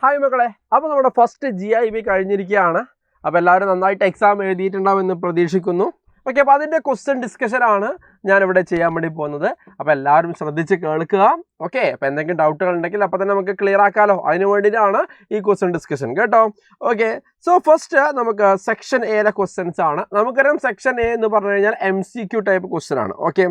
Hi മക്കളെ, അപ്പോൾ നമ്മുടെ ഫസ്റ്റ് GIB കഴിഞ്ഞിരിക്കുകയാണ്. അപ്പോൾ എല്ലാവരും നന്നായിട്ട് എക്സാം എഴുതിയിട്ടുണ്ടാവുമെന്ന് പ്രതീക്ഷിക്കുന്നു. ഓക്കെ, അപ്പോൾ അതിൻ്റെ ക്വസ്റ്റ്യൻ ഡിസ്കഷനാണ് ഞാനിവിടെ ചെയ്യാൻ വേണ്ടി പോകുന്നത്. അപ്പോൾ എല്ലാവരും ശ്രദ്ധിച്ച് കേൾക്കുക. ഓക്കെ, അപ്പോൾ എന്തെങ്കിലും ഡൗട്ടുകൾ ഉണ്ടെങ്കിൽ അപ്പോൾ തന്നെ നമുക്ക് ക്ലിയർ ആക്കാമല്ലോ. അതിന് വേണ്ടിയിട്ടാണ് ഈ ക്വസ്റ്റ്യൻ ഡിസ്കഷൻ കേട്ടോ. ഓക്കെ, സോ ഫസ്റ്റ് നമുക്ക് സെക്ഷൻ എയിലെ ക്വസ്റ്റ്യൻസ് ആണ്. നമുക്കറിയാം സെക്ഷൻ എ എന്ന് പറഞ്ഞു കഴിഞ്ഞാൽ MCQ ടൈപ്പ് ക്വസ്റ്റ്യൻ ആണ്. ഓക്കെ,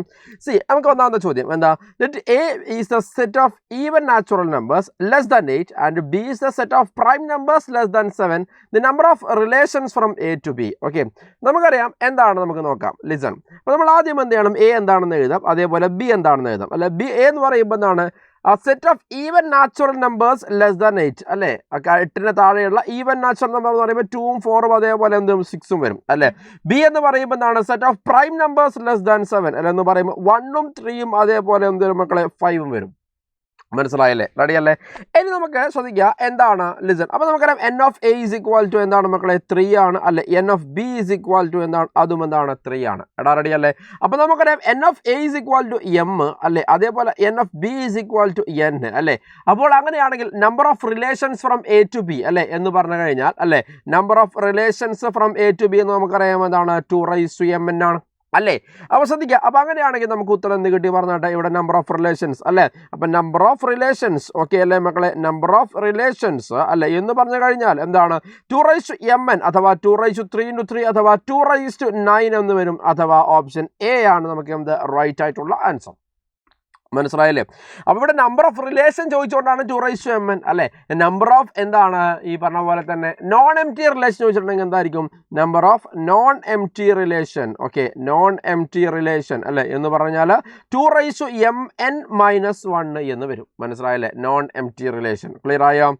നമുക്ക് ഒന്നാമത്തെ ചോദ്യം എന്താ? Let A is the set of even natural numbers less than 8 and B is the set of prime numbers less than 7. The number of relations from A to B. Okay, നമുക്കറിയാം എന്താണ്, നമുക്ക് നോക്കാം. Listen. അപ്പോൾ നമ്മൾ ആദ്യം എന്ത് ചെയ്യണം? A എന്താണെന്ന് എഴുതാം, അതേപോലെ B എന്താണെന്ന് എഴുതാം. അല്ലെ, A എന്ന് പറയുമ്പോൾ എന്താണ്? Set of even natural numbers less than 8 അല്ലേ. 8ന് താഴെയുള്ള ഈവൻ നാച്ചുറൽ നമ്പർ എന്ന് പറയുമ്പോൾ 2ഉം 4ഉം അതേപോലെ എന്തും 6ഉം വരും അല്ലേ. B എന്ന് പറയുമ്പോൾ എന്താണ്? Set of prime numbers less than 7 അല്ലെ എന്ന് പറയുമ്പോൾ 1ഉം 3ഉം അതേപോലെ എന്തും മക്കളെ 5ഉം വരും. മനസ്സിലായല്ലേ? റെഡി അല്ലേ? ഇനി നമുക്ക് ശ്രദ്ധിക്കുക എന്താണ്. ലിസൺ. അപ്പോൾ നമുക്കറിയാം N of A is equal to എന്താണ് മക്കളെ? 3 ആണ് അല്ലെ. N of B is equal to എന്താണ്? അതും എന്താണ്? 3 ആണ്. എടാ റെഡി അല്ലേ? അപ്പോൾ നമുക്കറിയാം N of A is equal to M അല്ലെ, അതേപോലെ N of B is equal to N അല്ലേ. അപ്പോൾ അങ്ങനെയാണെങ്കിൽ number of relations from A to B അല്ലേ എന്ന് പറഞ്ഞു കഴിഞ്ഞാൽ അല്ലേ, number of relations from A to B എന്ന് നമുക്കറിയാം എന്താണ്? 2n ആണ് അല്ലേ. അപ്പോൾ ശ്രദ്ധിക്കുക. അപ്പോൾ അങ്ങനെയാണെങ്കിൽ നമുക്ക് ഉത്തരം എന്ത് കിട്ടി പറഞ്ഞാട്ടെ? ഇവിടെ നമ്പർ ഓഫ് റിലേഷൻസ് അല്ലേ. അപ്പം നമ്പർ ഓഫ് റിലേഷൻസ് ഓക്കെ അല്ലേ മക്കളെ? നമ്പർ ഓഫ് റിലേഷൻസ് അല്ലേ എന്ന് പറഞ്ഞു കഴിഞ്ഞാൽ എന്താണ്? 2n അഥവാ 2�3× 3 അഥവാ 2�9 എന്ന് വരും, അഥവാ ഓപ്ഷൻ A ആണ് നമുക്ക് എന്ത് റൈറ്റ് ആയിട്ടുള്ള ആൻസർ. മനസ്സിലായല്ലേ? അപ്പോൾ ഇവിടെ നമ്പർ ഓഫ് റിലേഷൻ ചോദിച്ചുകൊണ്ടാണ് 2n അല്ലേ. നമ്പർ ഓഫ് എന്താണ് ഈ പറഞ്ഞ പോലെ തന്നെ നോൺ എംപ്റ്റി റിലേഷൻ ചോദിച്ചിട്ടുണ്ടെങ്കിൽ എന്തായിരിക്കും? Number of non empty relation. Okay, non empty relation അല്ലേ എന്ന് പറഞ്ഞാൽ 2n - 1 എന്ന് വരും. മനസ്സിലായല്ലേ? Non empty relation. ക്ലിയർ ആയോ?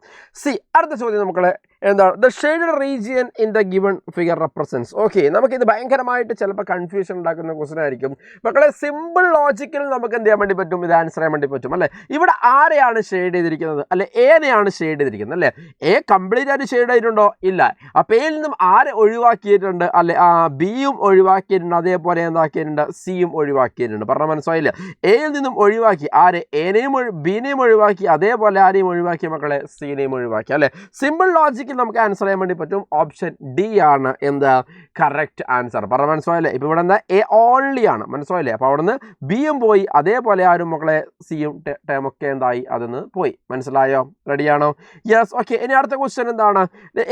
അടുത്ത ചോദ്യം മക്കളെ എന്താണ്? The shaded region in the given figure represents. Okay, നമുക്കിത് ഭയങ്കരമായിട്ട് ചിലപ്പോൾ കൺഫ്യൂഷൻ ഉണ്ടാക്കുന്ന ക്വസ്റ്റൻ ആയിരിക്കും മക്കളെ. സിമ്പിൾ ലോജിക്കിൽ നമുക്ക് എന്ത് ചെയ്യാൻ വേണ്ടി പറ്റും? ഇത് ആൻസർ ചെയ്യാൻ വേണ്ടി പറ്റും അല്ലേ. ഇവിടെ ആരെയാണ് ഷെയ്ഡ് ചെയ്തിരിക്കുന്നത് അല്ലെ? ഏനെയാണ് ഷെയ്ഡ് ചെയ്തിരിക്കുന്നത് അല്ലേ? എ കംപ്ലീറ്റ് ആയിട്ട് ഷെയ്ഡ് ചെയ്തിട്ടുണ്ടോ? ഇല്ല. അപ്പോൾ എയിൽ നിന്നും ആരെ ഒഴിവാക്കിയിട്ടുണ്ട് അല്ലെ? ബിയും ഒഴിവാക്കിയിട്ടുണ്ട്, അതേപോലെ എന്താക്കിയിട്ടുണ്ട്? സിയും ഒഴിവാക്കിയിട്ടുണ്ട്. പറഞ്ഞാൽ മനസ്സിലായില്ല? എയിൽ നിന്നും ഒഴിവാക്കി ആരെ? എനെയും ബിനെയും ഒഴിവാക്കി, അതേപോലെ ആരെയും ഒഴിവാക്കി മക്കളെ? സിനെയും ഒഴിവാക്കി അല്ലെ. സിമ്പിൾ ലോജിക്ക് നമുക്ക് ആൻസർ ചെയ്യാൻ വേണ്ടി പറ്റും. ഓപ്ഷൻ ഡി ആണ് എന്താ കറക്റ്റ് ആൻസർ. പറഞ്ഞ മനസ്സിലായില്ലേ? ഇപ്പൊ ഇവിടെ എന്താ? എ ഓൺലി ആണ്. മനസ്സിലായില്ലേ? അപ്പൊ അവിടെ നിന്ന് ബിയും പോയി, അതേപോലെ ആരും മക്കളെ സിയും ടേം ഒക്കെ എന്തായി? അതിന്ന് പോയി. മനസ്സിലായോ? റെഡിയാണോ? യെസ്. ഓക്കെ, ഇനി അടുത്ത ക്വസ്റ്റ്യൻ എന്താണ്?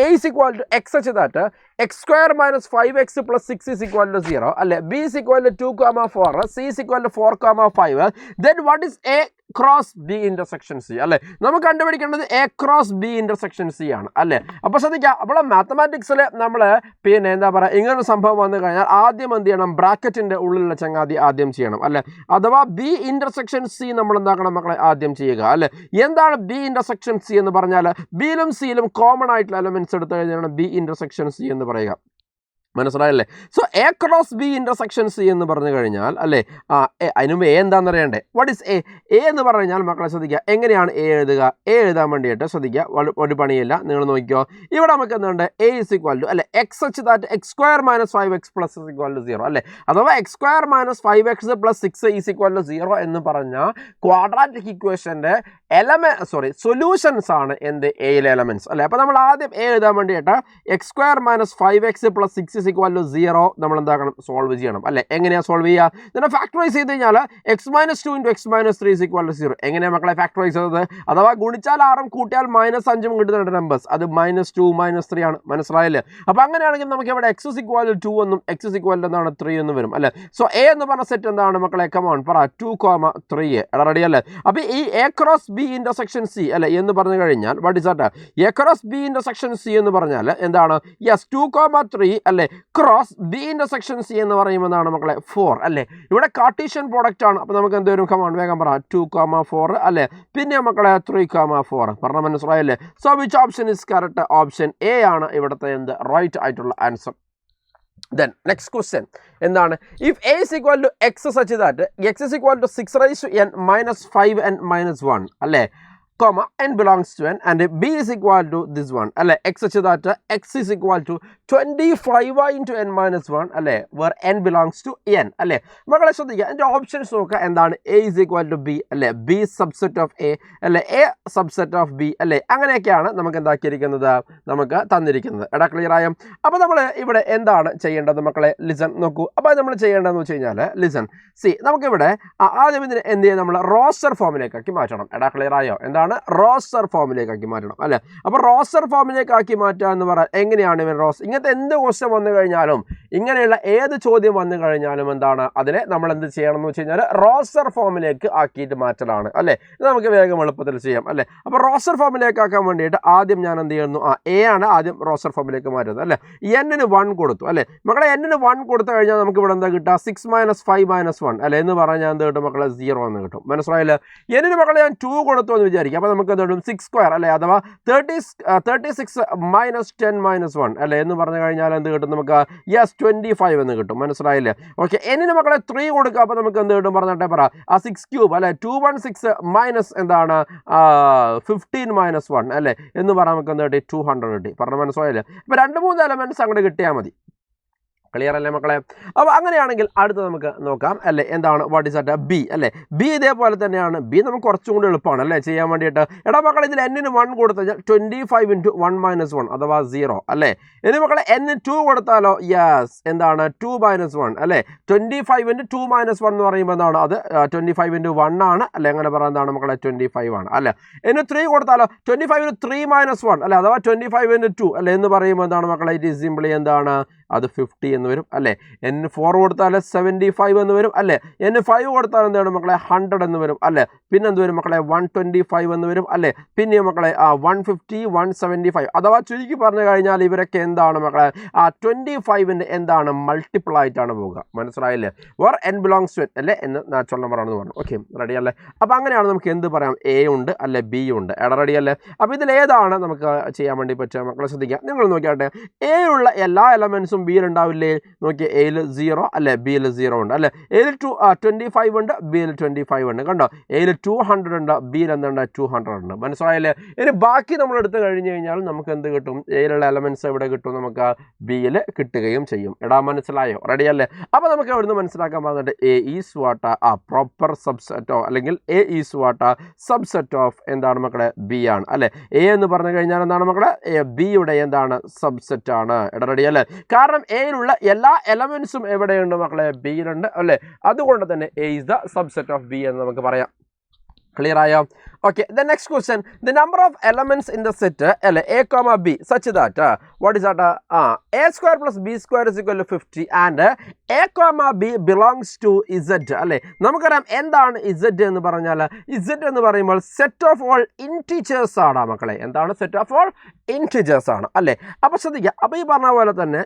A is equal to x such that x² - 5x + 6 is equal to 0 അല്ലെ. B is equal to 2, 4, C is equal to 4, 5. Then what is A cross B intersection C അല്ലെ? നമുക്ക് കണ്ടുപിടിക്കേണ്ടത് A cross B intersection C ആണ് അല്ലെ. അപ്പോൾ ശ്രദ്ധിക്കുക, അപ്പോൾ മാത്തമാറ്റിക്സിൽ നമ്മൾ പിന്നെ എന്താ പറയുക, ഇങ്ങനൊരു സംഭവം വന്നു കഴിഞ്ഞാൽ ആദ്യം എന്ത് ചെയ്യണം? ബ്രാക്കറ്റിൻ്റെ ഉള്ളിലുള്ള ചങ്ങാതി ആദ്യം ചെയ്യണം അല്ലെ. അഥവാ B intersection C നമ്മൾ എന്താക്കണം മക്കളെ? ആദ്യം ചെയ്യുക അല്ലെ. എന്താണ് B intersection C എന്ന് പറഞ്ഞാൽ? ബിയിലും സിയിലും കോമൺ ആയിട്ടുള്ള എലമെന്റ്സ് എടുത്തു കഴിഞ്ഞാൽ B intersection C എന്ന് പറയുക. മനസ്സിലായല്ലേ? So A cross B intersection C എന്ന് പറഞ്ഞു കഴിഞ്ഞാൽ അല്ലേ, അതിനുമ്പ് A എന്താണെന്ന് അറിയണ്ടേ? വാട്ട് ഇസ് A എന്ന് പറഞ്ഞു കഴിഞ്ഞാൽ മക്കളെ ശ്രദ്ധിക്കുക, എങ്ങനെയാണ് A എഴുതുക? A എഴുതാൻ വേണ്ടിയിട്ട് ശ്രദ്ധിക്കുക, ഒരു പണിയില്ല. നിങ്ങൾ നോക്കിക്കോ, ഇവിടെ നമുക്ക് എന്തുണ്ട്? A is equal to അല്ലെ x such that x² - 5x + is equal to 0 അല്ലെ. അഥവാ x² - 5x + 6 is equal to 0 എന്ന് പറഞ്ഞ ക്വാഡ്രാറ്റിക് ഇക്വേഷൻ്റെ സൊല്യൂഷൻസ് ആണ് എന്ത്? എയിലെ എലമെന്റ്സ് അല്ലെ. അപ്പോൾ നമ്മൾ ആദ്യം A എഴുതാൻ വേണ്ടിയിട്ട് x² - 5x + 6 is equal to 0 നമ്മൾ എന്താക്കണം? സോൾവ് ചെയ്യണം അല്ലെ. എങ്ങനെയാണ് സോൾവ് ചെയ്യുക? ഇതിനെ ഫാക്ടറൈസ് ചെയ്ത് കഴിഞ്ഞാൽ x - 2 × x - 3 is equal to 0. എങ്ങനെയാണ് മക്കളെ ഫാക്ടറൈസ് ചെയ്തത്? അഥവാ ഗുണിച്ചാൽ 6ഉം കൂട്ടിയാൽ -5ഉം കിട്ടുന്ന നമ്പേഴ്സ്, അത് -2 -3 ആണ്. മനസ്സിലായില്ലേ? അപ്പോൾ അങ്ങനെയാണെങ്കിൽ നമുക്ക് ഇവിടെ x is equal to 2 എന്നും x is equal to എന്താണ്? 3 എന്നും വരും അല്ലെ. സോ A എന്ന് പറഞ്ഞ സെറ്റ് എന്താണ് മക്കളെ? കമോൺ പറ. 2, 3 റെഡി അല്ലേ. അപ്പോൾ ഈ A cross B intersection C അല്ലെ എന്ന് പറഞ്ഞു കഴിഞ്ഞാൽ what is that? A cross B intersection C എന്ന് പറഞ്ഞാൽ എന്താണ്? യെസ്, 2, 3 അല്ലെ ക്രോസ് B ഇന്റർസെക്ഷൻ C എന്ന് പറയുമ്പോൾ എന്താണ് മക്കളെ? 4 അല്ലേ. ഇവിടെ കാർട്ടീഷ്യൻ പ്രോഡക്റ്റ് ആണ്. അപ്പോൾ നമുക്ക് എന്ത് വരും? കമോൺ വേഗം പറ. 2, 4 അല്ലേ. പിന്നെ മക്കളെ 3, 4 പറഞ്ഞാൽ മനസ്സിലായല്ലേ. So which option is correct? Option A ആണ് ഇവിടുത്തെ എന്ത് റൈറ്റ് ആയിട്ടുള്ള ആൻസർ. Then next question എന്താണ്? If A is equal to x such that x is equal to 6n - 5n - 1 അല്ലേ, comma n belongs to n and b is equal to this one അല്ലേ x such that x is equal to 25 into n minus 1 അല്ലേ where n belongs to n അല്ലേ മക്കളെ ശ്രദ്ധിക്കുക എൻ്റെ options നോക്കുക എന്താണ് a is equal to b അല്ലേ b subset of a അല്ലേ a subset of b അല്ലേ അങ്ങനെയൊക്കെയാണ് നമുക്ക് എന്താക്കിയിരിക്കുന്നത് നമുക്ക് തന്നിരിക്കുന്നത് എടാ ക്ലിയർ ആയോ അപ്പോൾ നമ്മൾ ഇവിടെ എന്താണ് ചെയ്യേണ്ടത് മക്കളെ ലിസൺ നോക്കൂ അപ്പോൾ നമ്മൾ ചെയ്യേണ്ടതെന്ന് വെച്ച് കഴിഞ്ഞാൽ ലിസൺ സി നമുക്കിവിടെ ആദ്യം ഇതിന് എന്ത് ചെയ്യാം നമ്മൾ റോസ്റ്റർ ഫോമിലേക്കാക്കി മാറ്റണം എടാ ക്ലിയർ ആയോ എന്താണ് റോസ്റ്റർ ഫോമിലേക്കാക്കി മാറ്റണം അല്ലേ അപ്പോൾ റോസ്റ്റർ ഫോമിലേക്കാക്കി മാറ്റുക എന്ന് പറയാൻ എങ്ങനെയാണ് ഇവൻ ഇങ്ങനത്തെ എന്ത് ക്വസ്റ്റ്യൻ വന്നു കഴിഞ്ഞാലും ഇങ്ങനെയുള്ള ഏത് ചോദ്യം വന്നു കഴിഞ്ഞാലും എന്താണ് അതിനെ നമ്മൾ എന്ത് ചെയ്യണം എന്ന് വെച്ച് കഴിഞ്ഞാൽ റോസ്റ്റർ ഫോമിലേക്ക് ആക്കിയിട്ട് മാറ്റലാണ് അല്ലേ ഇത് നമുക്ക് വേഗം എളുപ്പത്തിൽ ചെയ്യാം അല്ലേ അപ്പോൾ റോസ്റ്റർ ഫോമിലേക്ക് ആക്കാൻ വേണ്ടിയിട്ട് ആദ്യം ഞാൻ എന്ത് ചെയ്യുന്നു എ ആണ് ആദ്യം റോസ്റ്റർ ഫോമിലേക്ക് മാറ്റുന്നത് അല്ലേ എന്നിന് 1 കൊടുത്തു അല്ലേ മക്കളെ എന്നിന് 1 കൊടുത്തു കഴിഞ്ഞാൽ നമുക്ക് ഇവിടെ എന്താ കിട്ടുക 6 - 5 - 1 അല്ലേ എന്ന് പറഞ്ഞാൽ എന്ത് കിട്ടും മക്കളെ 0 എന്ന് കിട്ടും മനസ്സിലായില്ല എന്നിന് മക്കളെ ഞാൻ 2 കൊടുത്തു എന്ന് വിചാരിക്കും അപ്പോൾ നമുക്ക് എന്ത് കിട്ടും 6 സ്ക്വയർ അല്ലേ അഥവാ 36 - 10 - 1 അല്ലേ എന്ന് പറഞ്ഞു കഴിഞ്ഞാൽ എന്ത് കിട്ടും നമുക്ക് യെസ് 25 എന്ന് കിട്ടും മനസ്സിലായില്ലേ ഓക്കെ എന്നിന് മക്കളെ 3 കൊടുക്കുക അപ്പോൾ നമുക്ക് എന്ത് കിട്ടും പറഞ്ഞിട്ടേ പറ 6 ക്യൂബ് അല്ലേ 216 മൈനസ് എന്താണ് 15 - 1 അല്ലേ എന്ന് പറഞ്ഞാൽ നമുക്ക് എന്ത് കിട്ടി 200 കിട്ടി പറഞ്ഞ മനസ്സിലായില്ലേ ഇപ്പോൾ 2-3 എലമെൻറ്റ്സ് അങ്ങോട്ട് കിട്ടിയാൽ മതി ക്ലിയർ അല്ലേ മക്കളെ അപ്പോൾ അങ്ങനെയാണെങ്കിൽ അടുത്ത് നമുക്ക് നോക്കാം അല്ലേ എന്താണ് വാട്ട് ഈസ് അറ്റ് ബി അല്ലേ ബി ഇതേപോലെ തന്നെയാണ് ബി നമുക്ക് കുറച്ചും കൂടി എളുപ്പമാണ് അല്ലേ ചെയ്യാൻ വേണ്ടിയിട്ട് എടാ മക്കളെ ഇതിൽ എന്നിന് 1 കൊടുത്തു കഴിഞ്ഞാൽ 25 into 1 - 1 അഥവാ 0 അല്ലേ ഇനി മക്കളെ n 2 കൊടുത്താലോ യെസ് എന്താണ് 2 - 1 അല്ലേ 25 into 2 - 1 എന്ന് പറയുമ്പോൾ എന്താണ് അത് 25 into 1 ആണ് അല്ലേ അങ്ങനെ പറയാൻ എന്താണ് മക്കളെ 25 ആണ് അല്ലേ n 3 കൊടുത്താലോ 25 into 3 - 1 അല്ലേ അഥവാ 25 into 2 അല്ലേ എന്ന് പറയുമ്പോൾ എന്താണ് മക്കളെ ഇറ്റ് ഈസ് സിംപ്ലി എന്താണ് അത് 50 എന്ന് വരും അല്ലേ n 4 കൊടുത്താൽ 75 എന്ന് വരും അല്ലേ n 5 കൊടുത്താൽ എന്താണ് മക്കളെ 100 എന്ന് വരും അല്ലേ പിന്നെ എന്ത് വരും മക്കളെ 125 എന്ന് വരും അല്ലേ പിന്നെ മക്കളെ 150 175 അഥവാ ചുരുക്കി പറഞ്ഞു കഴിഞ്ഞാൽ ഇവരൊക്കെ എന്താണ് മക്കളെ 25ൻ്റെ എന്താണ് മൾട്ടിപ്പിൾ ആയിട്ടാണ് പോവുക മനസ്സിലായില്ലേ വേർ n belongs to അല്ലേ എന്ന് നാച്ചുറൽ നമ്പർ ആണെന്ന് പറഞ്ഞു ഓക്കെ റെഡി അല്ലേ അപ്പോൾ അങ്ങനെയാണ് നമുക്ക് എന്ത് പറയാം എ ഉണ്ട് അല്ലേ ബി ഉണ്ട് എടാ റെഡി അല്ലേ അപ്പോൾ ഇതിൽ ഏതാണ് നമുക്ക് ചെയ്യാൻ വേണ്ടി പറ്റുക മക്കളെ ശ്രദ്ധിക്കുക നിങ്ങൾ നോക്കിയാട്ടെ എ ഉള്ള എല്ലാ എലമെൻസും ബിയിൽ ഉണ്ടാവില്ലേ നോക്കിയ എയിൽ 0 അല്ലേ ബിയിൽ 0 ഉണ്ട് അല്ലേ എയിൽ 25 ഉണ്ട് ബിയിൽ 25 ഉണ്ട് കണ്ടോ എയിൽ 200 ഉണ്ട് ബിയിൽ എന്തുണ്ട് 200 ഉണ്ട് മനസ്സിലായില്ലേ ഇനി ബാക്കി നമ്മൾ എടുത്തു കഴിഞ്ഞ് കഴിഞ്ഞാൽ നമുക്ക് എന്ത് കിട്ടും എയിലുള്ള എലമെൻറ്റ്സ് എവിടെ കിട്ടും നമുക്ക് ബിയിൽ കിട്ടുകയും ചെയ്യും എടാ മനസ്സിലായോ റെഡി അല്ലേ അപ്പോൾ നമുക്ക് അവിടുന്ന് മനസ്സിലാക്കാൻ പറഞ്ഞിട്ട് എ ഈസ് വാട്ട് പ്രോപ്പർ സബ്സെറ്റോ അല്ലെങ്കിൽ A is what subset of എന്താണ് മക്കളെ ബി ആണ് അല്ലേ എ എന്ന് പറഞ്ഞു കഴിഞ്ഞാൽ എന്താണ് മക്കളെ ബിയുടെ എന്താണ് സബ്സെറ്റ് ആണ് എടാ റെഡി അല്ലേ കാരണം എയിലുള്ള എല്ലാ എലമെൻസും എവിടെയുണ്ട് മക്കളെ ബിയിലുണ്ട് അല്ലേ അതുകൊണ്ട് തന്നെ A is the subset of B എന്ന് നമുക്ക് പറയാം ക്ലിയർ ആയോ okay the next question the number of elements in the set a comma b such that what is that a square plus b square is equal to 50 and a comma b belongs to z അല്ലേ നമുക്കറിയാം എന്താണ് z എന്ന് പറഞ്ഞാൽ z എന്ന് പറയുമ്പോൾ set of all integers ആണ് മക്കളെ എന്താണ് സെറ്റ് ഓഫ് ഓൾ ഇൻറ്റിജേഴ്സ് ആണ് അല്ലേ അപ്പോൾ ശ്രദ്ധിക്കുക അപ്പോൾ ഈ പറഞ്ഞ പോലെ തന്നെ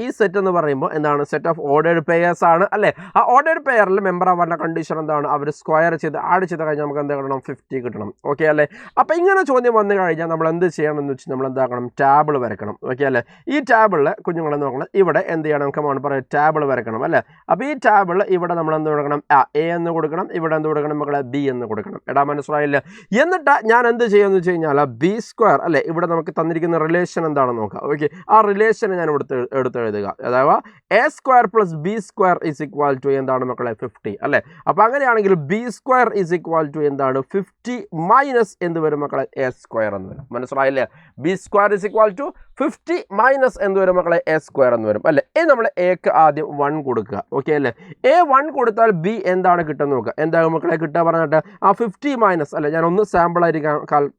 ഈ സെറ്റ് എന്ന് പറയുമ്പോൾ എന്താണ് സെറ്റ് ഓഫ് ഓർഡേർഡ് പെയേഴ്സ് ആണ് അല്ലേ ആ ഓർഡേർഡ് പെയറിൽ മെമ്പർ ആവാനുള്ള കണ്ടീഷൻ എന്താണ് അവർ സ്ക്വയർ ചെയ്ത് ആഡ് ചെയ്ത് കഴിഞ്ഞാൽ നമുക്ക് എന്ത് കിട്ടണം 50 കിട്ടണം ഓക്കെ അല്ലേ അപ്പോൾ ഇങ്ങനെ ചോദ്യം വന്നു കഴിഞ്ഞാൽ നമ്മൾ എന്ത് ചെയ്യണം എന്ന് വെച്ചാൽ നമ്മൾ എന്താക്കണം ടാബിൾ വരക്കണം ഓക്കെ അല്ലേ ഈ ടാബിളിൽ കുഞ്ഞുങ്ങളെ നോക്കണം ഇവിടെ എന്ത് ചെയ്യണം കമാണ്ട് പറയാം ടാബിൾ വരക്കണം അല്ലേ അപ്പോൾ ഈ ടാബിൾ ഇവിടെ നമ്മൾ എന്ത് കൊടുക്കണം എ എന്ന് കൊടുക്കണം ഇവിടെ എന്ത് കൊടുക്കണം മക്കളെ ബി എന്ന് കൊടുക്കണം എടാ മനസ്സിലായില്ല എന്നിട്ട് ഞാൻ എന്ത് ചെയ്യുമെന്ന് വെച്ച് കഴിഞ്ഞാൽ ബി സ്ക്വയർ അല്ലേ ഇവിടെ നമുക്ക് തന്നിരിക്കുന്ന റിലേഷൻ എന്താണെന്ന് നോക്കാം ഓക്കെ ആ റിലേഷൻ ഞാൻ എടുത്ത് എഴുതുക അഥവാ A square plus B square is equal to എന്താണ് മക്കളെ 50 അല്ലേ അപ്പോൾ അങ്ങനെയാണെങ്കിൽ B square is equal to എന്താണ് 50 മൈനസ് എന്ത് വരും മക്കളെ എ സ്ക്വയർ എന്ന് വരും മനസ്സിലായില്ലേ B square is equal to 50 minus എന്ത് വരും മക്കളെ എ സ്ക്വയർ എന്ന് വരും അല്ലേ നമ്മൾ എക്ക് ആദ്യം 1 കൊടുക്കുക ഓക്കെ അല്ലേ എ 1 കൊടുത്താൽ ബി എന്താണ് കിട്ടുന്നത് നോക്കുക എന്താകും മക്കളെ കിട്ടുക പറഞ്ഞിട്ട് 50 മൈനസ് അല്ലേ ഞാൻ ഒന്ന് സാമ്പിൾ ആയിട്ട്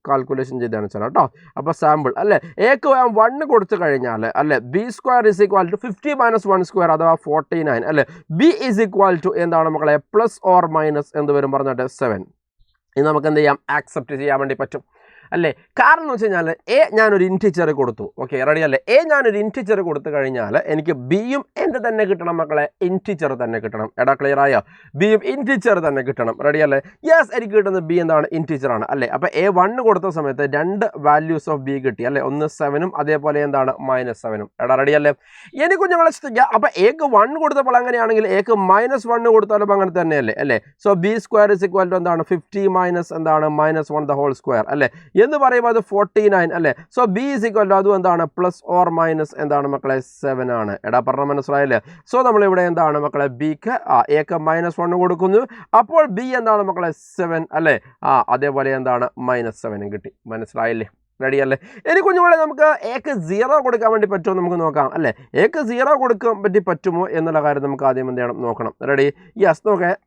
കാൽക്കുലേഷൻ ചെയ്താണ് വെച്ചാൽ കേട്ടോ അപ്പോൾ സാമ്പിൾ അല്ലേ എക്ക് 1 കൊടുത്തു കഴിഞ്ഞാൽ അല്ലേ B square is equal to 50 minus 1 square അഥവാ 49 അല്ലേ ബി ഈസ് ഈക്വൽ ടു എന്താണ് മക്കളെ പ്ലസ് ഓർ മൈനസ് എന്ത് വരും പറഞ്ഞിട്ട് 7 ഇത് നമുക്ക് എന്ത് ചെയ്യാം ആക്സെപ്റ്റ് ചെയ്യാൻ വേണ്ടി പറ്റും അല്ലേ? കാരണം എന്ന് വെച്ച് കഴിഞ്ഞാൽ എ ഞാനൊരു ഇൻറ്റിജർ കൊടുത്തു. ഓക്കെ, റെഡി അല്ലേ? എ ഞാനൊരു ഇൻറ്റിജർ കൊടുത്തു കഴിഞ്ഞാൽ എനിക്ക് ബിയും എന്ത് തന്നെ കിട്ടണം മക്കളെ? ഇൻറ്റിജർ തന്നെ കിട്ടണം. എടാ ക്ലിയർ ആയോ? ബിയും ഇൻറ്റിജർ തന്നെ കിട്ടണം. റെഡി അല്ലേ? യെസ്, എനിക്ക് കിട്ടുന്നത് ബി എന്താണ്? ഇൻറ്റിജർ ആണ് അല്ലേ? അപ്പോൾ എ 1 കൊടുത്ത സമയത്ത് 2 വാല്യൂസ് ഓഫ് ബി കിട്ടി അല്ലേ? ഒന്ന് 7ഉം അതേപോലെ എന്താണ്? -7ഉം. എടാ റെഡി അല്ലേ? ഇനി കുഞ്ഞുങ്ങളെ ശ്രദ്ധിക്കുക. അപ്പോൾ എക്ക് 1 കൊടുത്തപ്പോൾ അങ്ങനെയാണെങ്കിൽ എക്ക് -1 കൊടുത്താലും അങ്ങനെ തന്നെയല്ലേ അല്ലേ? So B square is equal to എന്താണ്? 50 മൈനസ് എന്താണ്? -1 ദ ഹോൾ സ്ക്വയർ അല്ലേ? എന്ന് പറയുമ്പോൾ അത് 49 അല്ലേ? So B is equal to അതും എന്താണ്? പ്ലസ് ഓർ മൈനസ് എന്താണ് മക്കളെ? 7 ആണ്. എടാ പറഞ്ഞ മനസ്സിലായില്ലേ? സോ നമ്മളിവിടെ എന്താണ് മക്കളെ? ബിക്ക് എക്ക് -1 കൊടുക്കുന്നു. അപ്പോൾ ബി എന്താണ് മക്കളെ? 7 അല്ലേ? അതേപോലെ എന്താണ്? -7 കിട്ടി. മനസ്സിലായില്ലേ? റെഡി അല്ലേ? ഇനി കുഞ്ഞുങ്ങളെ നമുക്ക് എക്ക് 0 കൊടുക്കാൻ വേണ്ടി പറ്റുമോ നമുക്ക് നോക്കാം അല്ലേ? എക്ക് 0 കൊടുക്കാൻ വേണ്ടി പറ്റുമോ എന്നുള്ള കാര്യം നമുക്ക് ആദ്യം എന്ത് ചെയ്യണം? നോക്കണം. റെഡി? യെസ്,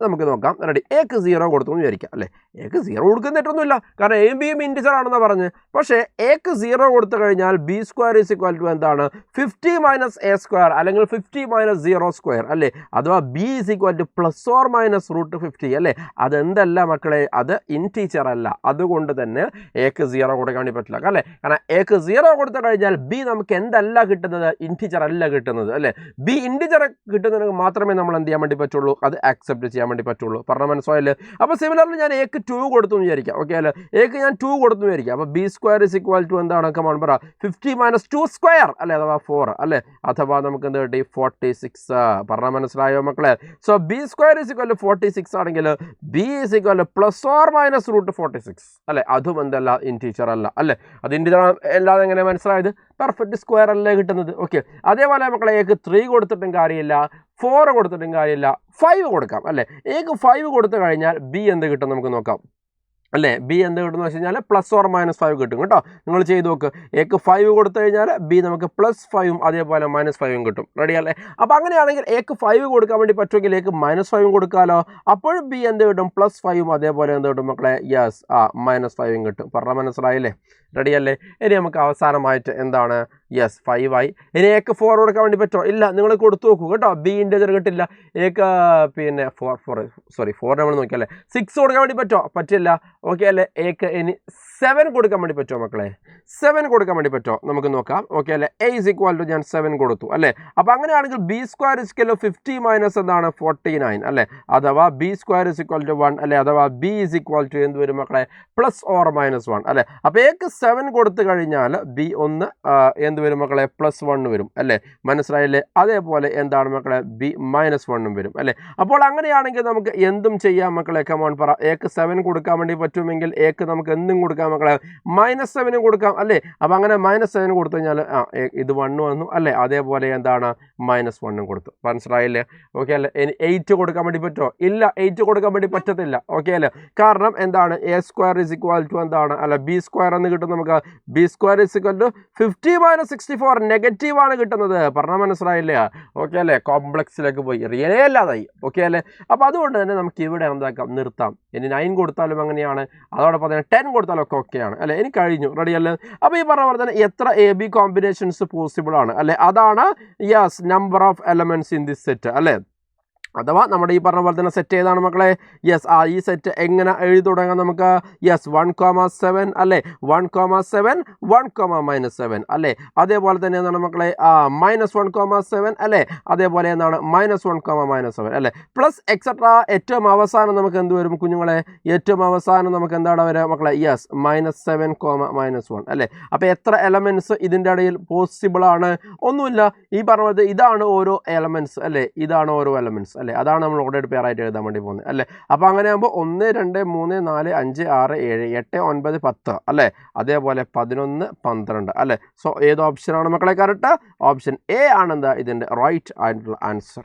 നമുക്ക് നോക്കാം. റെഡി? എക്ക് 0 കൊടുത്തു എന്ന് വിചാരിക്കാം അല്ലേ? എക്ക് 0 കൊടുക്കുന്ന തെറ്റൊന്നുമില്ല, കാരണം എയും ബിയും ഇൻറ്റിജർ ആണെന്ന് പറഞ്ഞ്. പക്ഷേ എക്ക് 0 കൊടുത്തു കഴിഞ്ഞാൽ B square is equal to എന്താണ്? 50 മൈനസ് എ സ്ക്വയർ അല്ലെങ്കിൽ 50 മൈനസ് 0 സ്ക്വയർ അല്ലേ? അഥവാ B is equal to plus or minus √50 അല്ലേ? അതെന്തല്ല മക്കളെ? അത് ഇൻറ്റിജർ അല്ല. അതുകൊണ്ട് തന്നെ എക്ക് 0 കൊടുക്കാൻ വേണ്ടി പറ്റില്ല അല്ലേ? കാരണം എക്ക് 0 കൊടുത്തു കഴിഞ്ഞാൽ ബി നമുക്ക് എന്തല്ല കിട്ടുന്നത്? ഇൻറ്റിജർ അല്ല കിട്ടുന്നത് അല്ലേ? ബി ഇൻറ്റിജർ കിട്ടുന്നതിന് മാത്രമേ നമ്മൾ എന്ത് ചെയ്യാൻ വേണ്ടി പറ്റുള്ളൂ? അത് ആക്സെപ്റ്റ് ചെയ്യാൻ വേണ്ടി പറ്റുള്ളൂ. പറഞ്ഞ മനസ്സിലായില്ലേ? അപ്പോൾ സിമിലർലി ഞാൻ എക്ക് 2 കൊടുത്തു എന്ന് വിചാരിക്കാം. ഓക്കെ അല്ലേ? എക്ക് ഞാൻ 2 കൊടുത്തു എന്ന് വിചാരിക്കാം. അപ്പോൾ B square is equal to എന്താണ്? കമോൺ പറ. 50 മൈനസ് 2 സ്ക്വയർ അല്ലേ? അഥവാ 4 അല്ലേ? അഥവാ നമുക്ക് എന്ത് കിട്ടി? 46. പറഞ്ഞ മനസ്സിലായോ മക്കളെ? So B square is equal to 46 ആണെങ്കിൽ B is equal to plus or minus √46 അല്ലേ? അതും എന്തല്ല? ഇൻറ്റിജർ അല്ല അല്ലേ? അത് ഇൻറ്റിജർ അല്ലാതെ എങ്ങനെ മനസ്സിലായത്? പെർഫെക്റ്റ് സ്ക്വയർ അല്ലേ കിട്ടുന്നത്. ഓക്കെ, അതേപോലെ മക്കളെ എക്ക് 3 കൊടുത്തിട്ടും കാര്യമില്ല, 4 കൊടുത്തിട്ടും കാര്യമില്ല, 5 കൊടുക്കാം അല്ലേ? എക്ക് 5 കൊടുത്തു കഴിഞ്ഞാൽ ബി എന്ത് കിട്ടും നമുക്ക് നോക്കാം അല്ലേ? ബി എന്ത് കിട്ടും എന്ന് വെച്ച് കഴിഞ്ഞാൽ പ്ലസ് ഓർ -5 കിട്ടും കേട്ടോ. നിങ്ങൾ ചെയ്ത് നോക്ക്. എക്ക് 5 കൊടുത്തു കഴിഞ്ഞാൽ ബി നമുക്ക് +5ഉം അതേപോലെ -5ഉം കിട്ടും. റെഡി അല്ലേ? അപ്പോൾ അങ്ങനെയാണെങ്കിൽ എക്ക് 5 കൊടുക്കാൻ വേണ്ടി പറ്റുമെങ്കിൽ എക്ക് -5ഉം കൊടുക്കാമല്ലോ. അപ്പോഴും ബി എന്ത് കിട്ടും? +5ഉം അതേപോലെ എന്ത് കിട്ടും മക്കളെ? യെസ്, -5ഉം കിട്ടും. പറഞ്ഞ മനസ്സിലായില്ലേ? റെഡി അല്ലേ? ഇനി നമുക്ക് അവസാനമായിട്ട് എന്താണ്? യെസ്, 5 ആയി. ഇനി എക്ക് 4 കൊടുക്കാൻ വേണ്ടി പറ്റുമോ? ഇല്ല, നിങ്ങൾ കൊടുത്തു നോക്കൂ കേട്ടോ. ബി ഇൻറ്റിജർ കിട്ടില്ല. എക്ക് പിന്നെ 4 നമ്മൾ നോക്കിയല്ലേ? 6 കൊടുക്കാൻ വേണ്ടി പറ്റുമോ? പറ്റില്ല. ഓക്കെ അല്ലേ? എക്ക് ഇനി 7 കൊടുക്കാൻ വേണ്ടി പറ്റുമോ മക്കളെ? 7 കൊടുക്കാൻ വേണ്ടി പറ്റുമോ? നമുക്ക് നോക്കാം. ഓക്കെ അല്ലേ? എ ഇസ് ഇക്വൽ ടു ഞാൻ 7 കൊടുത്തു അല്ലേ? അപ്പോൾ അങ്ങനെയാണെങ്കിൽ B square is equal to 50 minus എന്താണ്? 49 അല്ലേ? അഥവാ B square is equal to 1 അല്ലേ? അഥവാ ബി ഇസ് ഇക്വൽ ടു എന്ത് വരും മക്കളെ? പ്ലസ് ഓർ -1 അല്ലേ? അപ്പോൾ എക്ക് 7 കൊടുത്തു കഴിഞ്ഞാൽ ബി ഒന്ന് എന്ത് വരും മക്കളെ? +1 വരും അല്ലേ? മനസ്സിലായില്ലേ? അതേപോലെ എന്താണ് മക്കളെ? ബി -1ഉം വരും അല്ലേ? അപ്പോൾ അങ്ങനെയാണെങ്കിൽ നമുക്ക് എന്തും ചെയ്യാം മക്കളെ. കമോൺ പറ. എക്ക് 7 കൊടുക്കാൻ വേണ്ടി പറ്റുമെങ്കിൽ എക്ക് നമുക്ക് എന്തും കൊടുക്കാം മക്കളെ? -7 കൊടുക്കാം അല്ലേ? അപ്പോൾ അങ്ങനെ -7 കൊടുത്തു കഴിഞ്ഞാൽ ഇത് 1 വന്നു അല്ലേ? അതേപോലെ എന്താണ്? -1ഉം കൊടുത്തു. മനസ്സിലായില്ലേ? ഓക്കെ അല്ലേ? ഇനി 8 കൊടുക്കാൻ വേണ്ടി പറ്റുമോ? ഇല്ല, 8 കൊടുക്കാൻ വേണ്ടി പറ്റത്തില്ല. ഓക്കെ അല്ലേ? കാരണം എന്താണ്? A square is equal to എന്താണ്? അല്ല, ബി സ്ക്വയർ എന്ന് കിട്ടും നമുക്ക്. B square is equal to 50 minus 64 negative ആണ് കിട്ടുന്നത്. പറഞ്ഞാൽ മനസ്സിലായില്ലേ? ഓക്കെ അല്ലേ? കോംപ്ലക്സിലേക്ക് പോയി, റിയലേ അല്ലാതായി. ഓക്കെ അല്ലേ? അപ്പോൾ അതുകൊണ്ട് തന്നെ നമുക്ക് ഇവിടെ എന്താക്കാം? നിർത്താം. ഇനി 9 കൊടുത്താലും അങ്ങനെയാണ്, അതോടൊപ്പം തന്നെ 10 കൊടുത്താലും ഒക്കെ ഓക്കെയാണ് അല്ലേ? ഇനി കഴിഞ്ഞു. റെഡി അല്ലേ? അപ്പോൾ ഈ പറഞ്ഞ പോലെ തന്നെ എത്ര എ ബി കോമ്പിനേഷൻസ് പോസിബിൾ ആണ് അല്ലേ? അതാണ് yes number of elements in this set അല്ലേ? അഥവാ നമ്മുടെ ഈ പറഞ്ഞ പോലെ തന്നെ സെറ്റ് ഏതാണ് മക്കളെ? യെസ്, ഈ സെറ്റ് എങ്ങനെ എഴുതി തുടങ്ങാം നമുക്ക്? യെസ്, 1,7 അല്ലേ? 1,7 1,-7 അല്ലേ? അതേപോലെ തന്നെ എന്താണ് മക്കളെ? -1,7 അല്ലേ? അതേപോലെ എന്താണ്? -1,-7 അല്ലേ? പ്ലസ് എക്സെട്രാ ഏറ്റവും അവസാനം നമുക്ക് എന്ത് വരും കുഞ്ഞുങ്ങളെ? ഏറ്റവും അവസാനം നമുക്ക് എന്താണ് വരിക മക്കളെ? യെസ്, -7,-1 അല്ലേ? അപ്പോൾ എത്ര എലമെന്റ്സ് ഇതിൻ്റെ ഇടയിൽ പോസിബിൾ ആണ്? ഒന്നുമില്ല. ഈ പറഞ്ഞത് ഇതാണ് ഓരോ എലമെന്റ്സ് അല്ലേ? ഇതാണ് ഓരോ എലമെന്റ്സ് അല്ലേ? അതാണ് നമ്മൾ ഓർഡേഡ് പെയർ ആയിട്ട് എഴുതാൻ വേണ്ടി പോകുന്നത് അല്ലേ? അപ്പോൾ അങ്ങനെ ആകുമ്പോൾ 1 2 3 4 5 6 7 8 9 10 അല്ലേ? അതേപോലെ 11 12 അല്ലേ? സോ ഏത് ഓപ്ഷനാണ് മക്കളെ കറക്റ്റ്? ഓപ്ഷൻ എ ആണെന്താ ഇതിൻ്റെ റൈറ്റ് ആയിട്ടുള്ള ആൻസർ.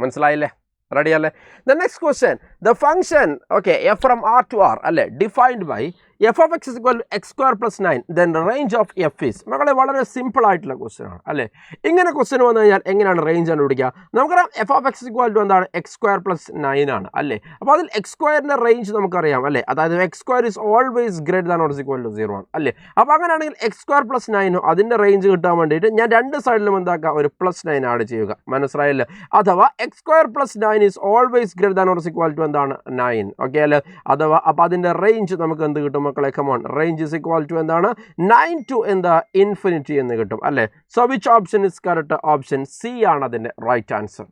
മനസ്സിലായില്ലേ? റെഡി അല്ലേ? The next question, the function okay F from R to R അല്ലേ defined by F of X equal to X square plus 9 then range of F is. മക്കളെ വളരെ simple ആയിട്ടുള്ള question ആണ് അല്ലേ? ഇങ്ങനെ ക്വസ്റ്റ്യൻ വന്നു കഴിഞ്ഞാൽ എങ്ങനെയാണ് റേഞ്ച് കണ്ടുപിടിക്കുക? നമുക്കറിയാം F of X equal to എന്താണ്? എക്സ് സ്ക്വയർ പ്ലസ് 9 ആണ് അല്ലേ? അപ്പോൾ അതിൽ എക്സ് സ്ക്വയറിൻ്റെ റേഞ്ച് നമുക്കറിയാം അല്ലേ? അതായത് X square is always greater than or equal to 0 ആണ് അല്ലേ? അപ്പോൾ അങ്ങനെയാണെങ്കിൽ എക്സ് സ്ക്വയർ പ്ലസ് 9 അതിൻ്റെ റേഞ്ച് കിട്ടാൻ വേണ്ടിയിട്ട് ഞാൻ രണ്ട് സൈഡിലും എന്താക്കുക? ഒരു +9 ആഡ് ചെയ്യുക. മനസ്സിലായില്ലേ? അഥവാ X square plus 9 is always greater than or equal to എന്താണ്? 9. ഓക്കെ അല്ലേ? അഥവാ അപ്പോൾ അതിൻ്റെ റേഞ്ച് നമുക്ക് എന്ത് കിട്ടും മക്കളെ? Come on, range is equal to എന്താണ്? 9 to എന്താ? ഇൻഫിനിറ്റി എന്ന് കിട്ടും അല്ലേ? So which option is correct? Option C ആണ് അതിൻ്റെ right answer.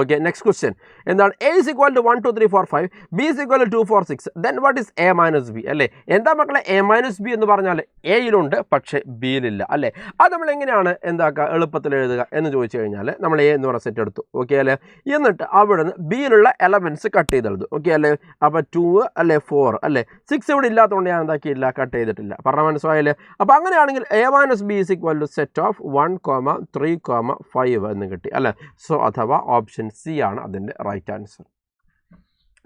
Okay, next question എന്താണ്? A is equal to 1 2 3 4 5, B is equal to 2 4 6, then what is A minus B അല്ലേ? എന്താ മക്കളെ എ മൈനസ് ബി എന്ന് പറഞ്ഞാൽ? എയിലുണ്ട് പക്ഷേ ബിയിലില്ല അല്ലേ? അത് നമ്മൾ എങ്ങനെയാണ് എന്താക്കുക എളുപ്പത്തിൽ എഴുതുക എന്ന് ചോദിച്ചു കഴിഞ്ഞാൽ നമ്മൾ എ എന്ന് പറഞ്ഞ സെറ്റ് എടുത്തു, ഓക്കെ അല്ലേ? എന്നിട്ട് അവിടെ നിന്ന് ബിയിലുള്ള എലമെൻറ്റ്സ് കട്ട് ചെയ്തെഴുതും, ഓക്കെ അല്ലേ? അപ്പോൾ 2 അല്ലേ 4 അല്ലേ? 6 ഇവിടെ ഇല്ലാത്തതുകൊണ്ട് ഞാൻ എന്താക്കിയില്ല, കട്ട് ചെയ്തിട്ടില്ല. പറഞ്ഞാൽ മനസ്സിലായില്ലേ? അപ്പോൾ അങ്ങനെയാണെങ്കിൽ A minus B is equal to set of 1, 3, 5 എന്ന് കിട്ടി അല്ലേ? സോ അഥവാ ഓപ്ഷൻ C ആണ് അതിൻ്റെ right answer.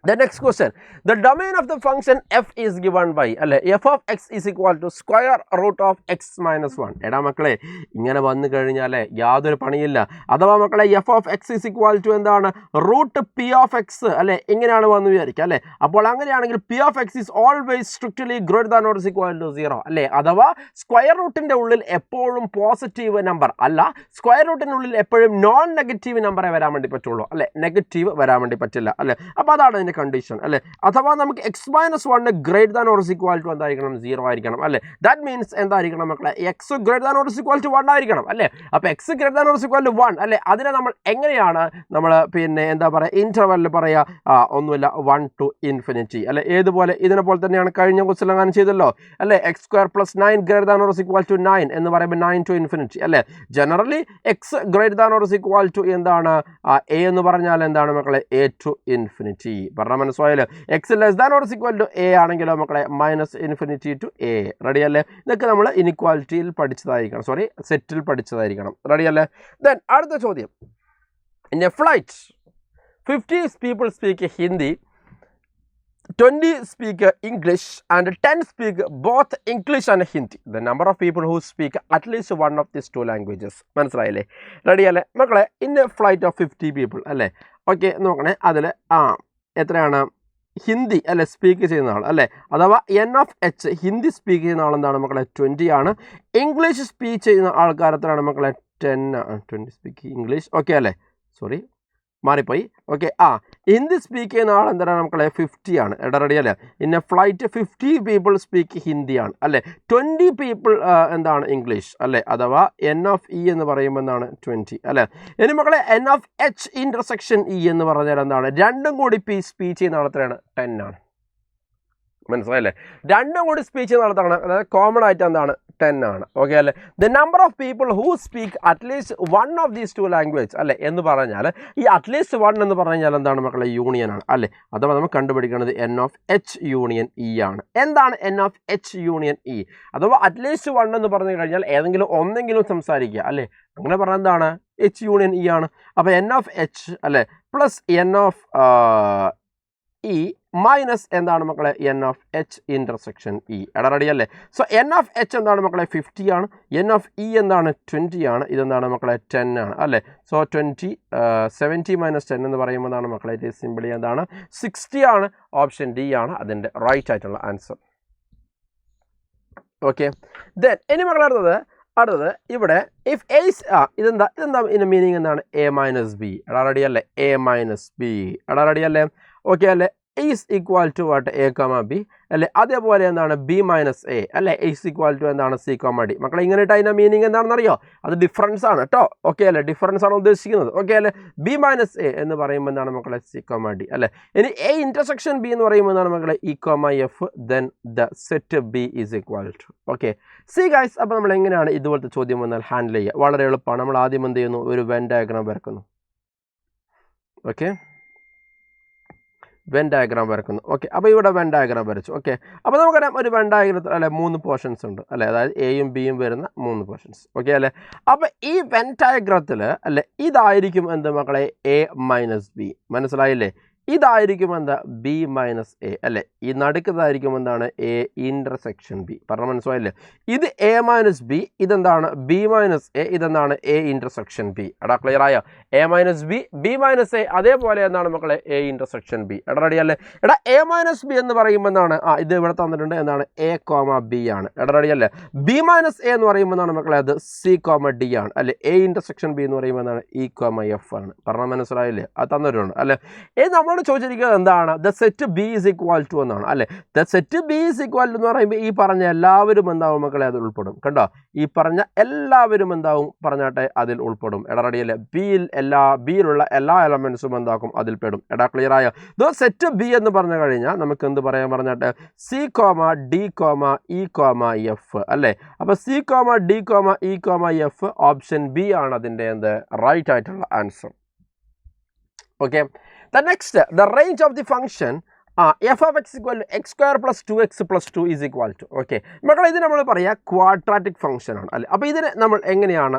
The next question, the domain of the function f is given by അല്ലേ? f of x is equal to square root of x minus 1. എടാ മക്കളെ, ഇങ്ങനെ വന്നു കഴിഞ്ഞാൽ യാതൊരു പണിയില്ല. അഥവാ മക്കളെ f of x is equal to എന്താണ്? റൂട്ട് p of x അല്ലേ? ഇങ്ങനെയാണ് വന്ന് വിചാരിക്കുക അല്ലേ? അപ്പോൾ അങ്ങനെയാണെങ്കിൽ p of x is always strictly greater than or is equal to 0 അല്ലേ? അഥവാ സ്ക്വയർ റൂട്ടിൻ്റെ ഉള്ളിൽ എപ്പോഴും പോസിറ്റീവ് നമ്പർ അല്ല, സ്ക്വയർ റൂട്ടിനുള്ളിൽ എപ്പോഴും നോൺ നെഗറ്റീവ് നമ്പറേ വരാൻ വേണ്ടി പറ്റുള്ളൂ അല്ലേ? നെഗറ്റീവ് വരാൻ വേണ്ടി പറ്റില്ല അല്ലേ? അപ്പോൾ അതാണ് അതിൻ്റെ കണ്ടീഷൻ അല്ലേ? അഥവാ നമുക്ക് X minus 1 greater than or equal to എന്തായിരിക്കണം? 0 ആയിരിക്കണം അല്ലേ? ദാറ്റ് മീൻസ് എന്തായിരിക്കണം മക്കളെ? X greater than or equal to 1 ആയിരിക്കണം അല്ലേ? അപ്പോൾ X greater than or equal to 1 അല്ലേ? അതിനെ നമ്മൾ എങ്ങനെയാണ് നമ്മൾ പിന്നെ എന്താ പറയുക ഇൻ്റർവെല്ലിൽ പറയുക? ഒന്നുമില്ല, 1 to ഇൻഫിനിറ്റി അല്ലേ? ഏതുപോലെ ഇതിനെ പോലെ തന്നെയാണ് കഴിഞ്ഞ ക്വസ്റ്റ്യൻ അങ്ങനെ ചെയ്തല്ലോ അല്ലേ? X square plus 9 greater than or equal to 9 എന്ന് പറയുമ്പോൾ 9 to ഇൻഫിനിറ്റി അല്ലേ? Generally X greater than or equal to എന്താണ്? എ എന്ന് പറഞ്ഞാൽ എന്താണ് മക്കളെ? A to infinity. പറഞ്ഞാൽ മനസ്സിലായല്ലോ? X less than or equal to A ആണെങ്കിലോ മക്കളെ minus infinity to A. Ready അല്ലേ? ഇതൊക്കെ നമ്മൾ ഇനിക്വാലിറ്റിയിൽ പഠിച്ചതായിരിക്കണം, സോറി സെറ്റിൽ പഠിച്ചതായിരിക്കണം. റെഡി അല്ലേ? ദെൻ അടുത്ത ചോദ്യം, in a flight 50 people speak Hindi, 20 speak English and 10 speak both English and Hindi. The number of people who speak at least one of these two languages. മനസ്സിലായില്ലേ? റെഡി അല്ലേ മക്കളെ? In a flight of 50 people അല്ലേ? Okay, നോക്കണേ. അതിൽ എത്രയാണ് ഹിന്ദി അല്ലേ speak ചെയ്യുന്ന ആൾ അല്ലേ? അഥവാ NH ഹിന്ദി സ്പീക്ക് ചെയ്യുന്ന ആളെന്താണ് മക്കളെ? 20 ആണ്. ഇംഗ്ലീഷ് സ്പീക്ക് ചെയ്യുന്ന ആൾക്കാർ എത്രയാണ് മക്കളെ? 10. 20 സ്പീക്ക് ഇംഗ്ലീഷ്, ഓക്കെ അല്ലേ? സോറി മാറിപ്പോയി. ഓക്കെ, ഹിന്ദി സ്പീക്ക് ചെയ്യുന്ന ആൾ എന്താണ് മക്കളെ? 50 ആണ്. എടാ റെഡി അല്ലേ? ഇന്ന ഫ്ലൈറ്റ് 50 people സ്പീക്ക് ഹിന്ദിയാണ് അല്ലേ? 20 people എന്താണ്? ഇംഗ്ലീഷ് അല്ലേ? അഥവാ NE എന്ന് പറയുമ്പോൾ എന്താണ്? 20 അല്ലേ? ഇനി മക്കളെ NH ഇൻ്റർസെക്ഷൻ E എന്ന് പറഞ്ഞാൽ എന്താണ്? രണ്ടും കൂടി സ്പീച്ച് ചെയ്യുന്ന ആൾ എത്രയാണ്? 10 ആണ്. മനസ്സിലായില്ലേ? രണ്ടും കൂടി സ്പീച്ച് നടത്തണം, അതായത് കോമൺ ആയിട്ട് എന്താണ്? 10 ആണ്. ഓക്കെ അല്ലേ? The number of people who speak at least 1 of these two language അല്ലേ എന്ന് പറഞ്ഞാൽ ഈ അറ്റ്ലീസ്റ്റ് 1 എന്ന് പറഞ്ഞു കഴിഞ്ഞാൽ എന്താണ് മക്കളെ? യൂണിയൻ ആണ് അല്ലേ? അഥവാ നമ്മൾ കണ്ടുപിടിക്കുന്നത് NH യൂണിയൻ E ആണ്. എന്താണ് NH യൂണിയൻ E? അഥവാ അറ്റ്ലീസ്റ്റ് 1 എന്ന് പറഞ്ഞു കഴിഞ്ഞാൽ ഏതെങ്കിലും ഒന്നെങ്കിലും സംസാരിക്കുക അല്ലേ? അങ്ങനെ പറഞ്ഞാൽ എന്താണ്? H യൂണിയൻ E ആണ്. അപ്പോൾ NH അല്ലേ പ്ലസ് NE മൈനസ് എന്താണ് മക്കളെ? NH intersection E. എടാ റെഡി അല്ലേ? സോ NH എന്താണ് മക്കളെ? 50 ആണ്. NE എന്താണ്? 20 ആണ്. ഇതെന്താണ് മക്കളെ? 10 ആണ് അല്ലേ? സോ 70 മൈനസ് 10 എന്ന് പറയുമ്പോൾ എന്താണ് മക്കളെ? ഇത് സിമ്പിളി എന്താണ്? 60 ആണ്. ഓപ്ഷൻ ഡി ആണ് അതിൻ്റെ റൈറ്റ് ആയിട്ടുള്ള ആൻസർ. ഓക്കെ, ദെൻ ഇനി മക്കളെ അടുത്തത് ഇവിടെ ഇഫ് ഇതെന്താ ഇതിൻ്റെ മീനിങ് എന്താണ്? A minus B. എടാ റെഡി അല്ലേ? A minus B. എടാ റെഡി അല്ലേ? ഓക്കെ അല്ലേ? Is equal to what? A, B അല്ലേ? അതേപോലെ എന്താണ്? B മൈനസ് എ അല്ലേ? ഈസ് ഈക്വൽ ടു എന്താണ്? C, D. മക്കളെ ഇങ്ങനെ ഇട്ട് അതിൻ്റെ മീനിങ് എന്താണെന്ന് അറിയോ? അത് ഡിഫറൻസ് ആണ് കേട്ടോ. ഓക്കെ അല്ലേ? ഡിഫറൻസ് ആണ് ഉദ്ദേശിക്കുന്നത്. ഓക്കെ അല്ലേ? B മൈനസ് എ എന്ന് പറയുമ്പോൾ എന്താണ് മക്കളെ? C, D അല്ലേ? ഇനി A ഇൻ്റർസെക്ഷൻ B എന്ന് പറയുമ്പോൾ എന്താണ് മക്കളെ? E, F. Then the set B is equal to. Okay, see guys. അപ്പോൾ നമ്മൾ എങ്ങനെയാണ് ഇതുപോലത്തെ ചോദ്യം വന്നാൽ ഹാൻഡിൽ ചെയ്യുക? വളരെ എളുപ്പമാണ്. നമ്മൾ ആദ്യം എന്ത് ചെയ്യുന്നു? ഒരു വെൻ ഡയഗ്രാം വരക്കുന്നു. ഓക്കെ, വെൻ ഡയഗ്രാം വരക്കുന്നു. ഓക്കെ, അപ്പോൾ ഇവിടെ വെൻ ഡയഗ്രാം വരച്ചു. ഓക്കെ, അപ്പോൾ നമുക്കറിയാം ഒരു വെൻ ഡയഗ്രത്തിൽ അല്ലെ 3 പോർഷൻസ് ഉണ്ട് അല്ലേ? അതായത് എയും ബിയും വരുന്ന 3 പോർഷൻസ്. ഓക്കെ അല്ലേ? അപ്പോൾ ഈ വെൻ ഡയഗ്രത്തിൽ അല്ലെ ഇതായിരിക്കും എന്ത് മക്കളെ? A minus B. മനസ്സിലായില്ലേ? ഇതായിരിക്കും എന്താ? B മൈനസ് എ അല്ലേ? ഈ നടുക്കതായിരിക്കും എന്താണ്? A intersection B. പറഞ്ഞാൽ മനസ്സിലായില്ലേ? ഇത് A മൈനസ് ബി, ഇതെന്താണ്? B മൈനസ് എ, ഇതെന്താണ്? A intersection B. എടാ ക്ലിയർ ആയോ? A minus B, B minus A, അതേപോലെ എന്താണ് മക്കളെ? A intersection B. എടാ റെഡി അല്ലേ? എടാ A മൈനസ് ബി എന്ന് പറയുമ്പോൾ എന്താണ്? ഇത് ഇവിടെ തന്നിട്ടുണ്ട് എന്താണ്? A, B ആണ്. എടാ റെഡി അല്ലേ? B മൈനസ് എ എന്ന് പറയുമ്പോൾ എന്താണ് മക്കളെ? അത് C, D ആണ് അല്ലേ? A ഇൻ്റർസെക്ഷൻ B എന്ന് പറയുമ്പോൾ എന്താണ്? E, F ആണ്. പറഞ്ഞാൽ മനസ്സിലായില്ലേ? അത് തന്നിട്ടുണ്ട് അല്ലേ? നമ്മൾ നമ്മളോട് ചോദിച്ചിരിക്കുന്നത് എന്താണ്? The set B is equal to എന്നാണ് അല്ലേ. The set B is equal to എന്ന് പറയുമ്പോൾ ഈ പറഞ്ഞ എല്ലാവരും എന്താവും മക്കളെ അതിൽ ഉൾപ്പെടും. കണ്ടോ, ഈ പറഞ്ഞ എല്ലാവരും എന്താവും പറഞ്ഞാട്ടെ അതിൽ ഉൾപ്പെടും. എടാ റെഡിയല്ലേ? ബിയിലുള്ള എല്ലാ എലമെന്റ്സും എന്താക്കും അതിൽ പെടും. എടാ ക്ലിയർ ആയോ? ദോ സെറ്റ് ബി എന്ന് പറഞ്ഞു കഴിഞ്ഞാൽ നമുക്ക് എന്ത് പറയാൻ പറഞ്ഞാട്ടെ? C comma D comma E comma F അല്ലേ. അപ്പോൾ C comma D comma E comma F option B ആണ് അതിൻ്റെ എന്ത് റൈറ്റ് ആയിട്ടുള്ള answer. Okay, the next the range of the function F of X equal to X square plus 2x plus 2 is equal to. Okay മക്കളെ, ഇത് നമ്മൾ പറയുക quadratic function ആണ് അല്ലേ. അപ്പോൾ ഇതിന് നമ്മൾ എങ്ങനെയാണ്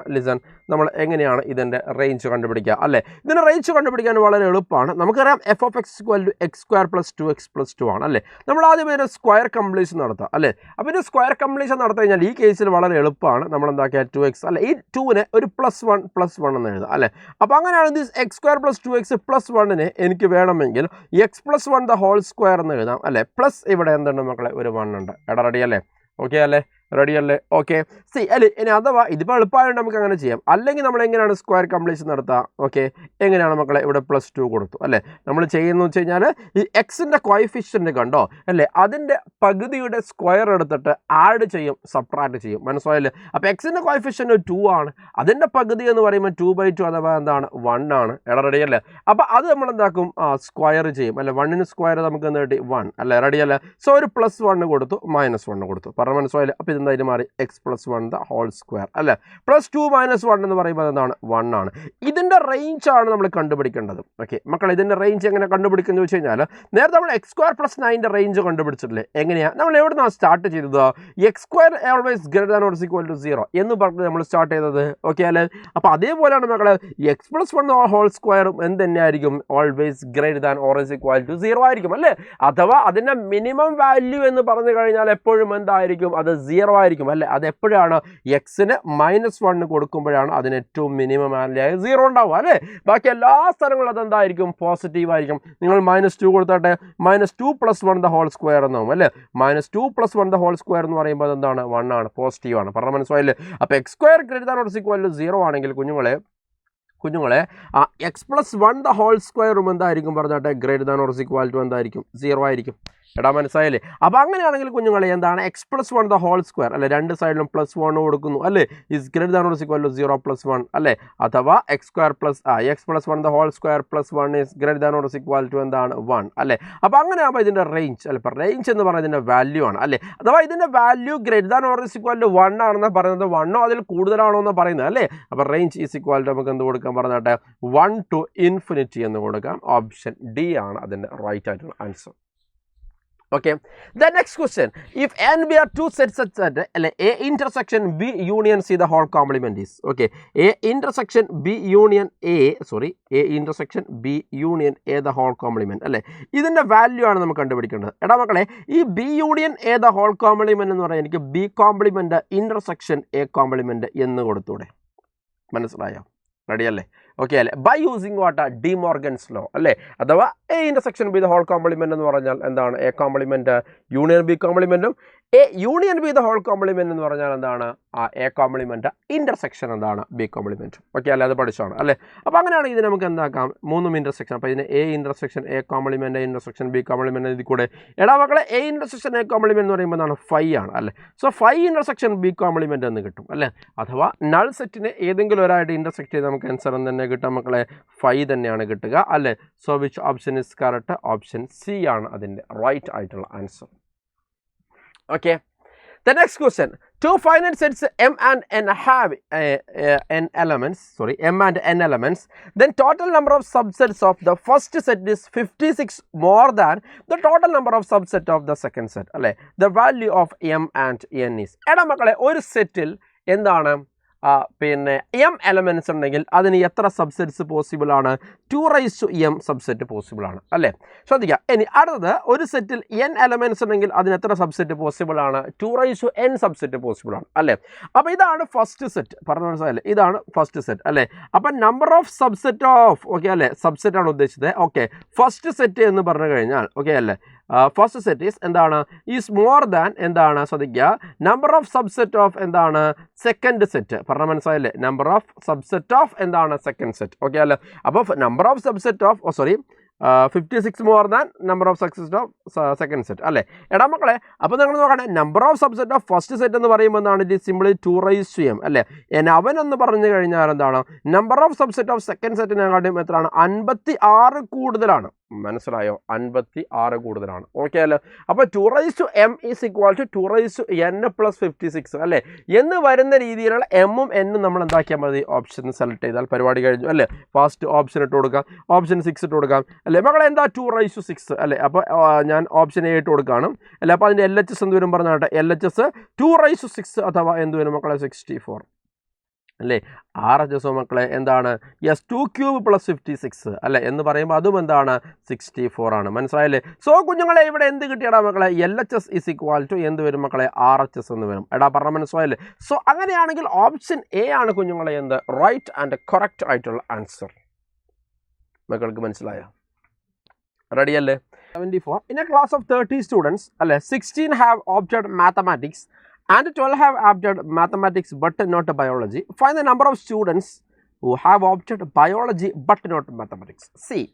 നമ്മൾ എങ്ങനെയാണ് ഇതിൻ്റെ റേഞ്ച് കണ്ടുപിടിക്കുക അല്ലേ. ഇതിൻ്റെ റേഞ്ച് കണ്ടുപിടിക്കാൻ വളരെ എളുപ്പമാണ്. നമുക്കറിയാം F of X equal to X square plus 2x plus 2 ആണ് അല്ലേ. നമ്മൾ ആദ്യം ഇതിൻ്റെ സ്ക്വയർ കംപ്ലീഷൻ നടത്താം അല്ലേ. അപ്പോൾ ഇത് സ്ക്വയർ കംപ്ലീഷൻ നടത്തി കഴിഞ്ഞാൽ ഈ കേസിൽ വളരെ എളുപ്പമാണ്. നമ്മൾ എന്താക്കിയാൽ 2x അല്ലേ, ഈ 2നെ ഒരു +1 എന്ന് എഴുതാം അല്ലേ. അപ്പോൾ അങ്ങനെയാണ് ഇത് X square plus 2x plus 1നെ എനിക്ക് വേണമെങ്കിൽ X plus 1 the whole square എന്ന് എഴുതാം അല്ലേ. പ്ലസ് ഇവിടെ എന്തുണ്ട് മക്കളെ? ഒരു 1 ഉണ്ട്. എടാ റെഡി അല്ലേ? ഓക്കെ അല്ലേ? റെഡി അല്ലേ? ഓക്കെ സി അല്ലേ. ഇനി അഥവാ ഇതിപ്പോൾ എളുപ്പമായതുകൊണ്ട് നമുക്ക് അങ്ങനെ ചെയ്യാം. അല്ലെങ്കിൽ നമ്മൾ എങ്ങനെയാണ് സ്ക്വയർ കംപ്ലീഷൻ നടത്തുക? ഓക്കെ, എങ്ങനെയാണ് മക്കളെ? ഇവിടെ +2 കൊടുത്തു അല്ലേ. നമ്മൾ ചെയ്യുന്നത് വെച്ച് കഴിഞ്ഞാൽ ഈ എക്സിൻ്റെ കോയിഫിഷ്യൻ്റ് കണ്ടോ അല്ലേ, അതിൻ്റെ പകുതിയുടെ സ്ക്വയർ എടുത്തിട്ട് ആഡ് ചെയ്യും, സബ്ട്രാക്ട് ചെയ്യും. മനസ്സിലായില്ലേ? അപ്പോൾ എക്സിൻ്റെ കോയിഫിഷ്യൻ്റ് 2 ആണ്, അതിൻ്റെ പകുതി എന്ന് പറയുമ്പോൾ 2/2 അഥവാ എന്താണ് 1 ആണ്. എടാ റെഡി അല്ലേ? അപ്പോൾ അത് നമ്മൾ എന്താക്കും? സ്ക്വയർ ചെയ്യും അല്ലേ. 1ന് സ്ക്വയർ നമുക്ക് എന്ത് കിട്ടി? 1 അല്ലേ. റെഡി അല്ലേ? സോ ഒരു +1 കൊടുത്തു, -1 കൊടുത്തു. പറഞ്ഞു മനസ്സിലായില്ലേ? അപ്പോൾ ഇതെന്തായാലും മാറി X plus 1 the whole square അല്ലേ. +2 - 1 എന്ന് പറയുമ്പോൾ എന്താണ്? 1 ആണ്. ഇതിൻ്റെ റേഞ്ച് ആണ് നമ്മൾ കണ്ടുപിടിക്കേണ്ടത്. ഓക്കെ മക്കൾ, ഇതിൻ്റെ റേഞ്ച് എങ്ങനെ കണ്ടുപിടിക്കുന്നത് വെച്ച് കഴിഞ്ഞാൽ നേരത്തെ നമ്മൾ എക്സ് സ്ക്വയർ പ്ലസ് 9ൻ്റെ റേഞ്ച് കണ്ടുപിടിച്ചിട്ടില്ലേ? എങ്ങനെയാണ്? നമ്മൾ എവിടെ നിന്നാണ് സ്റ്റാർട്ട് ചെയ്തത്? X square always greater than or equal to 0 എന്ന് പറഞ്ഞ് നമ്മൾ സ്റ്റാർട്ട് ചെയ്തത്. ഓക്കെ അല്ലേ? അപ്പോൾ അതേപോലെയാണ് മക്കളെ എക്സ് പ്ലസ് 1 ഹോൾ സ്ക്വയറും എന്ത് തന്നെയായിരിക്കും? Always greater than or equal to 0 ആയിരിക്കും അല്ലേ. അഥവാ അതിൻ്റെ മിനിമം വാല്യൂ എന്ന് പറഞ്ഞു കഴിഞ്ഞാൽ എപ്പോഴും എന്തായിരിക്കും? അത് 0 ആയിരിക്കും അല്ലേ. അത് എപ്പോഴാണ്? എക്സിന് -1 കൊടുക്കുമ്പോഴാണ് അതിന് ഏറ്റവും മിനിമം വാല്യൂ 0 ഉണ്ടാവുക അല്ലേ. ബാക്കി എല്ലാ സ്ഥലങ്ങളും അതെന്തായിരിക്കും? പോസിറ്റീവ് ആയിരിക്കും. നിങ്ങൾ -2 കൊടുത്താട്ടെ, -2 + 1 ദ ഹോൾ സ്ക്വയർ എന്നാവും അല്ലേ. -2 + 1 ദ ഹോൾ സ്ക്വയർ എന്ന് പറയുമ്പോൾ അതെന്താണ്? 1 ആണ്, പോസിറ്റീവ് ആണ്. പറഞ്ഞാൽ മനസ്സിലായില്ലേ? അപ്പോൾ X square greater than or equal to 0 ആണെങ്കിൽ കുഞ്ഞുങ്ങളെ എക്സ് പ്ലസ് 1 ദ ഹോൾ സ്ക്വയറും എന്തായിരിക്കും പറഞ്ഞാട്ടെ? Greater than or equal to എന്തായിരിക്കും? 0 ആയിരിക്കും. എടാ മനസ്സിലായില്ലേ? അപ്പോൾ അങ്ങനെയാണെങ്കിൽ കുഞ്ഞുങ്ങളെ എന്താണ്? X plus 1 the whole square അല്ലേ, രണ്ട് സൈഡിലും +1 കൊടുക്കുന്നു അല്ലേ. Is greater than or equal to 0 + 1 അല്ലേ. അഥവാ X plus 1 the whole square +1 is greater than or equal to എന്താണ്? 1 അല്ലേ. അപ്പോൾ അങ്ങനെയാകുമ്പോൾ ഇതിൻ്റെ റേഞ്ച് അല്ലേ, ഇപ്പോൾ റേഞ്ച് എന്ന് പറയുന്നത് ഇതിൻ്റെ വാല്യൂ ആണ് അല്ലേ. അഥവാ ഇതിൻ്റെ value greater than or equal to 1 ആണെന്ന് പറയുന്നത്, 1 അതിൽ കൂടുതലാണോ എന്ന് പറയുന്നത് അല്ലേ. അപ്പോൾ റേഞ്ച് ഈസ് ഈക്വൽ ടു നമുക്ക് എന്ത് കൊടുക്കാം പറഞ്ഞാട്ടെ? 1 to infinity എന്ന് കൊടുക്കാം. ഓപ്ഷൻ ഡി ആണ് അതിൻ്റെ റൈറ്റ് ആയിട്ടുള്ള answer. Okay, the next question, if n be are two sets such that a intersection b union c the whole complement is, okay, a intersection b union a the whole complement അല്ലേ. ഇതിൻ്റെ value ആണ് നമുക്ക് കണ്ടുപിടിക്കേണ്ടത്. എടാ മക്കളെ, ഈ B union A the whole complement എന്ന് പറയാൻ എനിക്ക് B complement intersection A complement എന്ന് കൊടുത്തൂടെ? മനസ്സിലായോ? റെഡി അല്ലേ? ഓക്കെ അല്ലേ? By using what? De Morgan's law അല്ലേ. അഥവാ A intersection B the whole complement എന്ന് പറഞ്ഞാൽ എന്താണ്? എ കോംപ്ലിമെൻ്റ് യൂണിയൻ ബി കോംപ്ലിമെൻറ്റും A union B the whole complement എന്ന് പറഞ്ഞാൽ എന്താണ്? എ കോംപ്ലിമെൻ്റ് ഇൻ്റർസെക്ഷൻ എന്താണ്? B complement. ഓക്കെ അല്ലേ? അത് പഠിച്ചാണ് അല്ലേ. അപ്പോൾ അങ്ങനെയാണെങ്കിൽ ഇത് നമുക്ക് എന്താക്കാം? മൂന്നും ഇൻ്റർസെക്ഷൻ. അപ്പോൾ ഇതിന് A intersection A complement, intersection B compliment. ഇതിൽ കൂടെ എടാ മക്കളെ എ ഇൻ്റർസെക്ഷൻ എ കോംപ്ലിമെൻ്റ് എന്ന് പറയുമ്പോൾ എന്താണ്? 5 ആണ് അല്ലേ. സോ 5 ഇൻ്റർസെക്ഷൻ ബി കോംപ്ലിമെൻ്റ് എന്ന് കിട്ടും അല്ലേ. അഥവാ നൾ സെറ്റിനെ ഏതെങ്കിലും ഒരായിട്ട് ഇൻ്റർസെക്റ്റ് ചെയ്ത് നമുക്ക് ആൻസർ തന്നെ കിട്ടാം മക്കളെ. 5 തന്നെയാണ് കിട്ടുക അല്ലേ. So which option is correct? Option C ആണ് അതിൻ്റെ റൈറ്റ് ആയിട്ടുള്ള answer. Okay, the next question, two finite sets m and n have n elements, then total number of subsets of the first set is 56 more than the total number of subset of the second set അല്ലേ. the value of m and n is, എടാ മക്കളെ ഒരു സെറ്റിൽ എന്താണ്? പിന്നെ M elements ഉണ്ടെങ്കിൽ അതിന് എത്ര subsets possible ആണ്? 2m സബ്സെറ്റ് പോസിബിൾ ആണ് അല്ലേ. ശ്രദ്ധിക്കുക. ഇനി അടുത്തത്, ഒരു സെറ്റിൽ n എലമെൻറ്റ്സ് ഉണ്ടെങ്കിൽ അതിന് എത്ര സബ്സെറ്റ് പോസിബിൾ ആണ്? 2n സബ്സെറ്റ് പോസിബിൾ ആണ് അല്ലേ. അപ്പോൾ ഇതാണ് ഫസ്റ്റ് സെറ്റ്. പറഞ്ഞു മനസ്സിലായില്ലേ? ഇതാണ് ഫസ്റ്റ് സെറ്റ് അല്ലേ. അപ്പം number of subset of, okay അല്ലേ, സബ്സെറ്റ് ആണ് ഉദ്ദേശിച്ചത്. ഓക്കെ, ഫസ്റ്റ് സെറ്റ് എന്ന് പറഞ്ഞു കഴിഞ്ഞാൽ ഓക്കെ അല്ലേ, ഫസ്റ്റ് സെറ്റ് ഈസ് എന്താണ്? ഈസ് മോർ ദാൻ എന്താണ്? ശ്രദ്ധിക്കുക, നമ്പർ ഓഫ് സബ്സെറ്റ് ഓഫ് എന്താണ്? Second set. പറഞ്ഞാൽ മനസ്സിലായില്ലേ? നമ്പർ ഓഫ് സബ്സെറ്റ് ഓഫ് എന്താണ്? Second set. ഓക്കെ അല്ലേ. അപ്പോൾ number of subset of 56 more than number of success of second set അല്ലേ. എടാ മക്കളെ, അപ്പോൾ നിങ്ങൾ നോക്കണേ, number of subset of first set എന്ന് പറയുമ്പോൾ എന്താണ്? ഇറ്റ് ഈസ് സിംപ്ലി 2 അല്ലേ. അവൻ എന്ന് പറഞ്ഞു കഴിഞ്ഞാൽ എന്താണ്? Number of subset of second സെറ്റിനെക്കാട്ടും എത്രയാണ്? 56 കൂടുതലാണ്. മനസ്സിലായോ? 56 കൂടുതലാണ്. ഓക്കെ അല്ലേ. അപ്പോൾ 2m is equal to 2n + 56 അല്ലേ എന്ന് വരുന്ന രീതിയിലുള്ള എമ്മും എന്നും നമ്മൾ എന്താക്കിയാൽ മതി? ഓപ്ഷൻ സെലക്ട് ചെയ്താൽ പരിപാടി കഴിഞ്ഞു അല്ലേ. ഫസ്റ്റ് ഓപ്ഷൻ ഇട്ട് കൊടുക്കാം, ഓപ്ഷൻ 6 ഇട്ട് കൊടുക്കാം അല്ലേ. മക്കളെ എന്താ 2/6 അല്ലേ. അപ്പോൾ ഞാൻ ഓപ്ഷൻ എ ഇട്ട് കൊടുക്കുകയാണ് അല്ലേ. അപ്പോൾ അതിൻ്റെ LHS എന്ത് വരും പറഞ്ഞാട്ടെ? LHS 2/6 അഥവാ എന്ത് വരും മക്കളെ? 64 അല്ലേ. RHS മക്കളെ എന്താണ്? യെസ്, 2³ + 56 അല്ലേ എന്ന് പറയുമ്പോൾ അതും എന്താണ്? 64 ആണ്. മനസ്സിലായല്ലേ. സോ കുഞ്ഞുങ്ങളെ ഇവിടെ എന്ത് കിട്ടിയടാ മക്കളെ? LHS ഈസ് ഈക്വൽ ടു എന്ത് വരും മക്കളെ? RHS എന്ന് വരും. എടാ പറഞ്ഞ മനസ്സിലായല്ലേ. സോ അങ്ങനെയാണെങ്കിൽ ഓപ്ഷൻ എ ആണ് കുഞ്ഞുങ്ങളെ എന്ത്? റൈറ്റ് ആൻഡ് കറക്റ്റ് ആയിട്ടുള്ള ആൻസർ. മക്കൾക്ക് മനസ്സിലായോ? റെഡി അല്ലേ? 74 in a class of 30 students അല്ലേ, 16 have opted mathematics and 12 have opted mathematics but not biology. Find the number of students who have opted biology but not mathematics. See,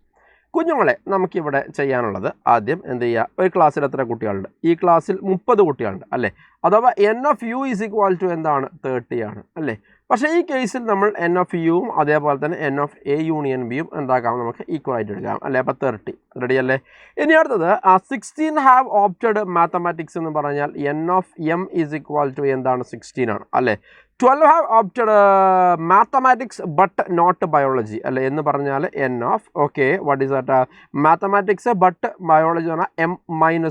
കുഞ്ഞുങ്ങളെ നമുക്കിവിടെ ചെയ്യാനുള്ളത് ആദ്യം എന്ത് ചെയ്യുക? ഒരു ക്ലാസ്സിൽ എത്ര കുട്ടികളുണ്ട്? ഈ ക്ലാസ്സിൽ 30 കുട്ടികളുണ്ട് അല്ലേ. അഥവാ n of u is equal to എന്താണ്? 30 ആണ് അല്ലേ. പക്ഷേ ഈ കേസിൽ നമ്മൾ n of uവും അതേപോലെ തന്നെ n of a യൂണിയൻ ബിയും എന്താക്കാം? നമുക്ക് ഈക്വൽ ആയിട്ട് എടുക്കാം അല്ലേ. അപ്പോൾ 30 റെഡി അല്ലേ. ഇനി അടുത്തത് 16 ഹാവ് ഓപ്റ്റഡ് മാത്തമാറ്റിക്സ് എന്ന് പറഞ്ഞാൽ n of m is equal to എന്താണ്? 16 ആണ് അല്ലേ. 12 have opted mathematics but not biology അല്ലേ എന്ന് പറഞ്ഞാൽ n of what is that mathematics but biology ആണ് m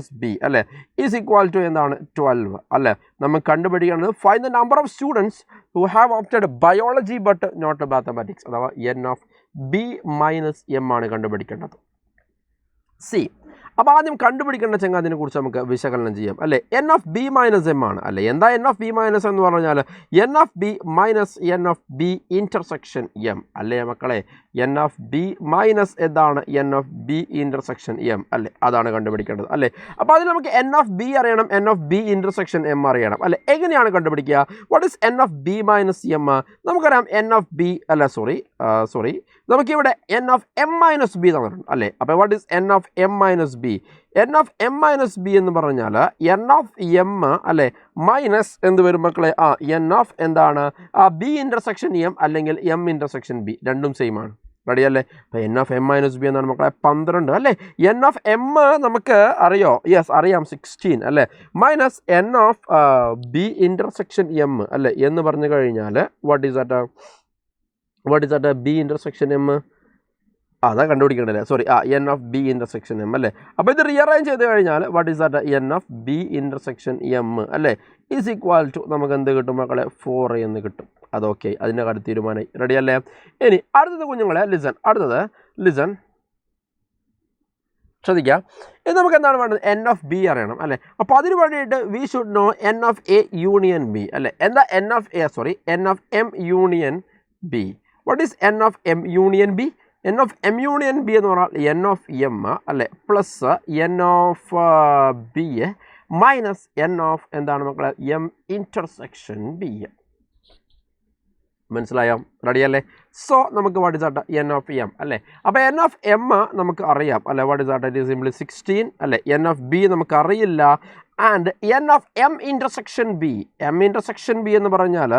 - b അല്ലേ is equal to എന്താണ്? 12 അല്ലേ. നമ്മൾ കണ്ടുപിടിക്കുന്നത് find the number of students who have opted biology but not mathematics അഥവാ n of b - m ആണ് കണ്ടുപിടിക്കേണ്ടത്. സി, അപ്പോൾ ആദ്യം കണ്ടുപിടിക്കേണ്ട ചങ്ങാതിനെ കുറിച്ച് നമുക്ക് വിശകലനം ചെയ്യാം അല്ലേ. n of b - m ആണ് അല്ലേ. എന്താ n of b - എന്ന് പറഞ്ഞാൽ? n of b - n of b intersection m അല്ലേ മക്കളെ. n of b - എന്താണ്? n of b intersection m അല്ലേ. അതാണ് കണ്ടുപിടിക്കേണ്ടത് അല്ലേ. അപ്പോൾ അതിൽ നമുക്ക് n of b അറിയണം, n of b intersection m അറിയണം അല്ലേ. എങ്ങനെയാണ് കണ്ടുപിടിക്കുക? What is n of b - m? നമുക്കറിയാം n of b അല്ല സോറി നമുക്കിവിടെ n of m - b തന്നിട്ടുണ്ട് അല്ലേ. അപ്പോൾ what is n of m - b? n of m - b എന്ന് പറഞ്ഞാൽ n of m അല്ലേ മൈനസ് എന്ത് വരും മക്കളെ? n of എന്താണ്? b ഇൻ്റർസെക്ഷൻ m അല്ലെങ്കിൽ m ഇൻ്റർസെക്ഷൻ b രണ്ടും സെയിം ആണ്. റെഡി അല്ലേ. അപ്പോൾ n of m - b എന്നാണ് മക്കളെ 12 അല്ലേ. n of m നമുക്ക് അറിയോ? യെസ് അറിയാം, 16 അല്ലേ. Minus n of b intersection m അല്ലേ എന്ന് പറഞ്ഞു കഴിഞ്ഞാൽ what is that b intersection m? അതാ കണ്ടുപിടിക്കേണ്ടല്ലേ. Sorry, n of b intersection m അല്ലേ. അപ്പോൾ ഇത് റീഅറേഞ്ച് ചെയ്ത് കഴിഞ്ഞാൽ what is that? n of b intersection m അല്ലേ ഈസ് ഈക്വൽ ടു നമുക്ക് എന്ത് കിട്ടും മക്കളെ? 4 എന്ന് കിട്ടും. അതൊക്കെ അതിൻ്റെ കാര്യം തീരുമാനമായി. റെഡി അല്ലേ. ഇനി അടുത്തത് കുഞ്ഞുങ്ങളെ ലിസൺ ശ്രദ്ധിക്കുക. ഇത് നമുക്ക് എന്താണ് വേണ്ടത്? n of b അറിയണം അല്ലേ. അപ്പോൾ അതിന് വേണ്ടിയിട്ട് we should know n of a union b അല്ലേ. എന്താ n of m union b? What is n of m union b? n of m union b എന്ന് പറഞ്ഞാൽ n of m അല്ലേ plus n of b minus n of എന്താണ് മക്കളെ? m intersection b. മനസ്സിലായോ? Ready അല്ലേ. So നമുക്ക് what is that? n of m അല്ലേ. അപ്പോൾ n of m നമുക്ക് അറിയാം അല്ലേ. What is that? It is simply 16 അല്ലേ. n of b നമുക്ക് അറിയില്ല. And n of m intersection b എന്ന് പറഞ്ഞാൽ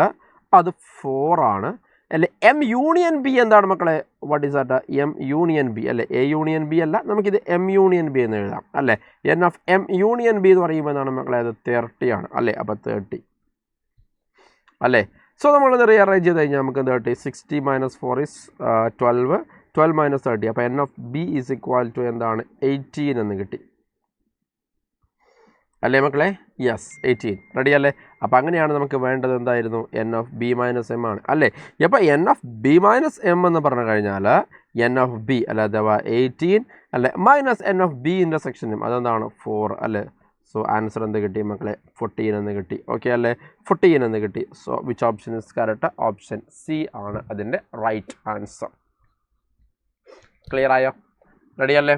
അത് 4 ആണ് അല്ലേ. m യൂണിയൻ b എന്താണ് മക്കളെ? What is that? m union b അല്ലേ. a യൂണിയൻ b അല്ല, നമുക്കിത് m യൂണിയൻ b എന്ന് എഴുതാം അല്ലേ. n of m union b എന്ന് പറയുമ്പോൾ എന്താണ് മക്കളെ? അത് 30 ആണ് അല്ലേ. അപ്പോൾ 30 അല്ലേ. സോ നമ്മളത് റീഅറേഞ്ച് ചെയ്ത് കഴിഞ്ഞാൽ നമുക്ക് 30 60 - 4 is 12 12 - 30 അപ്പോൾ n of b is equal to എന്താണ്? 18 എന്ന് കിട്ടി അല്ലേ മക്കളെ. യെസ് 18. റെഡി അല്ലേ. അപ്പോൾ അങ്ങനെയാണ് നമുക്ക് വേണ്ടത്. എന്തായിരുന്നു? n of b - m ആണ് അല്ലേ. അപ്പോൾ n of b - m എന്ന് പറഞ്ഞു കഴിഞ്ഞാൽ n of b അല്ലെ അഥവാ 18 അല്ലേ minus n of b intersection m അതെന്താണ്? 4 അല്ലേ. സോ ആൻസർ എന്ത് കിട്ടി മക്കളെ? 14 എന്ന് കിട്ടി. ഓക്കെ അല്ലേ. 14 എന്ന് കിട്ടി. So which option is correct? Option C ആണ് അതിൻ്റെ റൈറ്റ് ആൻസർ. ക്ലിയർ ആയോ? റെഡി അല്ലേ.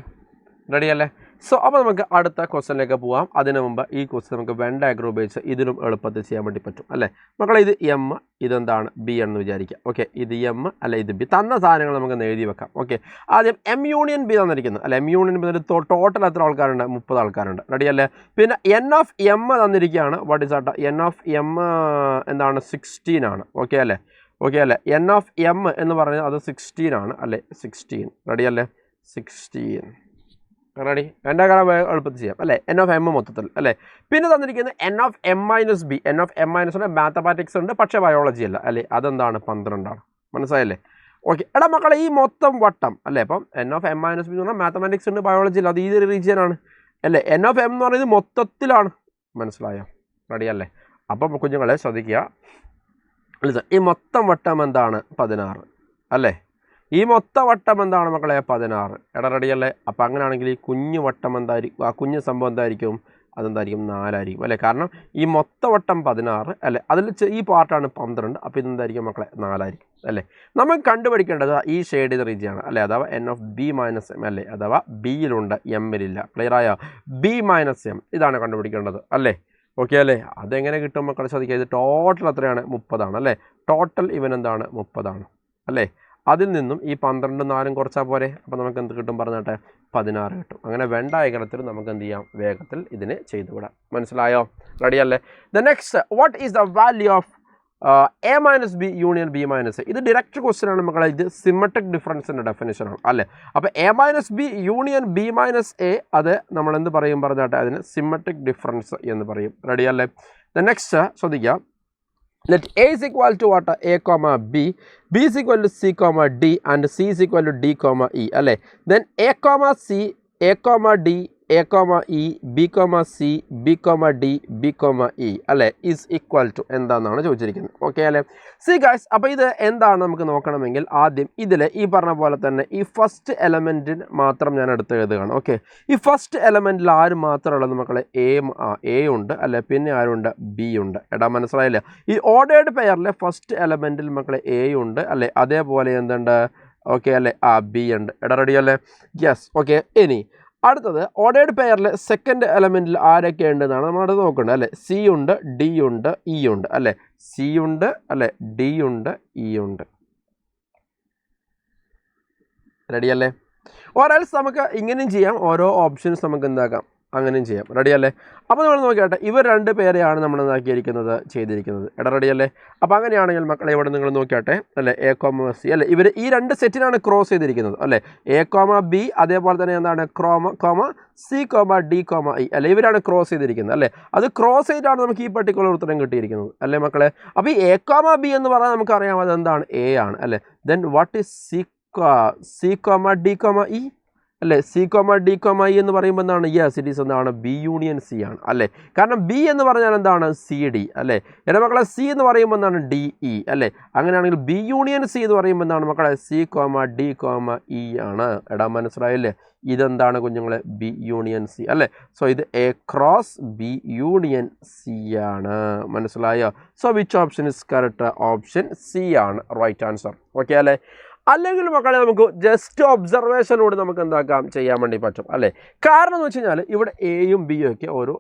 സോ അപ്പോൾ നമുക്ക് അടുത്ത ക്വസ്റ്റ്യനിലേക്ക് പോകാം. അതിന് മുമ്പ് ഈ ക്വസ്റ്റ്യൻ നമുക്ക് വെൻ ഡയഗ്രം ഉപയോഗിച്ച് ഇതിലും എളുപ്പത്തിൽ ചെയ്യാൻ വേണ്ടി പറ്റും അല്ലേ. മക്കളെ ഇത് എം, ഇതെന്താണ് ബി എന്ന് വിചാരിക്കുക. ഓക്കെ, ഇത് എം അല്ല ഇത് ബി. തന്ന സാധനങ്ങൾ നമുക്ക് എഴുതി വെക്കാം. ഓക്കെ, ആദ്യം എം യൂണിയൻ ബി തന്നിരിക്കുന്നത് അല്ലേ. എം യൂണിയൻ ബി ടോട്ടൽ എത്ര ആൾക്കാരുണ്ട്? 30 ആൾക്കാരുണ്ട്. റെഡി അല്ലേ. പിന്നെ എൻ ഓഫ് എം തന്നിരിക്കുകയാണ്. വാട്ട് ഇസ് ആട്ട എൻ ഓഫ് എം എന്താണ്? 16 ആണ്. ഓക്കെ അല്ലേ. ഓക്കെ അല്ലേ. എൻ ഓഫ് എം എന്ന് പറഞ്ഞാൽ അത് 16 ആണ് അല്ലേ. 16 റെഡി അല്ലേ. 16 റെഡി. എൻ്റെ കാര്യം എളുപ്പത്തിൽ ചെയ്യാം അല്ലേ. എൻ ഓഫ് എം മൊത്തത്തിൽ അല്ലേ. പിന്നെ തന്നിരിക്കുന്നത് N of M minus B. N of M minus ഉണ്ട്, മാത്തമാറ്റിക്സ് ഉണ്ട്, പക്ഷേ ബയോളജി അല്ല അല്ലേ. അതെന്താണ്? 12 ആണ്. മനസ്സിലായല്ലേ. ഓക്കെ, എടാ മക്കളെ ഈ മൊത്തം വട്ടം അല്ലേ. അപ്പം N of M minus B എന്ന് പറഞ്ഞാൽ മാത്തമാറ്റിക്സ് ഉണ്ട്, ബയോളജി ഇല്ല, അത് ഈ ഒരു റീജിയനാണ് അല്ലേ. എൻ ഓഫ് എം എന്ന് പറയുന്നത് മൊത്തത്തിലാണ്. മനസ്സിലായോ? റെഡി അല്ലേ. അപ്പം കുഞ്ഞുങ്ങളെ ശ്രദ്ധിക്കുക. ഈ മൊത്തം വട്ടം എന്താണ്? 16 അല്ലേ. ഈ മൊത്ത വട്ടം എന്താണ് മക്കളെ? 16. എടാ റെഡിയല്ലേ. അപ്പോൾ അങ്ങനെയാണെങ്കിൽ ഈ കുഞ്ഞു വട്ടം എന്തായിരിക്കും? ആ കുഞ്ഞു സംഭവം എന്തായിരിക്കും? അതെന്തായിരിക്കും? 4 ആയിരിക്കും അല്ലേ. കാരണം ഈ മൊത്ത വട്ടം 16 അല്ലേ, അതിൽ ഈ പാർട്ടാണ് 12. അപ്പോൾ ഇതെന്തായിരിക്കും മക്കളെ? 4 ആയിരിക്കും അല്ലേ. നമുക്ക് കണ്ടുപിടിക്കേണ്ടത് ഈ ഷെയ്ഡ് ചെയ്ത റീജിയാണ് അല്ലേ, അഥവാ N of B minus M അല്ലേ, അഥവാ ബിയിലുണ്ട് എമ്മിലില്ല. ക്ലിയറായോ? ബി മൈനസ് എം ഇതാണ് കണ്ടുപിടിക്കേണ്ടത് അല്ലേ. ഓക്കെ അല്ലേ. അതെങ്ങനെ കിട്ടും മക്കളെ? ശ്രദ്ധിക്കുക. ഇത് ടോട്ടൽ എത്രയാണ്? 30 അല്ലേ. ടോട്ടൽ ഇവൻ എന്താണ്? 30 അല്ലേ. അതിൽ നിന്നും ഈ 12 4 കുറച്ചാൽ പോരെ. അപ്പോൾ നമുക്ക് എന്ത് കിട്ടും പറഞ്ഞാട്ടെ? 16 കിട്ടും. അങ്ങനെ വെൻ ഡയഗ്രത്തിൽ നമുക്ക് എന്ത് ചെയ്യാം? വേഗത്തിൽ ഇതിനെ ചെയ്തു വിടാം. മനസ്സിലായോ? റെഡി അല്ലേ. The next, what is the value of A minus B union B minus A? ഇത് ഡയറക്റ്റ് ക്വസ്റ്റ്യൻ ആണ് മക്കളെ. ഇത് സിമെട്രിക് ഡിഫറൻസിൻ്റെ ഡെഫിനിഷനാണ് അല്ലേ. അപ്പോൾ A minus B union B minus A, അത് നമ്മൾ എന്ത് പറയും പറഞ്ഞാട്ടെ? അതിന് സിമെട്രിക് ഡിഫറൻസ് എന്ന് പറയും. റെഡി അല്ലേ. ദ നെക്സ്റ്റ് ശ്രദ്ധിക്കാം. Let A is equal to what? A comma B, B is equal to C comma D, and C is equal to D comma E അല്ലേ. Then A comma C, A comma D, A comma E, B comma C, B comma D, B comma E അല്ലേ is equal to എന്താണെന്നാണ് ചോദിച്ചിരിക്കുന്നത്. Okay അല്ലേ. C guys, അപ്പോൾ ഇത് എന്താണ് നമുക്ക് നോക്കണമെങ്കിൽ ആദ്യം ഇതിൽ ഈ പറഞ്ഞ പോലെ തന്നെ ഈ ഫസ്റ്റ് എലമെൻറ്റിന് മാത്രം ഞാൻ എടുത്ത് എഴുതുകയാണ്. ഓക്കെ, ഈ ഫസ്റ്റ് എലമെൻറ്റിൽ ആര് മാത്രമുള്ളത് മക്കളെ? എ ഉണ്ട് അല്ലേ. പിന്നെ ആരുണ്ട്? ബി ഉണ്ട്. എടാ മനസ്സിലായില്ല. ഈ ഓർഡേർഡ് പെയറിലെ ഫസ്റ്റ് എലമെൻറ്റിൽ മക്കളെ എ ഉണ്ട് അല്ലേ. അതേപോലെ എന്തുണ്ട്? ഓക്കെ അല്ലേ. ബി ഉണ്ട്. എടാ റെഡി അല്ലേ. യെസ്. ഓക്കെ, ഇനി അടുത്തത് ഓർഡേർഡ് പെയറിൽ സെക്കൻഡ് എലമെൻറ്റിൽ ആരൊക്കെ ഉണ്ടെന്നാണ് നമ്മളത് നോക്കേണ്ടത് അല്ലേ. സി ഉണ്ട്, ഡി ഉണ്ട്, ഇ ഉണ്ട് അല്ലേ. സി ഉണ്ട് അല്ലേ, ഡി ഉണ്ട്, ഇ ഉണ്ട്. റെഡി അല്ലേ. ഓരൽസ് നമുക്ക് ഇങ്ങനെയും ചെയ്യാം. ഓരോ ഓപ്ഷൻസ് നമുക്ക് എന്താക്കാം? അങ്ങനെയും ചെയ്യാം. റെഡി അല്ലേ. അപ്പോൾ നമ്മൾ നോക്കിയാട്ടെ, ഇവർ 2 പേരെയാണ് നമ്മൾ എന്താക്കിയിരിക്കുന്നത്? ചെയ്തിരിക്കുന്നത്. എടാ റെഡി അല്ലേ. അപ്പോൾ അങ്ങനെയാണെങ്കിൽ മക്കളെ ഇവിടെ നിങ്ങൾ നോക്കിയാട്ടെ അല്ലേ. എ കോമ സി അല്ലേ. ഇവർ ഈ 2 സെറ്റിനാണ് ക്രോസ് ചെയ്തിരിക്കുന്നത് അല്ലേ. എ കോമ ബി, അതേപോലെ തന്നെ എന്താണ്? Comma C comma D comma E അല്ലേ. ഇവരാണ് ക്രോസ് ചെയ്തിരിക്കുന്നത് അല്ലേ. അത് ക്രോസ് ചെയ്തിട്ടാണ് നമുക്ക് ഈ പർട്ടിക്കുലർ ഉത്തരം കിട്ടിയിരിക്കുന്നത് അല്ലേ മക്കളെ. അപ്പോൾ ഈ എ കോമ ബി എന്ന് പറഞ്ഞാൽ നമുക്കറിയാം അത് എന്താണ്? എ ആണ് അല്ലേ. Then what is C comma D comma E അല്ലേ. C comma D comma E എന്ന് പറയുമ്പോൾ എന്താണ്? യെസ്, ഇറ്റ് ഈസ് എന്താണ്? ബി യൂണിയൻ സി ആണ് അല്ലേ. കാരണം ബി എന്ന് പറഞ്ഞാൽ എന്താണ്? സി ഡി അല്ലേ. എൻ്റെ മക്കളെ സി എന്ന് പറയുമ്പോൾ എന്താണ്? ഡി ഇ അല്ലേ. അങ്ങനെയാണെങ്കിൽ ബി യൂണിയൻ സി എന്ന് പറയുമ്പോൾ എന്താണ് മക്കളെ? C comma D comma E ആണ്. എടാ മനസ്സിലായില്ലേ. ഇതെന്താണ് കുഞ്ഞുങ്ങളെ? ബി യൂണിയൻ സി അല്ലേ. സോ ഇത് A cross B union C ആണ്. മനസ്സിലായോ? So which option is correct? Option C ആണ് റൈറ്റ് ആൻസർ. ഓക്കെ അല്ലേ. അല്ലെങ്കിൽ മക്കളെ നമുക്ക് ജസ്റ്റ് ഒബ്സർവേഷനോട് നമുക്ക് എന്താക്കാം? ചെയ്യാൻ വേണ്ടി പറ്റും അല്ലേ. കാരണം എന്ന് വെച്ച് കഴിഞ്ഞാൽ ഇവിടെ എയും ബിയും ഒക്കെ ഒരു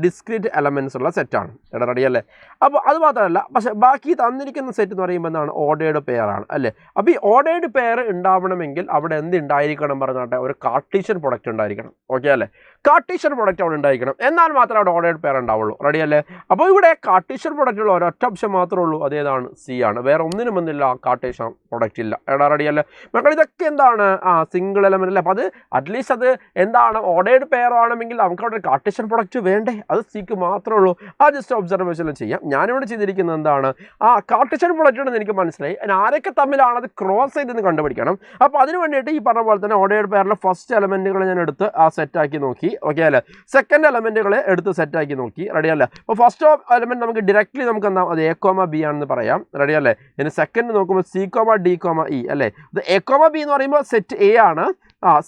ഡിസ്ക്രീറ്റ് എലമെൻറ്റ്സ് ഉള്ള സെറ്റാണ്. എടാ റെഡി അല്ലേ. അപ്പോൾ അത് മാത്രമല്ല, പക്ഷേ ബാക്കി തന്നിരിക്കുന്ന സെറ്റ് എന്ന് പറയുമ്പോൾ എന്താണ്? ഓർഡേർഡ് പെയർ ആണ് അല്ലേ. അപ്പോൾ ഈ ഓർഡേർഡ് പെയർ ഉണ്ടാവണമെങ്കിൽ അവിടെ എന്ത് ഉണ്ടായിരിക്കണം പറഞ്ഞാട്ടെ? ഒരു കാർട്ടീഷ്യൻ പ്രൊഡക്റ്റ് ഉണ്ടായിരിക്കണം. ഓക്കെ അല്ലേ. കാർട്ടീഷ്യൻ പ്രൊഡക്റ്റ് അവിടെ ഉണ്ടായിരിക്കണം. എന്നാൽ മാത്രമേ അവിടെ ഓർഡേർഡ് പെയർ ഉണ്ടാവുള്ളൂ. റെഡി അല്ലേ. അപ്പോൾ ഇവിടെ കാർട്ടീഷ്യൻ പ്രൊഡക്റ്റുള്ള ഒരൊറ്റ ഓപ്ഷൻ മാത്രമേ ഉള്ളൂ. അതേതാണ്? സി ആണ്. വേറെ ഒന്നിനും ഒന്നില്ല കാർട്ടീഷ്യൻ പ്രൊഡക്റ്റ് ഇല്ല. എടാ റെഡി അല്ലേ. മക്കൾ ഇതൊക്കെ എന്താണ്? സിംഗിൾ എലമെൻ്റ് അല്ലേ. അപ്പോൾ അത് അറ്റ്ലീസ്റ്റ് അത് എന്താണ്? ഓർഡേർഡ് പെയർ ആണെങ്കിൽ നമുക്ക് അവിടെ കാർട്ടീഷ്യൻ പ്രൊഡക്റ്റ് വേണ്ടേ? അത് സിക്ക് മാത്രമേ ഉള്ളൂ. ആ ജസ്റ്റ് ഒബ്സർവേഷനിൽ ചെയ്യാം. ഞാനിവിടെ ചെയ്തിരിക്കുന്നത് എന്താണ്? കാർട്ടീഷ്യൻ പ്രൊഡക്റ്റ് ഉണ്ടെന്ന് എനിക്ക് മനസ്സിലായി. അതിന് ആരൊക്കെ തമ്മിലാണ് അത് ക്രോസ് ചെയ്തെന്ന് കണ്ടുപിടിക്കണം. അപ്പോൾ അതിന് വേണ്ടിയിട്ട് ഈ പറഞ്ഞ പോലെ തന്നെ ഓർഡേർഡ് പെയറിലെ ഫസ്റ്റ് എലമെൻറ്റുകളെ ഞാൻ എടുത്ത് സെറ്റാക്കി നോക്കി. ഓക്കെ അല്ലേ. സെക്കൻഡ് എലമെൻറ്റുകളെ എടുത്ത് സെറ്റാക്കി നോക്കി. റെഡി അല്ലേ. അപ്പോൾ ഫസ്റ്റ് എലമെൻറ്റ് നമുക്ക് ഡയറക്റ്റ്ലി നമുക്ക് എന്താ? അത് എ കോമ ബി ആണെന്ന് പറയാം. റെഡി അല്ലേ. ഇനി സെക്കൻഡ് നോക്കുമ്പോൾ C comma D comma E അല്ലേ. ഇത് എ കോമ ബി എന്ന് പറയുമ്പോൾ സെറ്റ് എ ആണ്.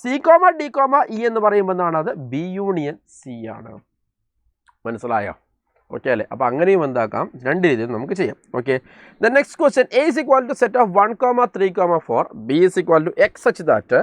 C comma D comma E എന്ന് പറയുമ്പോൾ എന്താണ്? അത് ബി യൂണിയൻ സി ആണ്. മനസ്സിലായോ? ഓക്കെ അല്ലേ. അപ്പോൾ അങ്ങനെയും എന്താക്കാം? 2 രീതിയിൽ നമുക്ക് ചെയ്യാം. Okay. The next question, A is equal to set of 1, 3, 4, B is equal to X such that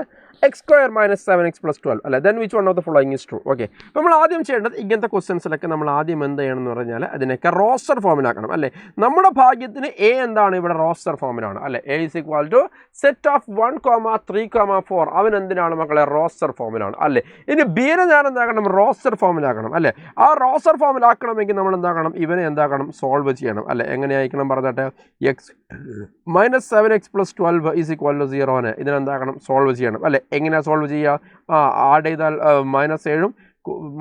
X square minus 7x plus 12 അല്ലേ. Then which one of the following is true. Okay, അപ്പോൾ നമ്മൾ ആദ്യം ചെയ്യേണ്ടത് ഇങ്ങനത്തെ ക്വസ്റ്റ്യൻസിലൊക്കെ നമ്മൾ ആദ്യം എന്ത് ചെയ്യണം എന്ന് പറഞ്ഞാൽ അതിനൊക്കെ റോസ്റ്റർ ഫോമിലാക്കണം അല്ലേ. നമ്മുടെ ഭാഗ്യത്തിന് എ എന്താണ് ഇവിടെ റോസ്റ്റർ ഫോമിലാണ് അല്ലേ. A is equal to set of 1,3,4 അവൻ എന്തിനാണ് മക്കളെ റോസ്റ്റർ ഫോമിലാണ് അല്ലേ. ഇനി ബിനെ ഞാൻ എന്താക്കണം റോസ്റ്റർ ഫോമിലാക്കണം അല്ലേ. ആ റോസ്റ്റർ ഫോമിലാക്കണമെങ്കിൽ നമ്മൾ എന്താക്കണം ഇവനെ എന്താക്കണം സോൾവ് ചെയ്യണം അല്ലേ. എങ്ങനെ അയക്കണം പറഞ്ഞിട്ട് X minus 7x plus 12 is equal to 0 ഇതിനെന്താക്കണം സോൾവ് ചെയ്യണം അല്ലേ. എങ്ങനെയാണ് സോൾവ് ചെയ്യുക? ആഡ് ചെയ്താൽ -7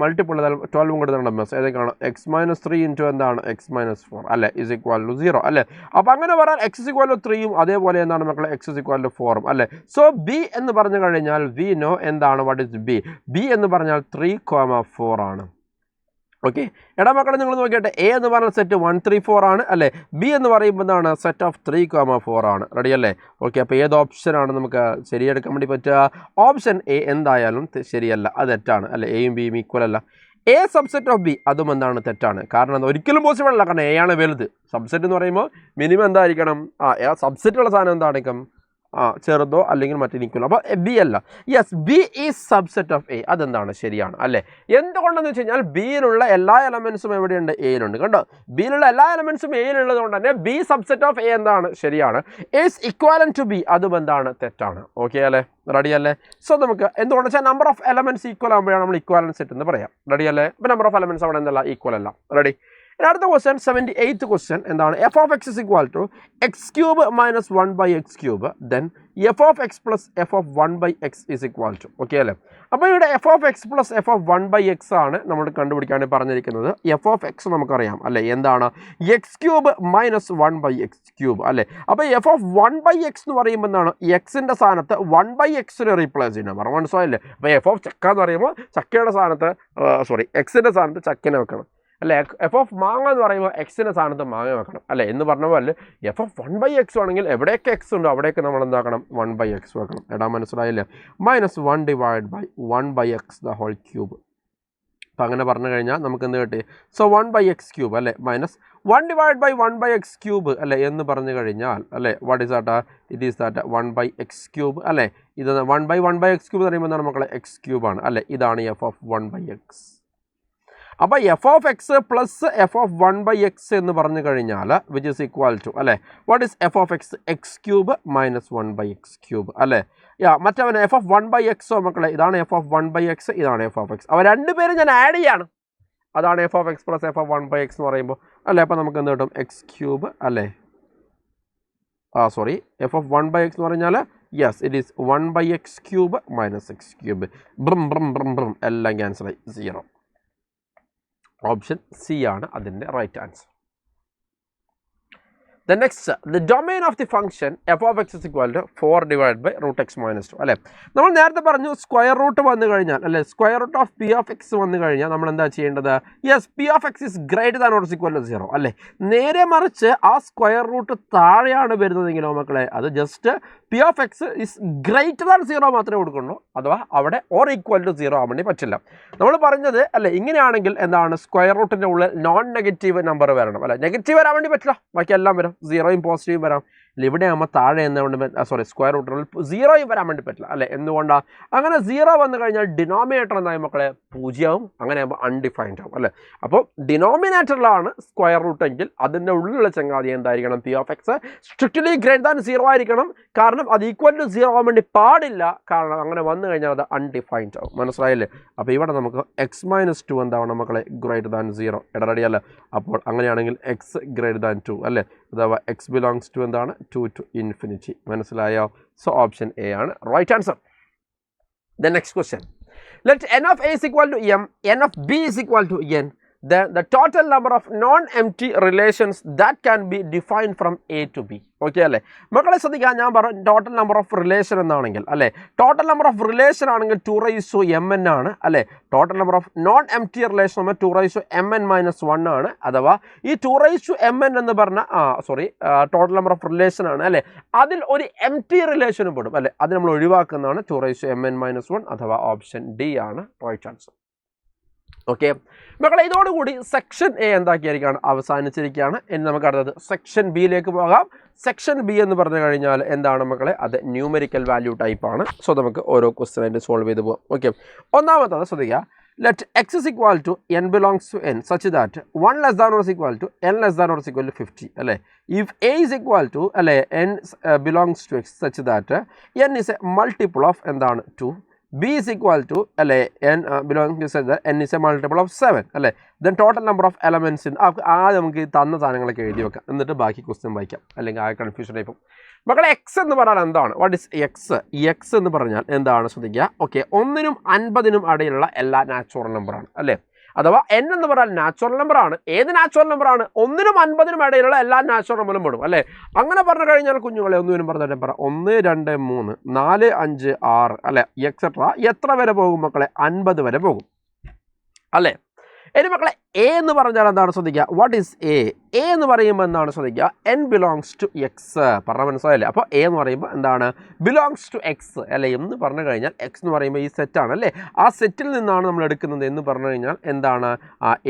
മൾട്ടിപ്പിൾ ചെയ്താൽ 12 കൂടെ തന്നെ ഏതൊക്കെയാണ് x-3 ഇൻറ്റു എന്താണ് x-4 അല്ലേ ഈസ് ഈക്വൽ ടു 0 അല്ലേ. അപ്പോൾ അങ്ങനെ പറയാൻ x ഇസ് ഈക്വൽ ടു 3 അതേപോലെ എന്താണ് മക്കളെ x ഇസ് ഈക്വൽ ടു 4 അല്ലേ. സോ ബി എന്ന് പറഞ്ഞു കഴിഞ്ഞാൽ വി നോ എന്താണ് വാട്ട് ഇസ് ബി എന്ന് പറഞ്ഞാൽ 3,4 ആണ്. ഓക്കെ, എടാ മക്കളെ നിങ്ങൾ നോക്കിയിട്ട് എ എന്ന് പറഞ്ഞ സെറ്റ് 1, 3, 4 ആണ് അല്ലേ. ബി എന്ന് പറയുമ്പോൾ എന്താണ് സെറ്റ് ഓഫ് 3,4 ആണ്. റെഡി അല്ലേ. ഓക്കെ, അപ്പോൾ ഏത് ഓപ്ഷനാണ് നമുക്ക് ശരിയെടുക്കാൻ വേണ്ടി പറ്റുക? ഓപ്ഷൻ എ എന്തായാലും ശരിയല്ല, അത് തെറ്റാണ് അല്ലേ. എയും ബിയും ഈക്വൽ അല്ല. എ സബ്സെറ്റ് ഓഫ് ബി അതും എന്താണ് തെറ്റാണ്. കാരണം ഒരിക്കലും പോസിബിൾ അല്ല, കാരണം എ ആണ് വലുത്. സബ്സെറ്റ് എന്ന് പറയുമ്പോൾ മിനിമം എന്തായിരിക്കണം സബ്സെറ്റുള്ള സാധനം എന്തായിരിക്കും ചെറുതോ അല്ലെങ്കിൽ മറ്റൊരിക്കലോ. അപ്പോൾ ബി അല്ല. Yes, B is subset of A അതെന്താണ് ശരിയാണ് അല്ലേ. എന്തുകൊണ്ടെന്ന് വെച്ച് കഴിഞ്ഞാൽ ബിയിലുള്ള എല്ലാ എലമെൻസും എവിടെയുണ്ട് എയിലുണ്ട്. കണ്ടോ, ബിയിലുള്ള എല്ലാ എലമെൻസും എയിലുള്ളത് കൊണ്ട് തന്നെ ബി സബ്സെറ്റ് ഓഫ് എ എന്താണ് ശരിയാണ്. ഈസ് ഇക്വാലൻ ടു ബി അതും എന്താണ് തെറ്റാണ്. ഓക്കെ അല്ലേ, റെഡി അല്ലേ. സോ നമുക്ക് എന്തുകൊണ്ടെന്ന് വെച്ചാൽ നമ്പർ ഓഫ് എലമെൻറ്റ്സ് ഈക്വൽ ആകുമ്പോഴാണ് നമ്മൾ ഇക്വാലൻ സെറ്റ് എന്ന് പറയാം. റെഡി അല്ലേ. ഇപ്പോൾ നമ്പർ ഓഫ് എലമെൻറ്റ്സ് അവിടെ എന്തല്ല ഈക്വൽ അല്ല. റെഡി. അടുത്ത ക്വസ്റ്റ്യൻ 78th ക്വസ്റ്റ്യൻ എന്താണ്? F of X is equal to X cube minus 1/x cube then F of X plus F of 1/x is equal to. Okay അല്ലേ. അപ്പോൾ ഇവിടെ F of X plus F of 1/x ആണ് നമ്മൾ കണ്ടുപിടിക്കാൻ പറഞ്ഞിരിക്കുന്നത്. F of X നമുക്കറിയാം അല്ലേ എന്താണ് X cube minus 1/x cube അല്ലേ. അപ്പോൾ എഫ് ഓഫ് 1/x എന്ന് പറയുമ്പോൾ എന്താണ് എക്സിൻ്റെ സ്ഥാനത്ത് 1/x റീപ്ലേസ് ചെയ്യണം. മനസ്സിലായില്ലേ. അപ്പോൾ എഫ് ഓഫ് ചക്ക എന്ന് പറയുമ്പോൾ ചക്കയുടെ സ്ഥാനത്ത് എക്സിൻ്റെ സ്ഥാനത്ത് ചക്കനെ വെക്കണം അല്ലേ. എഫ് ഓഫ് മാങ്ങ എന്ന് പറയുമ്പോൾ എക്സിൻ്റെ സ്ഥാനത്ത് മാങ്ങ വെക്കണം അല്ലേ. എന്ന് പറഞ്ഞ പോലെ എഫ് ഓഫ് 1/x ആണെങ്കിൽ എവിടെയൊക്കെ എക്സ് ഉണ്ടോ അവിടെയൊക്കെ നമ്മൾ എന്താക്കണം 1/x വെക്കണം. എടാ മനസ്സിലായില്ലേ. -1 divide by 1/x the whole cube. അപ്പോൾ അങ്ങനെ പറഞ്ഞു കഴിഞ്ഞാൽ നമുക്ക് എന്ത് കിട്ടി? സോ 1/x ക്യൂബ് അല്ലേ -1 ഡിവൈഡ് ബൈ 1/x ക്യൂബ് അല്ലേ എന്ന് പറഞ്ഞു കഴിഞ്ഞാൽ അല്ലേ what is that? It is that 1/x cube അല്ലേ. ഇത് 1/1/x ക്യൂബ് എന്ന് പറയുമ്പോൾ എന്താണ് മക്കളെ എക്സ് ക്യൂബാണ് അല്ലേ. ഇതാണ് എഫ് ഓഫ് 1/x. അപ്പോൾ F of X plus F of 1/x എന്ന് പറഞ്ഞു കഴിഞ്ഞാൽ വിച്ച് ഇസ് ഈക്വൽ ടു അല്ലേ what is F of X X cube minus 1/x cube അല്ലേ. മറ്റവന് എഫ് ഓഫ് 1/x മക്കളെ ഇതാണ് എഫ് ഓഫ് 1/x ഇതാണ് എഫ് ഓഫ് എക്സ്. അവ രണ്ടുപേരും ഞാൻ ആഡ് ചെയ്യാണ്. അതാണ് F of X plus F of 1/x എന്ന് പറയുമ്പോൾ അല്ലേ. അപ്പോൾ നമുക്ക് എന്ത് കിട്ടും? എക്സ് ക്യൂബ് അല്ലേ. എഫ് ഓഫ് 1/x എന്ന് പറഞ്ഞാൽ yes it is 1/x cube minus X cube. ബ്രം എല്ലാം ക്യാൻസലായി 0. ഓപ്ഷൻ സി ആണ് അതിൻ്റെ right answer. The next, the domain of the function f of x is equal to 4 divided by root x minus 2 അല്ലേ. നമ്മൾ നേരത്തെ പറഞ്ഞു സ്ക്വയർ റൂട്ട് വന്നു കഴിഞ്ഞാൽ അല്ലേ square root of P of X വന്നു കഴിഞ്ഞാൽ നമ്മൾ എന്താ ചെയ്യേണ്ടത്? Yes, P of X is greater than or equal to 0 അല്ലേ. നേരെ മറിച്ച് ആ സ്ക്വയർ റൂട്ട് താഴെയാണ് വരുന്നതെങ്കിലോ മക്കളെ അത് just P of X is greater than 0 മാത്രമേ കൊടുക്കുള്ളൂ. അഥവാ അവിടെ ഓർ ഈക്വൽ ടു 0 ആവാൻ വേണ്ടി പറ്റില്ല. നമ്മൾ പറഞ്ഞത് അല്ലേ ഇങ്ങനെയാണെങ്കിൽ എന്താണ് സ്ക്വയർ റൂട്ടിൻ്റെ ഉള്ളിൽ നോൺ നെഗറ്റീവ് നമ്പർ വരണം അല്ലേ. നെഗറ്റീവ് വരാൻ വേണ്ടി പറ്റില്ല, ബാക്കി എല്ലാം വരും. 0യും പോസിറ്റീവും വരാം. ഇവിടെ ആകുമ്പോൾ താഴെ എന്തുകൊണ്ട് സ്ക്വയർ റൂട്ടിൽ 0യും വരാൻ വേണ്ടി പറ്റില്ല അല്ലേ. എന്തുകൊണ്ടാണ്? അങ്ങനെ 0 വന്നു കഴിഞ്ഞാൽ ഡിനോമിനേറ്റർ എന്തായി മക്കളെ 0 ആവും. അങ്ങനെ ആകുമ്പോൾ അൺഡിഫൈൻഡ് ആവും അല്ലേ. അപ്പോൾ ഡിനോമിനേറ്ററിലാണ് സ്ക്വയർ റൂട്ട് എങ്കിൽ അതിൻ്റെ ഉള്ളിലുള്ള ചങ്ങാതി എന്തായിരിക്കണം? P of X strictly greater than 0 ആയിരിക്കണം. കാരണം അത് ഈക്വൽ ടു 0 ആവാൻ വേണ്ടി പാടില്ല. കാരണം അങ്ങനെ വന്നു കഴിഞ്ഞാൽ അത് അൺഡിഫൈൻഡ് ആവും. മനസ്സിലായില്ലേ. അപ്പോൾ ഇവിടെ നമുക്ക് x മൈനസ് 2 എന്താവണം മക്കളെ? Greater than 0. ഇടറടിയല്ലേ. അപ്പോൾ അങ്ങനെയാണെങ്കിൽ എക്സ് ഗ്രേറ്റർ ദാൻ 2 അല്ലേ. അഥവാ എക്സ് ബിലോങ്സ് ടു എന്താണ് 2 to infinity. മനസ്സിലായോ? സോ ഓപ്ഷൻ എ ആണ് right answer. The next question, let n of a is equal to m, n of b is equal to n, then the total number of non-empty relations that can be defined from a to b. Okay അല്ലേ മക്കളെ ശ്രദ്ധിക്കുക. ഞാൻ പറഞ്ഞു total number of relation എന്നാണെങ്കിൽ അല്ലേ total number of relation ആണെങ്കിൽ 2/mn ആണ് അല്ലേ. Total number of non empty relation ആകുമ്പോൾ 2/mn-1 ആണ്. അഥവാ ഈ 2/mn എന്ന് പറഞ്ഞ ടോട്ടൽ നമ്പർ ഓഫ് റിലേഷൻ ആണ് അല്ലേ. അതിൽ ഒരു എംപ്റ്റി റിലേഷനും പെടും അല്ലേ. അത് നമ്മൾ ഒഴിവാക്കുന്നതാണ് 2/mn-1 അഥവാ ഓപ്ഷൻ ഡി ആണ് റൈറ്റ് ആൻസർ. ഓക്കെ മക്കളെ, ഇതോടുകൂടി സെക്ഷൻ എ എന്താക്കിയിരിക്കുകയാണ്, അവസാനിച്ചിരിക്കുകയാണ്. ഇനി നമുക്ക് അടുത്തത് സെക്ഷൻ ബിയിലേക്ക് പോകാം. സെക്ഷൻ ബി എന്ന് പറഞ്ഞു കഴിഞ്ഞാൽ എന്താണ് മക്കളെ, അത് ന്യൂമെറിക്കൽ വാല്യൂ ടൈപ്പാണ്. സോ നമുക്ക് ഓരോ ക്വസ്റ്റ്യൻ ആയിട്ട് സോൾവ് ചെയ്ത് പോകാം. ഓക്കെ, ഒന്നാമത്തത് ശ്രദ്ധിക്കുക. Let x is equal to n belongs to n such that 1 less than or is equal to n less than or is equal to 50. അല്ലേ, if a is equal to അല്ലേ n belongs to x such that n is a multiple of എന്താണ് 2, b is equal to അല്ലേ n belongs to such that n is a multiple of 7 അല്ലേ, then total number of elements in നമുക്ക് തന്ന സാധനങ്ങളൊക്കെ എഴുതി വെക്കാം, എന്നിട്ട് ബാക്കി ക്വസ്റ്റ്യൻ വായിക്കാം, അല്ലെങ്കിൽ ആ കൺഫ്യൂഷൻ ആയിപ്പോൾ. മക്കളെ, എക്സ് എന്ന് പറഞ്ഞാൽ എന്താണ്, വാട്ട് ഇസ് എക്സ്? എക്സ് എന്ന് പറഞ്ഞാൽ എന്താണ് ശ്രദ്ധിക്കുക. ഓക്കെ, 1നും 50നും ഇടയിലുള്ള എല്ലാ നാച്ചുറൽ നമ്പറാണ് അല്ലേ, അഥവാ n എന്ന് പറഞ്ഞാൽ നാച്ചുറൽ നമ്പറാണ്. ഏത് നാച്ചുറൽ നമ്പറാണ്? 1നും 50നും ഇടയിലുള്ള എല്ലാ നാച്ചുറൽ നമ്പറും പെടും അല്ലേ. അങ്ങനെ പറഞ്ഞു കഴിഞ്ഞാൽ കുഞ്ഞുങ്ങളെ ഒന്നിനും പറഞ്ഞാൽ പറ 1, 2, 3, 4, 5, 6 അല്ലേ, എക്സെട്ര എത്ര വരെ പോകും മക്കളെ? 50 വരെ പോകും അല്ലേ. ഇനി മക്കളെ, എ എന്ന് പറഞ്ഞാൽ എന്താണ് ശ്രദ്ധിക്കുക. What is A? എ എന്ന് പറയുമ്പോൾ എന്താണ് ശ്രദ്ധിക്കുക, n ബിലോങ്സ് ടു എക്സ്. പറഞ്ഞാൽ മനസ്സിലായില്ലേ. അപ്പോൾ എ എന്ന് പറയുമ്പോൾ എന്താണ്, ബിലോങ്സ് ടു എക്സ് അല്ലേ എന്ന് പറഞ്ഞു കഴിഞ്ഞാൽ, എക്സ് എന്ന് പറയുമ്പോൾ ഈ സെറ്റാണ് അല്ലേ, ആ സെറ്റിൽ നിന്നാണ് നമ്മൾ എടുക്കുന്നത് എന്ന് പറഞ്ഞു കഴിഞ്ഞാൽ എന്താണ്,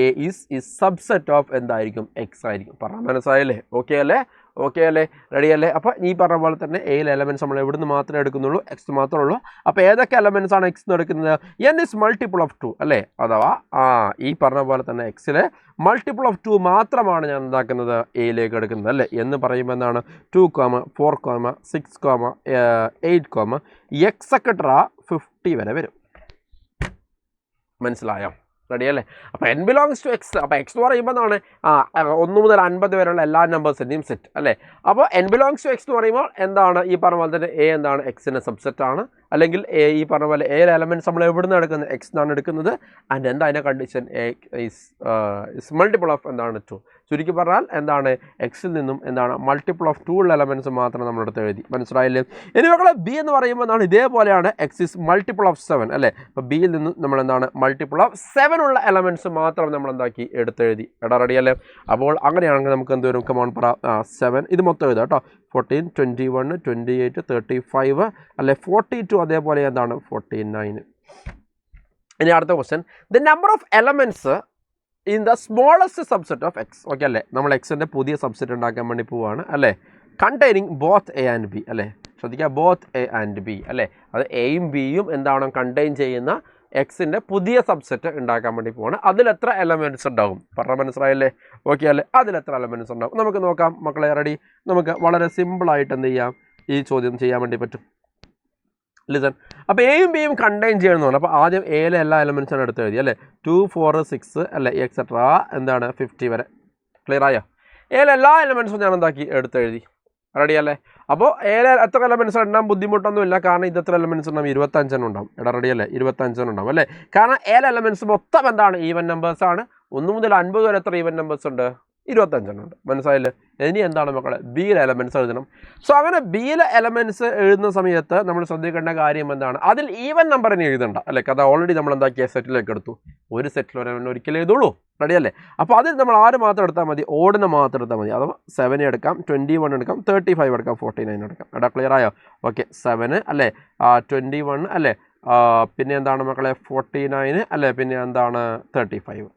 എ ഈസ് സബ്സെറ്റ് ഓഫ് എന്തായിരിക്കും, എക്സ് ആയിരിക്കും. പറഞ്ഞാൽ മനസ്സിലായില്ലേ. ഓക്കെ അല്ലേ, ഓക്കെ അല്ലേ, റെഡി അല്ലേ. അപ്പോൾ ഈ പറഞ്ഞ പോലെ തന്നെ എയിൽ എലമെൻറ്റ്സ് നമ്മൾ എവിടെ നിന്ന് മാത്രമേ എടുക്കുന്നുള്ളൂ, എക്സ് മാത്രമേ ഉള്ളൂ. അപ്പോൾ ഏതൊക്കെ എലമെൻറ്റ്സ് ആണ് എക്സ് എന്ന് എടുക്കുന്നത്? n ഇസ് മൾട്ടിപ്പിൾ ഓഫ് 2 അല്ലേ, അഥവാ ഈ പറഞ്ഞ പോലെ തന്നെ എക്സിലെ മൾട്ടിപ്പിൾ ഓഫ് 2 മാത്രമാണ് ഞാൻ എന്താക്കുന്നത്, എയിലേക്ക് എടുക്കുന്നത് അല്ലേ. എന്ന് പറയുമ്പോൾ എന്താണ് 2, 4, 6, 8, എക്സെട്ര 50 വരെ വരും. മനസ്സിലായോ? റെഡി അല്ലേ. അപ്പോൾ n ബിലോങ്സ് ടു എക്സ്. അപ്പോൾ എക്സ് എന്ന് പറയുമ്പോൾ എന്താണ്, 1 മുതൽ 50 വരെയുള്ള എല്ലാ നമ്പേഴ്സിൻ്റെയും സെറ്റ് അല്ലേ. അപ്പോൾ n ബിലോങ്സ് ടു എക്സ് എന്ന് പറയുമ്പോൾ എന്താണ്, ഈ പറഞ്ഞ പോലെ തന്നെ എ എന്താണ്, എക്സിൻ്റെ സബ്സെറ്റ് ആണ്. അല്ലെങ്കിൽ എ ഈ പറഞ്ഞ പോലെ എ എലമെൻറ്റ്സ് നമ്മൾ എവിടെ നിന്ന് എടുക്കുന്നത്, എക്സ് എന്നാണ് എടുക്കുന്നത്. ആൻഡ് എന്താ അതിൻ്റെ condition, A is multiple of എന്താണ് 2. ചുരുക്കി പറഞ്ഞാൽ എന്താണ്, എക്സിൽ നിന്നും എന്താണ് മൾട്ടിപ്പിൾ ഓഫ് 2 ഉള്ള എലമെൻറ്റ്സ് മാത്രം നമ്മളെടുത്ത് എഴുതി. മനസ്സിലായില്ലേ. ഇനി മക്കളെ, ബി എന്ന് പറയുമ്പോൾ എന്താണ്, ഇതേപോലെയാണ്, എക്സ് ഇസ് മൾട്ടിപ്പിൾ ഓഫ് 7 അല്ലേ. അപ്പോൾ ബിയിൽ നിന്നും നമ്മൾ എന്താണ് മൾട്ടിപ്പിൾ ഓഫ് 7 ഉള്ള എലമെൻറ്റ്സ് മാത്രം നമ്മൾ എന്താക്കി എടുത്തെഴുതി. എടാ റെഡി അല്ലേ. അപ്പോൾ അങ്ങനെയാണെങ്കിൽ നമുക്ക് എന്ത് വരും, കമോൺ പറ, 7 ഇത് മൊത്തം എഴുതാം കേട്ടോ. 14, 21, 28, 35 അല്ലെ, 42 അതേപോലെ എന്താണ് 49. ഇനി അടുത്ത question, the number of elements in the smallest subset of X. Okay അല്ലേ, നമ്മൾ എക്സിൻ്റെ പുതിയ സബ്സെറ്റ് ഉണ്ടാക്കാൻ വേണ്ടി പോവുകയാണ് അല്ലേ. Containing both A and B അല്ലേ, ശ്രദ്ധിക്കുക, ബോത്ത് എ ആൻഡ് ബി അല്ലേ, അത് എയും ബിയും എന്താണ് കണ്ടെയ്ൻ ചെയ്യുന്ന എക്സിൻ്റെ പുതിയ സബ്സെറ്റ് ഉണ്ടാക്കാൻ വേണ്ടി പോവാണ്. അതിലെത്ര എലമെൻറ്റ്സ് ഉണ്ടാകും? പറഞ്ഞാൽ മനസ്സിലായില്ലേ. ഓക്കെ അല്ലേ, അതിലെത്ര എലമെൻറ്റ്സ് ഉണ്ടാകും നമുക്ക് നോക്കാം മക്കളെ. റെഡി, നമുക്ക് വളരെ സിമ്പിളായിട്ട് എന്ത് ചെയ്യാം, ഈ ചോദ്യം ചെയ്യാൻ വേണ്ടി പറ്റും. ലിസൺ, അപ്പോൾ എയും ബിയും കണ്ടെയ്ൻ ചെയ്യണമെന്ന്. അപ്പോൾ ആദ്യം എയിലെ എല്ലാ എലമെൻറ്റ്സാണ് എടുത്ത് എഴുതി അല്ലേ. 2, 4, 6 അല്ലേ, എക്സെട്ര എന്താണ് 50 വരെ. ക്ലിയർ ആയോ? എയിലെ എല്ലാ എലമെൻറ്റ്സും ഞാൻ എന്താക്കി എടുത്തെഴുതി. റെഡി അല്ലേ. അപ്പോൾ എയിലെ എത്ര എലമെൻറ്റ്സ് ഉണ്ടാകും ബുദ്ധിമുട്ടൊന്നുമില്ല, കാരണം ഇത് എത്ര എലമെൻറ്റ്സ് ഉണ്ടാകും, 25 ഉണ്ടാവും. എടാ റെഡി അല്ലേ, 25 ഉണ്ടാവും അല്ലേ. കാരണം എയിലെ എലമെൻറ്റ്സ് മൊത്തം എന്താണ്, ഈവൻ നമ്പേഴ്സാണ്. 1 മുതൽ 50 വരെ എത്ര ഈവൻ നമ്പേഴ്സ് ഉണ്ട്, 25 ഉണ്ട്. മനസ്സിലായില്ലേ. ഇനി എന്താണ് മക്കളെ, ബിയിലെ എലമെൻറ്റ്സ് എഴുതണം. സോ അങ്ങനെ ബിയിലെ എലമെൻറ്റ്സ് എഴുതുന്ന സമയത്ത് നമ്മൾ ശ്രദ്ധിക്കേണ്ട കാര്യം എന്താണ്, അതിൽ ഈവൻ നമ്പറിനെ എഴുതണ്ട അല്ലേ. കഥ ഓൾറെഡി നമ്മൾ എന്താക്കിയ സെറ്റിലേക്ക് എടുത്തു. ഒരു സെറ്റിൽ ഒരിക്കലും എഴുതുള്ളൂ. റെഡി അല്ലേ. അപ്പോൾ അതിൽ നമ്മൾ ആര് മാത്രം എടുത്താൽ മതി, ഓടിനെ മാത്രം എടുത്താൽ മതി. അഥവാ 7 എടുക്കാം, 21 എടുക്കാം, 35 എടുക്കാം, 49 എടുക്കാം. എടാ ക്ലിയർ ആയോ? ഓക്കെ, 7 അല്ലേ, 21 അല്ലേ, പിന്നെ എന്താണ് മക്കളെ 49 അല്ലേ, പിന്നെ എന്താണ് 35.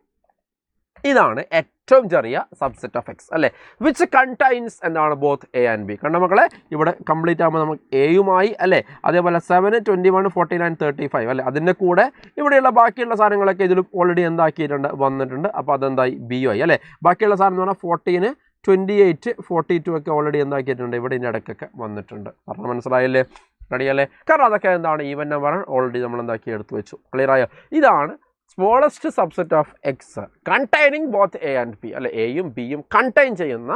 ഇതാണ് ഏറ്റവും ചെറിയ സബ്സെറ്റ് ഓഫ് എക്സ് അല്ലേ, വിച്ച് കണ്ടെയ്ൻസ് എന്താണ് ബോത്ത് എ ആൻഡ് ബി. കണ്ട മക്കളെ, ഇവിടെ കംപ്ലീറ്റ് ആകുമ്പോൾ നമുക്ക് എയുമായി അല്ലേ, അതേപോലെ 7, 21, 49, 35 അല്ലേ, അതിൻ്റെ കൂടെ ഇവിടെയുള്ള ബാക്കിയുള്ള സാധനങ്ങളൊക്കെ ഇതിൽ ഓൾറെഡി എന്താക്കിയിട്ടുണ്ട്, വന്നിട്ടുണ്ട്. അപ്പോൾ അതെന്തായി, ബി ആയി അല്ലേ. ബാക്കിയുള്ള സാധനം എന്ന് പറഞ്ഞാൽ 14, 28, 42 ഒക്കെ ഓൾറെഡി എന്താക്കിയിട്ടുണ്ട്, ഇവിടെ ഇതിൻ്റെ ഇടയ്ക്കൊക്കെ വന്നിട്ടുണ്ട്. പറഞ്ഞാൽ മനസ്സിലായില്ലേ. റെഡി അല്ലേ. കാരണം അതൊക്കെ എന്താണ്, ഈവൻ നമ്പറാണ്, ഓൾറെഡി നമ്മൾ എന്താക്കി എടുത്തു വെച്ചു. ക്ലിയർ ആയോ? ഇതാണ് smallest subset of X containing both A and B അല്ലെ, എയും ബിയും കണ്ടെയ്ൻ ചെയ്യുന്ന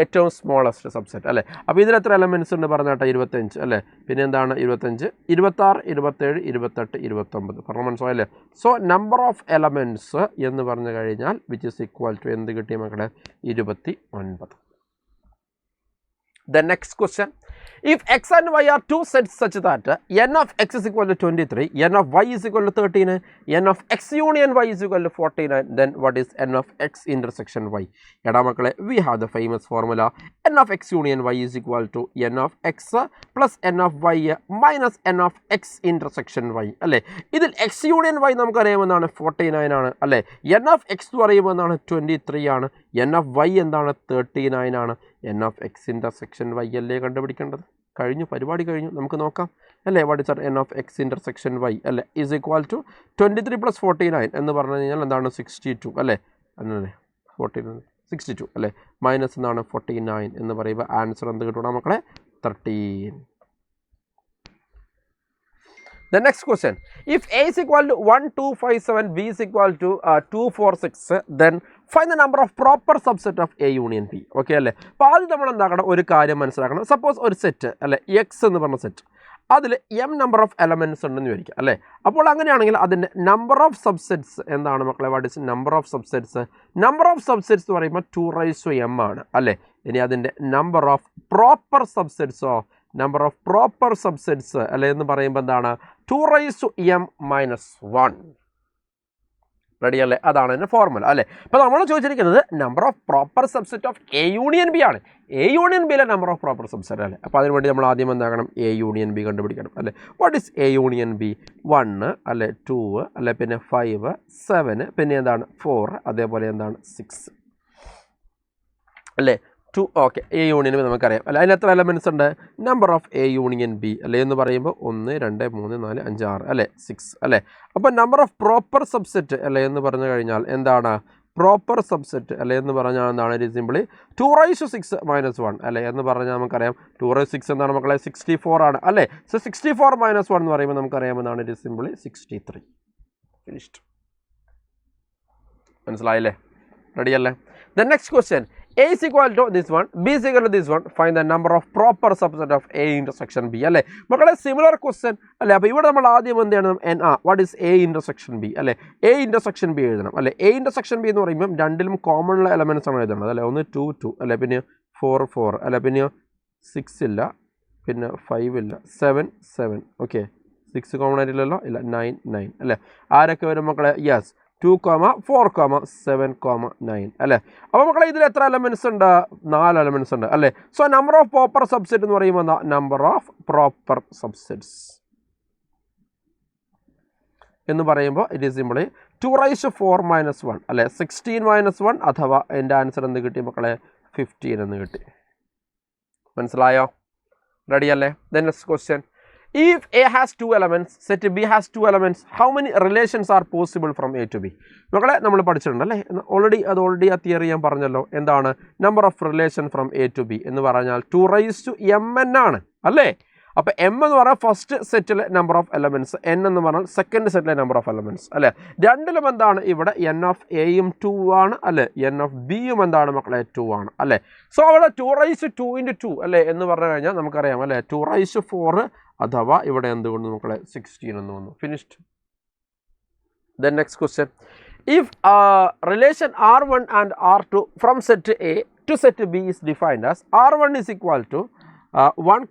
ഏറ്റവും സ്മോളസ്റ്റ് സബ്സെറ്റ് അല്ലേ. അപ്പോൾ ഇതിലെത്ര എലമെൻറ്റ്സ് ഉണ്ട് പറഞ്ഞാട്ടെ, 25 അല്ലേ, പിന്നെ എന്താണ് 25, 26, 27, 28, 29. പറഞ്ഞാൽ മനസ്സിലായില്ലേ. സോ നമ്പർ ഓഫ് എലമെൻറ്റ്സ് എന്ന് പറഞ്ഞു കഴിഞ്ഞാൽ വിച്ച് ഇസ് ഈക്വൽ ടു എന്ത് കിട്ടിയ മക്കളെ, 29. The next question. If x and y are two sets such that n of x is equal to 23, n of y is equal to 39, n of x union y is equal to 49, then what is n of x intersection y? എടാ മക്കളെ, we have the famous formula n of x union y is equal to n of x plus n of y minus n of x intersection y അല്ലേ. ഇതിൽ x union y നമുക്കറിയാമെന്നാണ് 49 ആണ് അല്ലേ. n of x എന്ന് പറയുമെന്നാണ് 23 ആണ്, n of y എന്താണ് 39 ആണ്, n of x intersection y അല്ലേ കണ്ടുപിടിക്കേണ്ടത്. കഴിഞ്ഞു, പരിപാടി കഴിഞ്ഞു. നമുക്ക് നോക്കാം അല്ലേ. What is n of x intersection y അല്ലേ ഈസ് ഈക്വൽ ടു 23 + 49 എന്ന് പറഞ്ഞു കഴിഞ്ഞാൽ എന്താണ് 62 അല്ലേ. അല്ലേ 62 അല്ലേ, മൈനസ് എന്താണ് 49 എന്ന് പറയുമ്പോൾ ആൻസർ എന്ത് കിട്ടണം മക്കളെ 13. The next question. If a is equal to 1, 2, 5, 7, b is equal to 2, 4, 6, then find the number of proper subset of a union b. Okay അല്ലേ. അപ്പോൾ ആദ്യം നമ്മൾ എന്താക്കണം, ഒരു കാര്യം മനസ്സിലാക്കണം. സപ്പോസ് ഒരു സെറ്റ് അല്ലേ എക്സ് എന്ന് പറഞ്ഞ സെറ്റ്, അതിൽ m നമ്പർ ഓഫ് എലമെൻറ്റ്സ് ഉണ്ടെന്ന് വിചാരിക്കുക അല്ലേ. അപ്പോൾ അങ്ങനെയാണെങ്കിൽ അതിൻ്റെ നമ്പർ ഓഫ് സബ്സെറ്റ്സ് എന്താണ് മക്കളെ, what is number of subsets? Number of subsets എന്ന് പറയുമ്പോൾ 2m ആണ് അല്ലേ. ഇനി അതിൻ്റെ നമ്പർ ഓഫ് പ്രോപ്പർ സബ്സെറ്റ്സോ, നമ്പർ ഓഫ് പ്രോപ്പർ സബ്സെറ്റ്സ് അല്ലെ എന്ന് പറയുമ്പോൾ എന്താണ് 2m-1. റെഡി അല്ലേ, അതാണ് എൻ്റെ ഫോർമുല അല്ലേ. അപ്പോൾ നമ്മൾ ചോദിച്ചിരിക്കുന്നത് number of proper subset of A union B ആണ്. എ യൂണിയൻ ബിയിലെ നമ്പർ ഓഫ് പ്രോപ്പർ സബ്സെറ്റ് അല്ലേ. അപ്പോൾ അതിനുവേണ്ടി നമ്മൾ ആദ്യം എന്താക്കണം, എ യൂണിയൻ ബി കണ്ടുപിടിക്കണം അല്ലേ. What is A union B? 1 അല്ലെ, 2 അല്ലെ, പിന്നെ 5, 7, പിന്നെ എന്താണ് 4, അതേപോലെ എന്താണ് 6 അല്ലേ. 2 ഓക്കെ. എ യൂണിയൻ ബി നമുക്കറിയാം അല്ല. അതിന് എത്ര എലമെൻറ്റ്സ് ഉണ്ട്? Number of A union B അല്ലേ എന്ന് പറയുമ്പോൾ 1, 2, 3, 4, 5, 6 അല്ലേ, 6 അല്ലേ. അപ്പോൾ നമ്പർ ഓഫ് പ്രോപ്പർ സബ്സെറ്റ് അല്ലേ എന്ന് പറഞ്ഞു കഴിഞ്ഞാൽ എന്താണ് പ്രോപ്പർ സബ്സെറ്റ് അല്ലേ എന്ന് പറഞ്ഞാൽ എന്താണ്, ഇറ്റ് സിംപ്ലി 2⁻6 - 1 അല്ലേ എന്ന് പറഞ്ഞാൽ നമുക്കറിയാം 2⁻6 എന്താണ് മക്കളെ 64 ആണ് അല്ലേ. സോ 64 - 1 എന്ന് പറയുമ്പോൾ നമുക്കറിയാമെന്നാണ് ഇറ്റ് സിംപ്ലി 63. ഫിനിഷ്ഡ്. മനസ്സിലായില്ലേ, റെഡി അല്ലേ. The next question. A is equal to this one, B is equal to this one, find the number of proper subset of A intersection B അല്ലേ മക്കളെ. സിമിലർ ക്വസ്റ്റ്യൻ അല്ലേ. അപ്പോൾ ഇവിടെ നമ്മൾ ആദ്യം എന്ത് ചെയ്യണം, what is A intersection B അല്ലേ. A intersection B എഴുതണം അല്ലേ. A intersection B എന്ന് പറയുമ്പോൾ രണ്ടിലും കോമൺ ഉള്ള എലമെൻറ്റ്സ് ആണ് എഴുതേണ്ടത് അല്ലേ. ഒന്ന് 2, 2 അല്ലേ, പിന്നെ 4, 4 അല്ലേ, പിന്നെ 6 ഇല്ല, പിന്നെ 5 ഇല്ല, 7, 7 ഓക്കെ. 6 കോമൺ ആയിട്ടില്ലല്ലോ, ഇല്ല 9, 9 അല്ലേ. ആരൊക്കെ വരും മക്കളെ? യെസ് 2, 4, 7, 9 അല്ലേ. അപ്പോൾ മക്കളെ ഇതിൽ എത്ര എലമെൻറ്റ്സ് ഉണ്ട്? 4 എലമെൻറ്റ്സ് ഉണ്ട് അല്ലേ. So number of proper subset എന്ന് പറയുമ്പോൾ എന്താ, നമ്പർ ഓഫ് പ്രോപ്പർ സബ്സെറ്റ്സ് എന്ന് പറയുമ്പോൾ ഇറ്റ് ഈസ് സിംപ്ലി 2⁻4 - 1 അല്ലേ. 16 - 1 അഥവാ എൻ്റെ ആൻസർ എന്ത് കിട്ടി മക്കളെ 15 എന്ന് കിട്ടി. മനസ്സിലായോ, റെഡി അല്ലേ. Then next question. If A has 2 elements, set B has 2 elements, how many relations are possible from A to B? മക്കളെ നമ്മൾ പഠിച്ചിട്ടുണ്ട് അല്ലേ. ഓൾറെഡി ആ തിയറി ഞാൻ പറഞ്ഞല്ലോ. എന്താണ് number of relation from A to B എന്ന് പറഞ്ഞാൽ 2⁻mn ആണ് അല്ലേ. അപ്പോൾ m എന്ന് പറഞ്ഞാൽ ഫസ്റ്റ് സെറ്റിലെ നമ്പർ ഓഫ് എലമെൻറ്റ്സ്, n എന്ന് പറഞ്ഞാൽ സെക്കൻഡ് സെറ്റിലെ നമ്പർ ഓഫ് എലമെൻറ്റ്സ് അല്ലേ. രണ്ടിലും എന്താണ് ഇവിടെ n ഓഫ് എയും 2 ആണ് അല്ലേ, n ഓഫ് ബിയും എന്താണ് മക്കളെ 2 ആണ് അല്ലേ. സോ അവിടെ 2⁻2 × 2 അല്ലേ എന്ന് പറഞ്ഞു കഴിഞ്ഞാൽ നമുക്കറിയാം അല്ലേ 2⁻4 അഥവാ ഇവിടെ എന്തുകൊണ്ട് മക്കളെ 16 എന്ന് വന്നു. Finished. Then next question. If relation R1 and R2 from set A to set B is defined as R1 is equal to 1,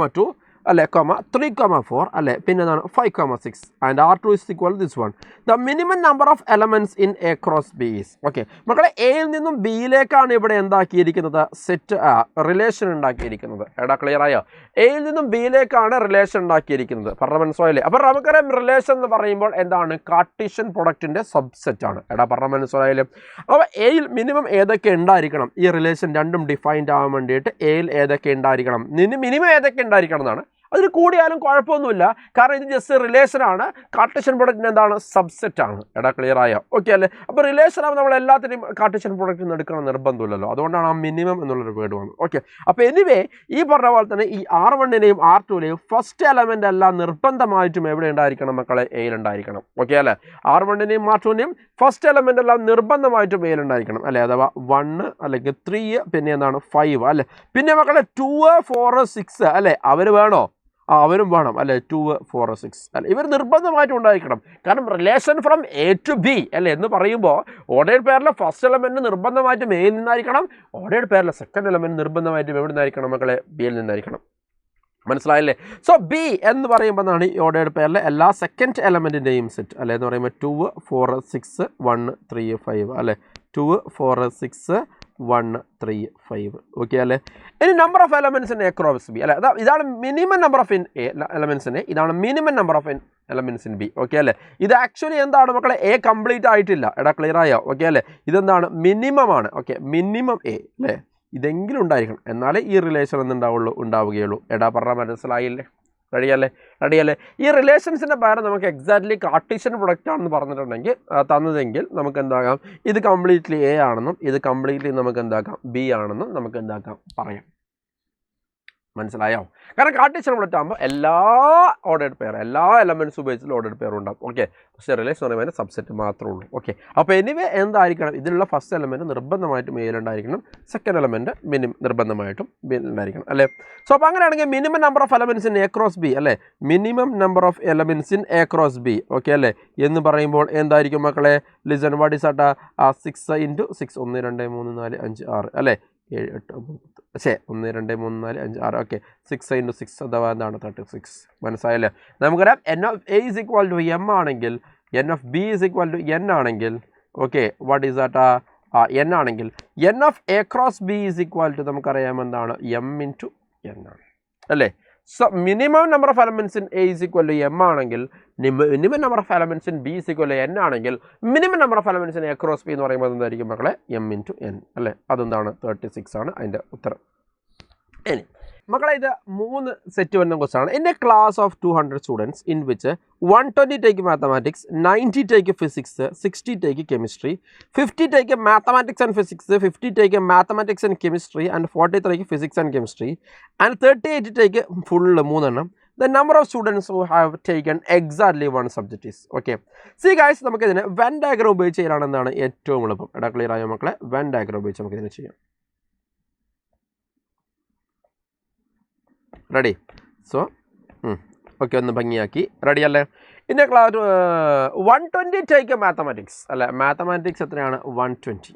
2 അല്ലേ, 3, 4 അല്ലേ, പിന്നെ എന്താണ് 5, 6 and R2 is equal to this one. The minimum number of elements in A cross B is. Okay മക്കളെ, എയിൽ നിന്നും ബിയിലേക്കാണ് ഇവിടെ എന്താക്കിയിരിക്കുന്നത്, set relation ഉണ്ടാക്കിയിരിക്കുന്നത്. എടാ ക്ലിയർ ആയോ? എയിൽ നിന്നും ബിയിലേക്കാണ് റിലേഷൻ ഉണ്ടാക്കിയിരിക്കുന്നത്. പറഞ്ഞ മനസ്സിലായില്ലേ. അപ്പോൾ നമുക്കറിയാം റിലേഷൻ എന്ന് പറയുമ്പോൾ എന്താണ്, കാർട്ടീഷ്യൻ പ്രൊഡക്റ്റിൻ്റെ സബ്സെറ്റ് ആണ്. എടാ പറഞ്ഞ മനസ്സിലായാലും. അപ്പോൾ എയിൽ മിനിമം ഏതൊക്കെ ഉണ്ടായിരിക്കണം, ഈ റിലേഷൻ രണ്ടും ഡിഫൈൻഡ് ആവാൻ വേണ്ടിയിട്ട് എയിൽ ഏതൊക്കെ ഉണ്ടായിരിക്കണം, മിനിമം ഏതൊക്കെ ഉണ്ടായിരിക്കണം എന്നാണ്. അതിന് കൂടിയാലും കുഴപ്പമൊന്നുമില്ല, കാരണം ഇത് ജസ്റ്റ് റിലേഷനാണ്. കാർട്ടീഷ്യൻ പ്രൊഡക്റ്റിന് എന്താണ്, സബ്സെറ്റ് ആണ്. എടാ ക്ലിയർ ആയോ? ഓക്കെ അല്ലേ. അപ്പോൾ റിലേഷൻ ആകുമ്പോൾ നമ്മൾ എല്ലാത്തിനും കാർട്ടീഷ്യൻ പ്രൊഡക്റ്റിൽ നിന്ന് എടുക്കണം നിർബന്ധമില്ലല്ലോ. അതുകൊണ്ടാണ് ആ മിനിമം എന്നുള്ളൊരു വേർഡ് വന്നത്. ഓക്കെ. അപ്പോൾ എനിവേ ഈ പറഞ്ഞ പോലെ തന്നെ ഈ R1നെയും R2നെയും ഫസ്റ്റ് എലമെൻ്റ് എല്ലാം നിർബന്ധമായിട്ടും എവിടെ ഉണ്ടായിരിക്കണം മക്കളെ, എയിൽ ഉണ്ടായിരിക്കണം. ഓക്കെ അല്ലേ. R1നെയും R2നെയും ഫസ്റ്റ് എലമെൻ്റ് എല്ലാം നിർബന്ധമായിട്ടും എയിൽ ഉണ്ടായിരിക്കണം അല്ലേ. അഥവാ 1 അല്ലെങ്കിൽ 3 പിന്നെ എന്താണ് 5 അല്ലേ. പിന്നെ മക്കളെ 2, 4, 6 അല്ലേ, അവർ വേണോ? അവരും വേണം അല്ലേ 2 4 6 അല്ല ഇവർ നിർബന്ധമായിട്ടും ഉണ്ടായിരിക്കണം. കാരണം relation from A to B അല്ലേ എന്ന് പറയുമ്പോൾ ഓർഡേഡ് പെയറിലെ ഫസ്റ്റ് എലമെൻറ്റ് നിർബന്ധമായിട്ടും എയിൽ നിന്നായിരിക്കണം, ഓർഡേഡ് പെയറിലെ സെക്കൻഡ് എലമെൻറ്റ് നിർബന്ധമായിട്ടും എവിടെ നിന്നായിരിക്കണം മക്കളെ? ബിയിൽ നിന്നായിരിക്കണം. മനസ്സിലായില്ലേ? സോ ബി എന്ന് പറയുമ്പോൾ എന്നാണ് ഈ ഓർഡേഡ് പെയറിലെ എല്ലാ സെക്കൻഡ് എലമെൻറ്റിൻ്റെയും സെറ്റ് അല്ലേ എന്ന് പറയുമ്പോൾ 2 4 6 1 3 5 അല്ലേ 2 4 6 1 3 5 ഓക്കെ അല്ലേ. ഇനി number of elements in A cross B അല്ലേ, ഇതാണ് മിനിമം നമ്പർ ഓഫ് എലമെൻറ്റ്സിന്, ഇതാണ് minimum number of elements in B okay അല്ലേ. ഇത് ആക്ച്വലി എന്താണ് മക്കളെ? എ കംപ്ലീറ്റ് ആയിട്ടില്ല. എടാ ക്ലിയർ ആയോ? ഓക്കെ അല്ലേ. ഇതെന്താണ്? മിനിമം ആണ്. ഓക്കെ മിനിമം എ അല്ലേ, ഇതെങ്കിലും ഉണ്ടായിരിക്കണം, എന്നാലേ ഈ റിലേഷൻ ഉണ്ടാവുകയുള്ളൂ. എടാ പറഞ്ഞാൽ മനസ്സിലായില്ലേ? റെഡിയല്ലേ? ഈ റിലേഷൻസിൻ്റെ പേര് നമുക്ക് എക്സാക്ട്ലി കാർട്ടീഷ്യൻ പ്രൊഡക്റ്റ് ആണെന്ന് പറഞ്ഞിട്ടുണ്ടെങ്കിൽ തന്നതെങ്കിൽ നമുക്ക് എന്താക്കാം? ഇത് കംപ്ലീറ്റ്ലി എ ആണെന്നും ഇത് കംപ്ലീറ്റ്ലി നമുക്ക് എന്താക്കാം? ബി ആണെന്നും നമുക്ക് എന്താക്കാം? പറയാം. മനസ്സിലായോ? കാരണം കാർട്ടീഷ്യൻ പ്രൊഡക്റ്റ് ആകുമ്പോൾ എല്ലാ ഓർഡേഡ് പെയർ എല്ലാ എലമെൻറ്റ്സ് ഉപയോഗിച്ചുള്ള ഓർഡേഡ് പെയർ ഉണ്ടാകും. ഓക്കെ, പക്ഷേ റിലേഷൻ എന്ന് പറയുമ്പോൾ സബ്സെറ്റ് മാത്രമേ ഉള്ളൂ. ഓക്കെ, അപ്പോൾ എനിവേ എന്തായിരിക്കണം? ഇതിലുള്ള ഫസ്റ്റ് എലമെൻറ്റ് നിർബന്ധമായിട്ടും എയിലുണ്ടായിരിക്കണം, സെക്കൻഡ് എലമെൻറ്റ് നിർബന്ധമായിട്ടും ബിയിലുണ്ടായിരിക്കണം അല്ലേ. സോ അപ്പോൾ അങ്ങനെയാണെങ്കിൽ minimum number of elements in A cross B അല്ലേ, minimum number of elements in A cross B okay അല്ലേ എന്ന് പറയുമ്പോൾ എന്തായിരിക്കും മക്കളെ? ലിസൺ, വാട്ട് ഈസ് ആട്ടാ? 6 × 6 1 2 3 4 5 6 അല്ലേ, 7 8 9 പക്ഷേ 1 2 3 4 5 6 ഓക്കെ 6 × 6 അഥവാ എന്താണ്? 36. മനസ്സിലായല്ലേ? നമുക്കറിയാം N of A is equal to M ആണെങ്കിൽ N of B is equal to N ആണെങ്കിൽ okay what is that? N ആണെങ്കിൽ N of A cross B is equal to നമുക്കറിയാം എന്താണ്? എം ഇൻറ്റു എൻ ആണ് അല്ലേ. So minimum number of elements in A is equal to M ആണെങ്കിൽ minimum number of elements in B is equal to N ആണെങ്കിൽ minimum number of elements in A cross B എന്ന് പറയുമ്പോൾ എന്തായിരിക്കും മക്കളെ? M into N അല്ലേ. അതെന്താണ്? 36 ആണ് അതിൻ്റെ ഉത്തരം. ഇനി മക്കളെ ഇത് 3 സെറ്റ് വരുന്ന question. In A class of 200 students in which 120 take mathematics, 90 take physics, 60 take chemistry, 50 take mathematics and physics, 50 take mathematics and chemistry and 40 take physics and chemistry and 38 take full 3 The number of students who have taken exactly one subject is okay. See guys, നമുക്ക് ഇതിനെ Venn diagram ഉപയോഗിച്ച് ചെയ്യാനാണ് എന്താണ് ഏറ്റവും എളുപ്പം. എടാ clear ആയോ മക്കളെ? വെൻ ഡയഗ്രം ഉപയോഗിച്ച് നമുക്ക് ഇതിനെ ചെയ്യാം. റെഡി? സോ ഓക്കെ ഒന്ന് ഭംഗിയാക്കി റെഡി അല്ലേ? ഇന്ന ക്ലാസ് 120 ടേക്ക് മാത്തമാറ്റിക്സ് അല്ലേ. മാത്തമാറ്റിക്സ് എത്രയാണ്? 120.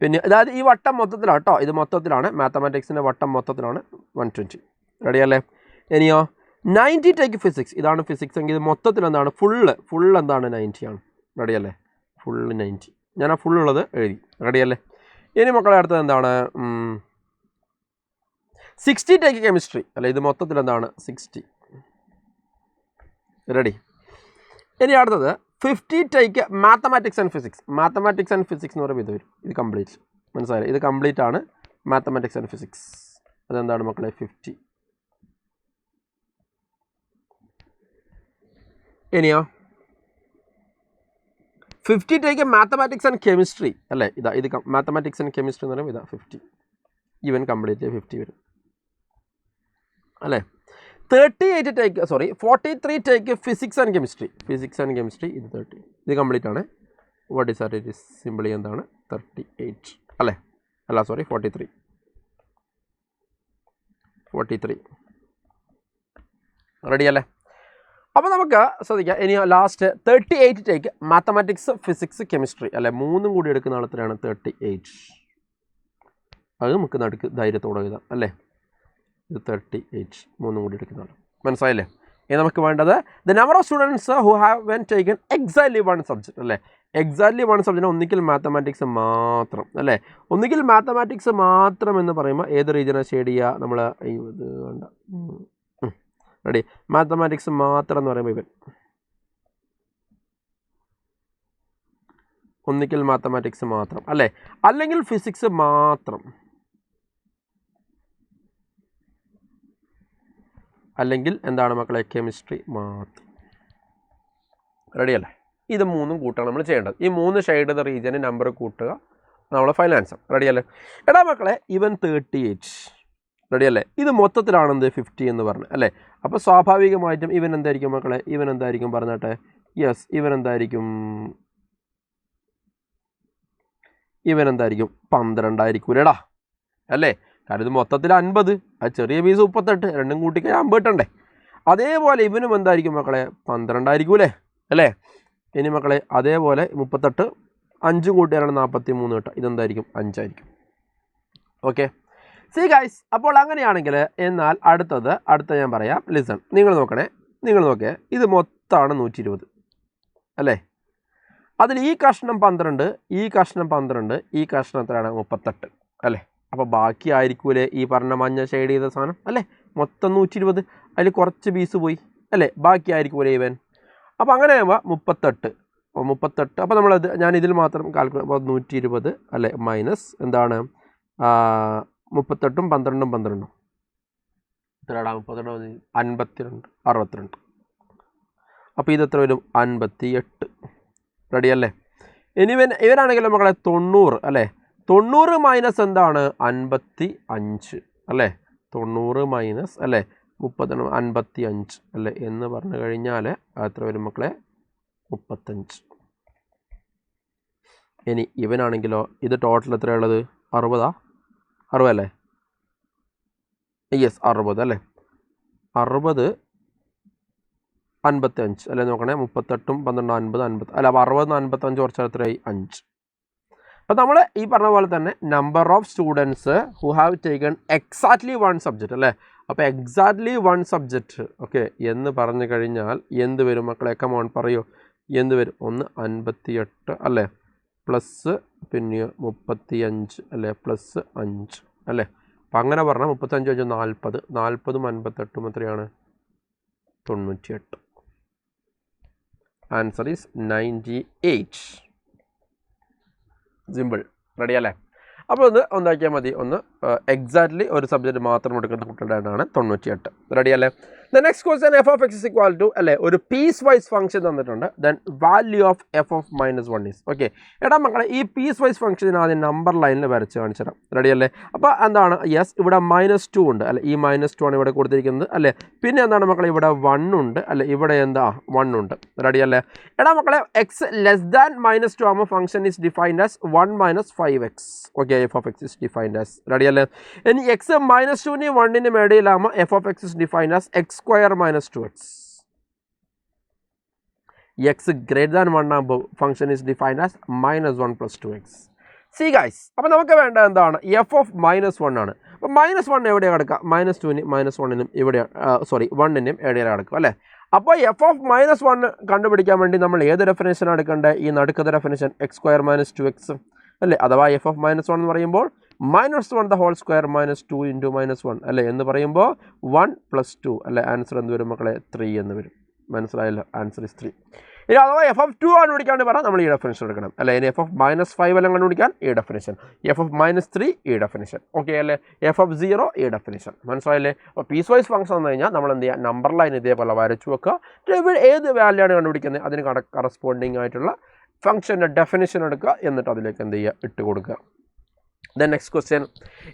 പിന്നെ അതായത് ഈ വട്ടം മൊത്തത്തിലാണ് കേട്ടോ, ഇത് മൊത്തത്തിലാണ് മാത്തമാറ്റിക്സിൻ്റെ വട്ടം മൊത്തത്തിലാണ് 120. റെഡി അല്ലേ? ഇനിയോ 90 ടേക്ക് ഫിസിക്സ്, ഇതാണ് ഫിസിക്സ് എങ്കിൽ ഇത് മൊത്തത്തിൽ എന്താണ്? ഫുൾ എന്താണ്? 90 ആണ്. റെഡി അല്ലേ? ഫുള്ള് 90. ഞാൻ ആ ഫുള്ളുള്ളത് എഴുതി. റെഡി അല്ലേ? ഇനി മക്കളെ അടുത്തത് എന്താണ്? 60 ടേക്ക് കെമിസ്ട്രി അല്ലേ, ഇത് മൊത്തത്തിൽ എന്താണ്? 60. റെഡി? ഇനി അടുത്തത് 50 take mathematics and physics. Mathematics and physics എന്ന് പറയുമ്പോൾ ഇത് വരും, ഇത് കംപ്ലീറ്റ്. മനസ്സിലായി? ഇത് കംപ്ലീറ്റ് ആണ് മാത്തമാറ്റിക്സ് ആൻഡ് ഫിസിക്സ്. അതെന്താണ് മക്കളെ? 50. ഇനിയോ 50 ടേക്ക് മാത്തമാറ്റിക്സ് ആൻഡ് കെമിസ്ട്രി അല്ലേ, ഇത് മാത്തമാറ്റിക്സ് ആൻഡ് കെമിസ്ട്രി എന്ന് പറയുമ്പോൾ ഇതാ 50. ഈവൻ കംപ്ലീറ്റ് 50 വരും അല്ലേ. 38 take 43 take physics and chemistry. ഇത് 30. ഇത് കംപ്ലീറ്റ് ആണ്. What is that? It is simply എന്താണ്? 38 അല്ലേ. അല്ല 43. റെഡി അല്ലേ? അപ്പോൾ നമുക്ക് ശ്രദ്ധിക്കാം. ഇനി last 38 take mathematics, physics, chemistry അല്ലേ, 3 കൂടി എടുക്കുന്ന ആളത്രയാണ് 38. അത് നമുക്ക് നടുക്ക് ധൈര്യത്തോടെ എഴുതാം അല്ലേ. ഇത് 38 3 കൂടി എടുക്കുന്നതാണ്. മനസ്സിലായില്ലേ? ഇനി നമുക്ക് വേണ്ടത് the number of students who have when taken exactly one subject അല്ലേ. എക്സാക്ട്ലി വൺ സബ്ജക്റ്റ് ഒന്നിക്കൽ മാത്തമാറ്റിക്സ് മാത്രം അല്ലേ. ഒന്നിക്കൽ മാത്തമാറ്റിക്സ് മാത്രം എന്ന് പറയുമ്പോൾ ഏത് റീജിയനെ ഷെയ്ഡ് ചെയ്യുക നമ്മൾ? ഇത് വേണ്ട. റെഡി? മാത്തമാറ്റിക്സ് മാത്രം എന്ന് പറയുമ്പോൾ ഇവൻ ഒന്നിക്കൽ മാത്തമാറ്റിക്സ് മാത്രം അല്ലേ, അല്ലെങ്കിൽ ഫിസിക്സ് മാത്രം, അല്ലെങ്കിൽ എന്താണ് മക്കളെ? കെമിസ്ട്രി മാത്രം. റെഡി അല്ലേ? ഇത് 3 കൂട്ടാണ് നമ്മൾ ചെയ്യേണ്ടത്. ഈ 3 ഷെയ്ഡ് ചെയ്ത റീജിയന് നമ്പർ കൂട്ടുക, നമ്മളെ ഫൈനൽ ആൻസർ. റെഡി അല്ലേ? എടാ മക്കളെ ഇവൻ 38. റെഡി അല്ലേ? ഇത് മൊത്തത്തിലാണെന്ത് 50 എന്ന് പറഞ്ഞു അല്ലേ. അപ്പോൾ സ്വാഭാവികമായിട്ടും ഇവൻ എന്തായിരിക്കും മക്കളെ? ഇവൻ എന്തായിരിക്കും പറഞ്ഞാട്ടെ? യെസ്, ഇവൻ എന്തായിരിക്കും? 12 ആയിരിക്കും അല്ലേടാ അല്ലേ. കാരണം ഇത് മൊത്തത്തിൽ 50, അത് ചെറിയ പീസ് 38, രണ്ടും കൂട്ടിക്കഴിഞ്ഞാൽ 50 കിട്ടണ്ടേ. അതേപോലെ ഇവനും എന്തായിരിക്കും മക്കളെ 12 ആയിരിക്കും അല്ലേ. ഇനി മക്കളെ അതേപോലെ 38 5 കൂട്ടിയാലാണ് 43 കിട്ടുക. ഇതെന്തായിരിക്കും 5 ആയിരിക്കും. Okay, see guys. അപ്പോൾ അങ്ങനെയാണെങ്കിൽ എന്നാൽ അടുത്ത ഞാൻ പറയാം. ലിസൺ, നിങ്ങൾ നോക്കേ, ഇത് മൊത്തമാണ് 120 അല്ലേ. അതിൽ ഈ കഷ്ണം 12, ഈ കഷ്ണം 12, ഈ കഷ്ണം എത്രയാണ് 38 അല്ലേ. അപ്പോൾ ബാക്കി ആയിരിക്കൂലേ ഈ പറഞ്ഞ മഞ്ഞ ഷെയ്ഡ് ചെയ്ത സാധനം അല്ലേ. മൊത്തം 120, അതിൽ കുറച്ച് പീസ് പോയി അല്ലേ, ബാക്കി ആയിരിക്കൂലേ ഇവൻ. അപ്പോൾ അങ്ങനെ ആകുമ്പോൾ 38. അപ്പോൾ ഞാൻ ഇതിൽ മാത്രം കാൽക്കുലേറ്റ്. അപ്പോൾ 120 അല്ലേ മൈനസ് എന്താണ് 38 12 എത്രയാടാ 32 52 62. അപ്പോൾ ഇതെത്ര വരും 58. റെഡി അല്ലേ. ഇനി ഇവനാണെങ്കിലും മക്കളെ 90 അല്ലേ. 90 മൈനസ് എന്താണ് 55 അല്ലേ. 90 മൈനസ് അല്ലേ 55 അല്ലേ എന്ന് പറഞ്ഞു കഴിഞ്ഞാൽ എത്ര വരും മക്കളെ 35. ഇനി ഇവനാണെങ്കിലോ ഇത് ടോട്ടൽ എത്രയുള്ളത് 60 അല്ലേ. യെസ് 60 അല്ലേ. 60 55 അല്ലേ. നോക്കണേ 38 12 50 അല്ല. അപ്പോൾ 60 55 കുറച്ചാൽ എത്രയായി 5. അപ്പോൾ നമ്മൾ ഈ പറഞ്ഞ പോലെ തന്നെ number of students who have taken exactly 1 subject അല്ലേ. അപ്പോൾ എക്സാക്ട്ലി 1 സബ്ജക്റ്റ് ഓക്കെ എന്ന് പറഞ്ഞു കഴിഞ്ഞാൽ എന്ത് വരും മക്കളെ? കമോൺ പറയൂ, എന്ത് വരും? ഒന്ന് 58 അല്ലേ പ്ലസ് പിന്നെ 35 അല്ലേ പ്ലസ് 5 അല്ലേ. അപ്പം അങ്ങനെ പറഞ്ഞാൽ 35 വെച്ചാൽ 40, 40 58 എത്രയാണ് 98. Answer is 98. സിമ്പിൾ. റെഡി അല്ലേ. അപ്പോൾ ഒന്ന് ഒന്നാക്കിയാൽ മതി. ഒന്ന് എക്സാക്ട്ലി ഒരു സബ്ജക്റ്റ് മാത്രം എടുക്കുന്ന കുട്ടികളുടെയാണ് 98. റെഡി അല്ലേ. The next question F of X is equal to അല്ലേ ഒരു പീസ് വൈസ് ഫംഗ്ഷൻ തന്നിട്ടുണ്ട്. Then value of F of -1 is okay. എടാ മക്കളെ ഈ പീസ് വൈസ് ഫംഗ്ഷന് ആദ്യം നമ്പർ ലൈനിൽ വരച്ച് കാണിച്ചു തരാം. റെഡി അല്ലേ. അപ്പോൾ എന്താണ് യെസ് ഇവിടെ -2 ഉണ്ട് അല്ലേ. ഈ -2 ആണ് ഇവിടെ കൊടുത്തിരിക്കുന്നത് അല്ലേ. പിന്നെ എന്താണ് മക്കളെ ഇവിടെ 1 ഉണ്ട് അല്ലേ. ഇവിടെ എന്താ 1 ഉണ്ട്. റെഡി അല്ലേ. എടാ മക്കളെ എക്സ് ലെസ് ദാൻ -2 ആകുമ്പോൾ function is defined as 1 - 5x okay. F of X is defined as ready അല്ലേ. ഇനി എക്സ് -2നും 1നും ഇടയിലാകുമ്പോൾ F of X is defined as x² - 2x. X greater than 1 ആകുമ്പോൾ function is defined as -1 + 2x. See guys, അപ്പോൾ നമുക്ക് വേണ്ട എന്താണ് എഫ് ഓഫ് -1 ആണ്. അപ്പോൾ -1 എവിടെയാണ് കിടക്കുക? -2നും -1നും ഇവിടെ 1നും ഇടയിൽ കിടക്കും അല്ലേ. അപ്പോൾ എഫ് ഓഫ് -1 കണ്ടുപിടിക്കാൻ വേണ്ടി നമ്മൾ ഏത് ഡെഫിനേഷൻ എടുക്കേണ്ടത്? ഈ നടുക്കത്തെ ഡെഫിനേഷൻ x² - 2x അല്ലേ. അഥവാ എഫ് ഓഫ് -1 എന്ന് പറയുമ്പോൾ -1 the whole square -2 into -1 അല്ലേ എന്ന് പറയുമ്പോൾ 1 + 2 അല്ലേ. ആൻസർ എന്ത് വരും മക്കളെ? 3 എന്ന് വരും. മനസ്സിലായല്ലോ. Answer is 3. ഇനി അഥവാ എഫ് ഓഫ് 2 കണ്ടുപിടിക്കാൻ പറഞ്ഞാൽ നമ്മൾ ഈ ഡെഫിനേഷൻ എടുക്കണം അല്ലേ. ഇനി എഫ് ഓഫ് -5 എല്ലാം കണ്ടുപിടിക്കാൻ ഈ ഡെഫിനേഷൻ, എഫ് ഓഫ് -3 ഈ ഡെഫിനേഷൻ ഓക്കെ അല്ലേ. എഫ് ഓഫ് 0 ഈ ഡെഫിനേഷൻ. മനസ്സിലായില്ലേ. അപ്പോൾ പീസ് വൈസ് ഫംഗ്ഷൻ വന്നു കഴിഞ്ഞാൽ നമ്മൾ എന്ത് ചെയ്യുക? നമ്പർ ലൈൻ ഇതേപോലെ വരച്ചു വെക്കുക. ഏത് വാല്യൂ ആണ് കണ്ടുപിടിക്കുന്നത് അതിന് കറസ്പോണ്ടിങ് ആയിട്ടുള്ള ഫംഗ്ഷൻ്റെ ഡെഫിനേഷൻ എടുക്കുക. എന്നിട്ട് അതിലേക്ക് എന്ത് ചെയ്യുക? ഇട്ട് കൊടുക്കുക. The next question,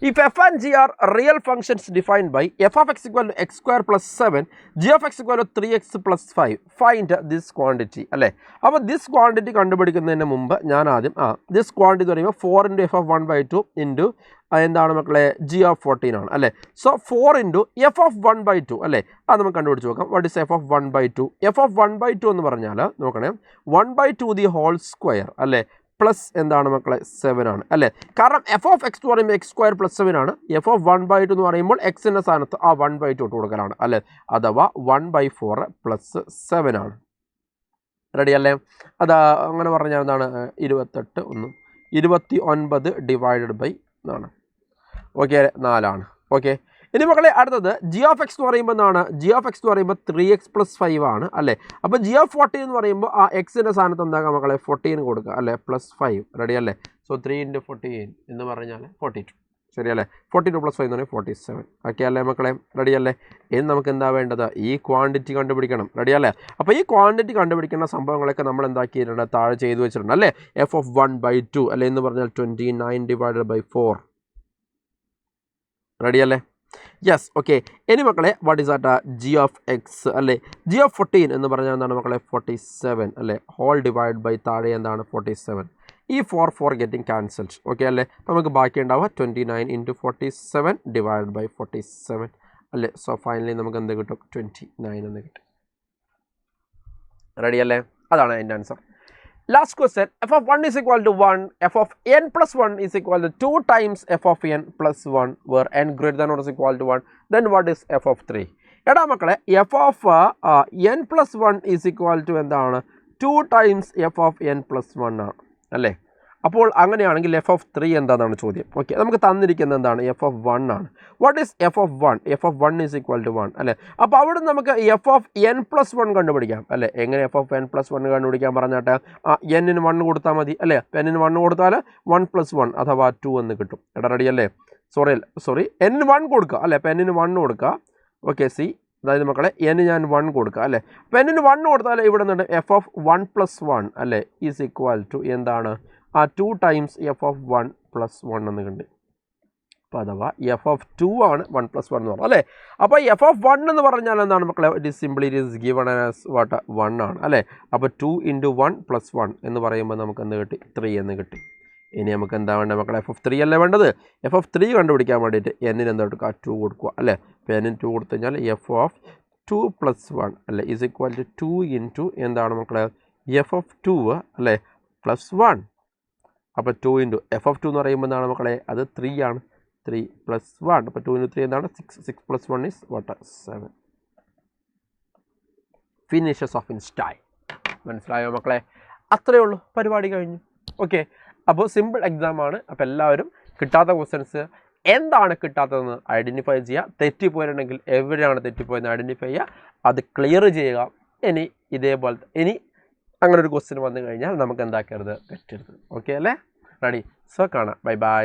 if f and g are real functions defined by f of x equal to x² + 7, g of x equal to 3x + 5, find this quantity അല്ലേ. അപ്പോൾ this quantity കണ്ടുപിടിക്കുന്നതിന് മുമ്പ് ഞാൻ ആദ്യം this quantity എന്ന് പറയുമ്പോൾ 4 × f of 1/2 into എന്താണ് മക്കളെ g of 14 ആണ് അല്ലേ. സോ 4 × f of 1/2 അല്ലേ. അത് നമുക്ക് കണ്ടുപിടിച്ച് നോക്കാം. What is f of 1/2? f of 1/2 എന്ന് പറഞ്ഞാൽ നോക്കണേ 1/2 the whole square അല്ലേ പ്ലസ് എന്താണ് മക്കളെ 7 ആണ് അല്ലേ. കാരണം എഫ് ഓഫ് എക്സ് എന്ന് പറയുമ്പോൾ x² + 7 ആണ്. എഫ് ഓഫ് 1/2 എന്ന് പറയുമ്പോൾ എക്സിൻ്റെ സ്ഥാനത്ത് ആ 1/2 ഇട്ട് കൊടുക്കലാണ് അല്ലേ. അഥവാ 1/4 + 7 ആണ്. റെഡി അല്ലേ. അത് അങ്ങനെ പറഞ്ഞാൽ എന്താണ് 28 29 ഡിവൈഡഡ് ബൈ എന്നാണ് ഓക്കെ 4 ആണ് ഓക്കെ. ഇനി മക്കളെ അടുത്തത് ജി ഓഫ് എക്സ് എന്ന് പറയുമ്പോൾ എന്താണ്? ജി ഓഫ് എക്സ് എന്ന് പറയുമ്പോൾ 3x + 5 ആണ് അല്ലേ. അപ്പോൾ ജി ഓഫ് 14 എന്ന് പറയുമ്പോൾ ആ എക്സിൻ്റെ സ്ഥാനത്ത് എന്താക്കാം മക്കളെ 14 കൊടുക്കുക അല്ലേ +5 റെഡി അല്ലേ. സോ 3 × 14 എന്ന് പറഞ്ഞാൽ 42 ശരിയല്ലേ. 42 + 5 എന്ന് പറഞ്ഞാൽ 47 ഓക്കെ അല്ലേ മക്കളെ. റെഡി അല്ലേ. ഇനി നമുക്ക് എന്താ വേണ്ടത്? ഈ ക്വാണ്ടിറ്റി കണ്ടുപിടിക്കണം. റെഡി അല്ലേ. അപ്പോൾ ഈ ക്വാണ്ടിറ്റി കണ്ടുപിടിക്കുന്ന സംഭവങ്ങളൊക്കെ നമ്മൾ എന്താക്കിയിട്ടുണ്ട്? താഴെ ചെയ്തു വെച്ചിട്ടുണ്ട് അല്ലേ. എഫ് ഓഫ് 1/2 അല്ലേ എന്ന് പറഞ്ഞാൽ 29 ഡിവൈഡഡ് ബൈ 4 റെഡി അല്ലേ. Yes okay. ഇനി മക്കളെ what is at G of X അല്ലേ. ജി ഓഫ് 14 എന്ന് പറഞ്ഞാൽ എന്താണ് മക്കളെ 47 അല്ലേ. ഹോൾ ഡിവൈഡ് ബൈ താഴെ എന്താണ് 47. ഈ 4 ഗെറ്റിംഗ് ക്യാൻസൽഡ്. ഓക്കെ അല്ലേ? അപ്പോൾ നമുക്ക് ബാക്കി ഉണ്ടാവുക 29 × 47 ഡിവൈഡ് ബൈ 47 അല്ലേ? സോ ഫൈനലി നമുക്ക് എന്ത് കിട്ടും? 29 എന്ന് കിട്ടും. റെഡി അല്ലേ? അതാണ് അതിൻ്റെ answer. Last question, f of 1 is equal to 1, f of n plus 1 is equal to 2 times f of n plus 1, where n greater than or is equal to 1, then what is f of 3? എടാ മക്കളെ, f of n plus 1 is equal to എന്താണ്? 2 times f of n plus 1 ആണ് അല്ലേ? അപ്പോൾ അങ്ങനെയാണെങ്കിൽ f of 3 എന്താണെന്നാണ് ചോദ്യം. Okay, നമുക്ക് തന്നിരിക്കുന്നത് എന്താണ്? f of 1 ആണ്. What is f of 1? f of 1 is equal to 1 അല്ലേ? അപ്പോൾ അവിടെ നമുക്ക് f of n plus 1 കണ്ടുപിടിക്കാം അല്ലേ? എങ്ങനെ f of n plus 1 കണ്ടുപിടിക്കാൻ പറഞ്ഞാട്ടെ? n ന് 1 കൊടുത്താൽ മതി അല്ലേ? n ന് 1 കൊടുത്താൽ 1 + 1 അഥവാ 2 എന്ന് കിട്ടും. എടാ റെഡി അല്ലേ? സോറി n ന് 1 കൊടുക്കുക അല്ലേ? അപ്പോൾ n ന് 1 കൊടുക്കുക. ഓക്കെ, സി അതായത് മക്കളെ n ഞാൻ 1 കൊടുക്കുക അല്ലേ? അപ്പോൾ n ന് 1 കൊടുത്താൽ ഇവിടെ നിന്നുണ്ട് f of 1 + 1 അല്ലേ ഈസ് ഈക്വൽ ടു എന്താണ്? 2 times f of 1 plus 1 എന്ന് കണ്ട്. അപ്പോൾ അഥവാ f of 2 ആണ് 1 + 1 എന്ന് പറഞ്ഞത് അല്ലേ? അപ്പോൾ f of 1 എന്ന് പറഞ്ഞാൽ എന്താണ് മക്കളെ? It is given as what 1 ആണ് അല്ലേ? അപ്പോൾ 2 × 1 + 1 എന്ന് പറയുമ്പോൾ നമുക്ക് എന്ത് കിട്ടി? 3 എന്ന് കിട്ടി. ഇനി നമുക്ക് എന്താ വേണ്ടത് മക്കളെ? f of 3 അല്ലേ വേണ്ടത്? f of 3 കണ്ടുപിടിക്കാൻ വേണ്ടിയിട്ട് n ന് എന്താ കൊടുക്കുക? 2 കൊടുക്കുക അല്ലേ? അപ്പോൾ n ന് 2 കൊടുത്തു കഴിഞ്ഞാൽ f of 2 + 1 അല്ലേ ഈസ് ഈക്വൽ ടു 2 × എന്താണ് മക്കളെ? f of 2 അല്ലേ പ്ലസ് 1. അപ്പോൾ 2 × f of 2 എന്ന് പറയുമ്പോൾ എന്താണ് മക്കളെ? അത് 3 ആണ്. 3 + 1. അപ്പോൾ 2 × 3 എന്താണ്? 6 + 1 is what? 7. Finishes of in style. മനസ്സിലായോ മക്കളെ? അത്രയേ ഉള്ളൂ, പരിപാടി കഴിഞ്ഞു. ഓക്കെ, അപ്പോൾ സിമ്പിൾ എക്സാം ആണ്. അപ്പോൾ എല്ലാവരും കിട്ടാത്ത ക്വസ്റ്റ്യൻസ് എന്താണ് കിട്ടാത്തതെന്ന് ഐഡൻറ്റിഫൈ ചെയ്യുക. തെറ്റിപ്പോയിട്ടുണ്ടെങ്കിൽ എവിടെയാണ് തെറ്റിപ്പോയെന്ന് ഐഡൻറ്റിഫൈ ചെയ്യുക, അത് ക്ലിയർ ചെയ്യുക. ഇനി ഇതേപോലത്തെ അങ്ങനെ ഒരു ക്വസ്റ്റ്യൻ വന്നു കഴിഞ്ഞാൽ നമുക്ക് എന്താക്കരുത്? തെറ്റരുത്. ഓക്കെ അല്ലേ? റെഡി? സോ കാണാം. Bye bye.